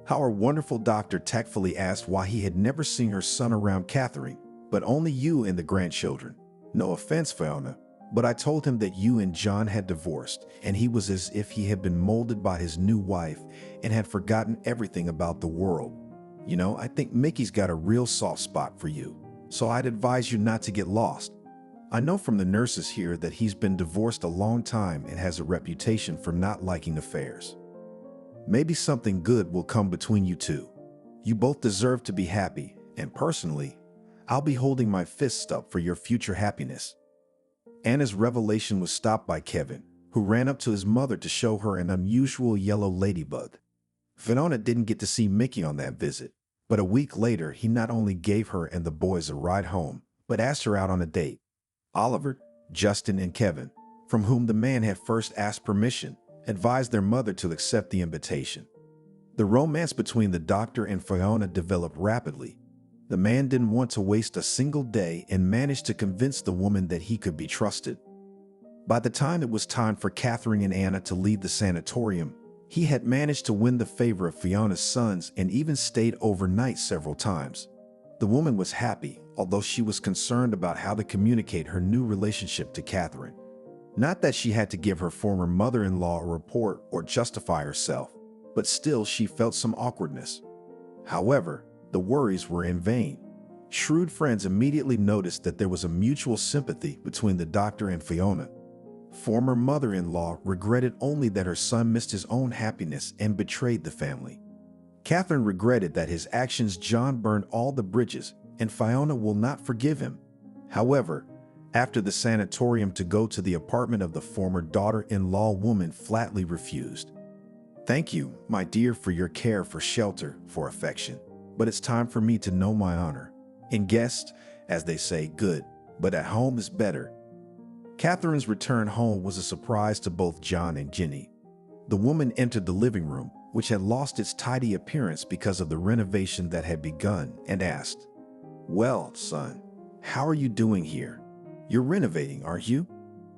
B: How our wonderful doctor tactfully asked why he had never seen her son around Catherine, but only you and the grandchildren. No offense, Fiona, but I told him that you and John had divorced, and he was as if he had been molded by his new wife and had forgotten everything about the world. You know, I think Mickey's got a real soft spot for you, so I'd advise you not to get lost. I know from the nurses here that he's been divorced a long time and has a reputation for not liking affairs. Maybe something good will come between you two. You both deserve to be happy, and personally, I'll be holding my fists up for your future happiness. Anna's revelation was stopped by Kevin, who ran up to his mother to show her an unusual yellow ladybug. Fiona didn't get to see Mickey on that visit, but a week later, he not only gave her and the boys a ride home, but asked her out on a date. Oliver, Justin, and Kevin, from whom the man had first asked permission, advised their mother to accept the invitation. The romance between the doctor and Fiona developed rapidly. The man didn't want to waste a single day and managed to convince the woman that he could be trusted. By the time it was time for Catherine and Anna to leave the sanatorium, he had managed to win the favor of Fiona's sons and even stayed overnight several times. The woman was happy, although she was concerned about how to communicate her new relationship to Catherine. Not that she had to give her former mother-in-law a report or justify herself, but still she felt some awkwardness. However, the worries were in vain. Shrewd friends immediately noticed that there was a mutual sympathy between the doctor and Fiona. Former mother-in-law regretted only that her son missed his own happiness and betrayed the family. Catherine regretted that his actions John burned all the bridges, and Fiona will not forgive him. However, after the sanatorium to go to the apartment of the former daughter-in-law woman flatly refused. "Thank you, my dear, for your care, for shelter, for affection. But it's time for me to know my honor. In guest, as they say, good, but at home is better." Catherine's return home was a surprise to both John and Jenny. The woman entered the living room, which had lost its tidy appearance because of the renovation that had begun, and asked, "Well, son, how are you doing here? You're renovating, aren't you?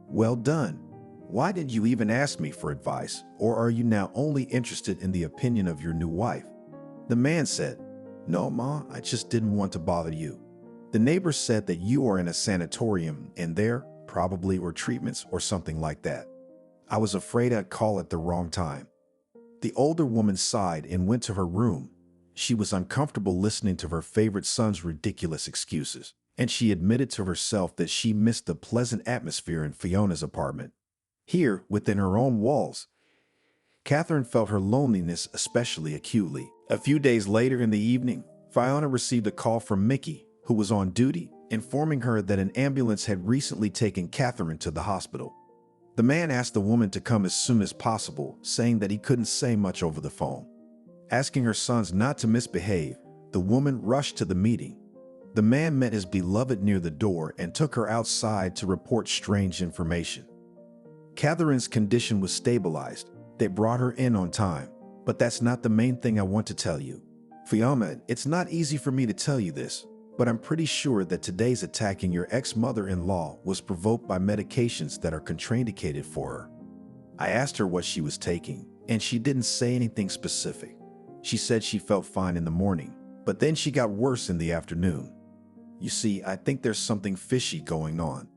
B: Well done. Why didn't you even ask me for advice, or are you now only interested in the opinion of your new wife?" The man said, "No, Ma, I just didn't want to bother you. The neighbors said that you are in a sanatorium and there probably were treatments or something like that. I was afraid I'd call at the wrong time." The older woman sighed and went to her room. She was uncomfortable listening to her favorite son's ridiculous excuses, and she admitted to herself that she missed the pleasant atmosphere in Fiona's apartment. Here, within her own walls, Catherine felt her loneliness especially acutely. A few days later in the evening, Fiona received a call from Mickey, who was on duty, informing her that an ambulance had recently taken Catherine to the hospital. The man asked the woman to come as soon as possible, saying that he couldn't say much over the phone. Asking her sons not to misbehave, the woman rushed to the meeting. The man met his beloved near the door and took her outside to report strange information. Catherine's condition was stabilized. They brought her in on time, but that's not the main thing I want to tell you. Fiona, it's not easy for me to tell you this, but I'm pretty sure that today's attacking your ex-mother-in-law was provoked by medications that are contraindicated for her. I asked her what she was taking, and she didn't say anything specific. She said she felt fine in the morning, but then she got worse in the afternoon. You see, I think there's something fishy going on.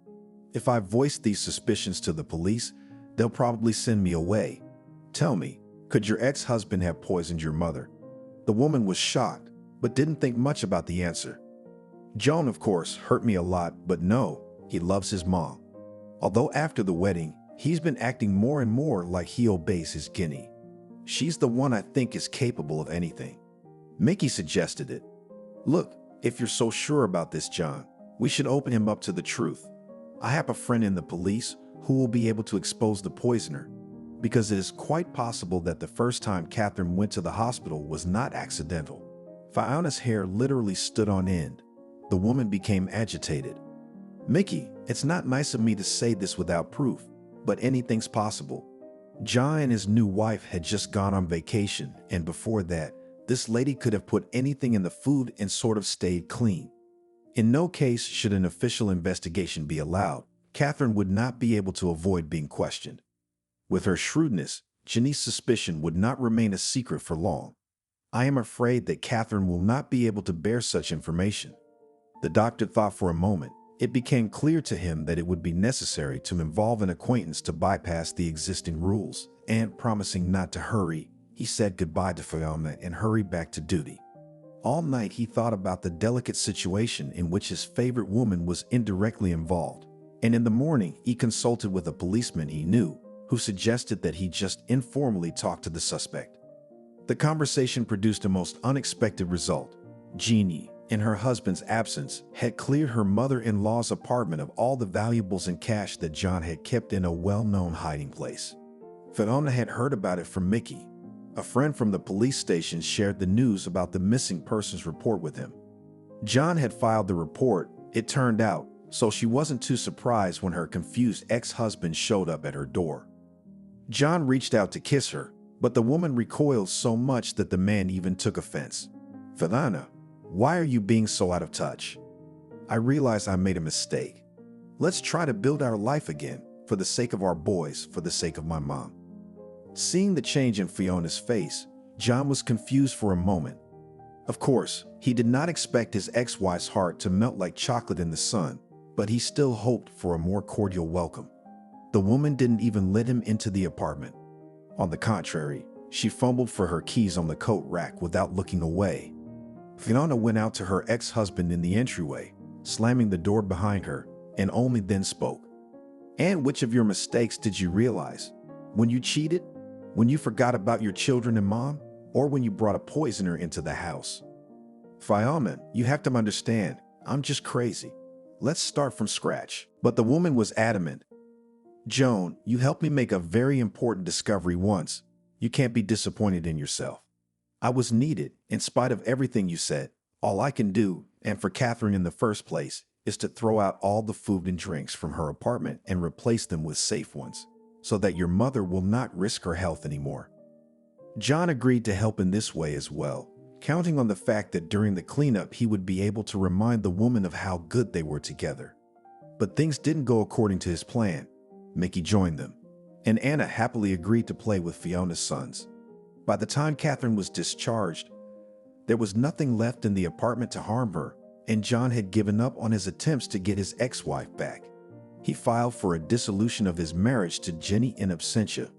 B: If I voice these suspicions to the police, they'll probably send me away. Tell me, could your ex-husband have poisoned your mother?" The woman was shocked, but didn't think much about the answer. "John, of course, hurt me a lot, but no, he loves his mom. Although after the wedding, he's been acting more and more like he obeys his guinea. She's the one I think is capable of anything." Mickey suggested it. "Look, if you're so sure about this, John, we should open him up to the truth. I have a friend in the police who will be able to expose the poisoner, because it is quite possible that the first time Catherine went to the hospital was not accidental." Fiona's hair literally stood on end. The woman became agitated. "Mickey, it's not nice of me to say this without proof, but anything's possible. John and his new wife had just gone on vacation, and before that, this lady could have put anything in the food and sort of stayed clean. In no case should an official investigation be allowed. Catherine would not be able to avoid being questioned." With her shrewdness, Jenny's suspicion would not remain a secret for long. "I am afraid that Catherine will not be able to bear such information." The doctor thought for a moment. It became clear to him that it would be necessary to involve an acquaintance to bypass the existing rules, and promising not to hurry, he said goodbye to Fiona and hurried back to duty. All night he thought about the delicate situation in which his favorite woman was indirectly involved, and in the morning he consulted with a policeman he knew, who suggested that he just informally talk to the suspect. The conversation produced a most unexpected result. Jeannie, in her husband's absence, had cleared her mother-in-law's apartment of all the valuables and cash that John had kept in a well-known hiding place. Fiona had heard about it from Mickey. A friend from the police station shared the news about the missing persons report with him. John had filed the report, it turned out, so she wasn't too surprised when her confused ex-husband showed up at her door. John reached out to kiss her, but the woman recoiled so much that the man even took offense. "Filana, why are you being so out of touch? I realize I made a mistake. Let's try to build our life again, for the sake of our boys, for the sake of my mom." Seeing the change in Fiona's face, John was confused for a moment. Of course, he did not expect his ex-wife's heart to melt like chocolate in the sun, but he still hoped for a more cordial welcome. The woman didn't even let him into the apartment. On the contrary, she fumbled for her keys on the coat rack without looking away. Fiona went out to her ex-husband in the entryway, slamming the door behind her, and only then spoke. "And which of your mistakes did you realize? When you cheated? When you forgot about your children and mom? Or when you brought a poisoner into the house? Fiona, you have to understand, I'm just crazy. Let's start from scratch." But the woman was adamant. "Joan, you helped me make a very important discovery once. You can't be disappointed in yourself. I was needed, in spite of everything you said. All I can do, and for Catherine in the first place, is to throw out all the food and drinks from her apartment and replace them with safe ones, so that your mother will not risk her health anymore." John agreed to help in this way as well, counting on the fact that during the cleanup he would be able to remind the woman of how good they were together. But things didn't go according to his plan. Mickey joined them, and Anna happily agreed to play with Fiona's sons. By the time Catherine was discharged, there was nothing left in the apartment to harm her, and John had given up on his attempts to get his ex-wife back. He filed for a dissolution of his marriage to Jenny in absentia.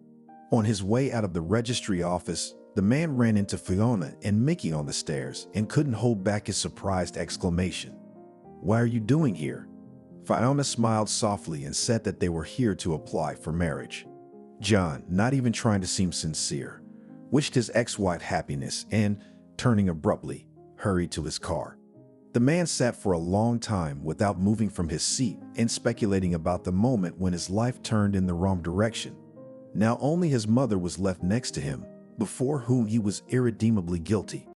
B: On his way out of the registry office, the man ran into Fiona and Mickey on the stairs and couldn't hold back his surprised exclamation. "Why are you doing here?" Fiona smiled softly and said that they were here to apply for marriage. John, not even trying to seem sincere, wished his ex-wife happiness and, turning abruptly, hurried to his car. The man sat for a long time without moving from his seat and speculating about the moment when his life turned in the wrong direction. Now only his mother was left next to him, before whom he was irredeemably guilty.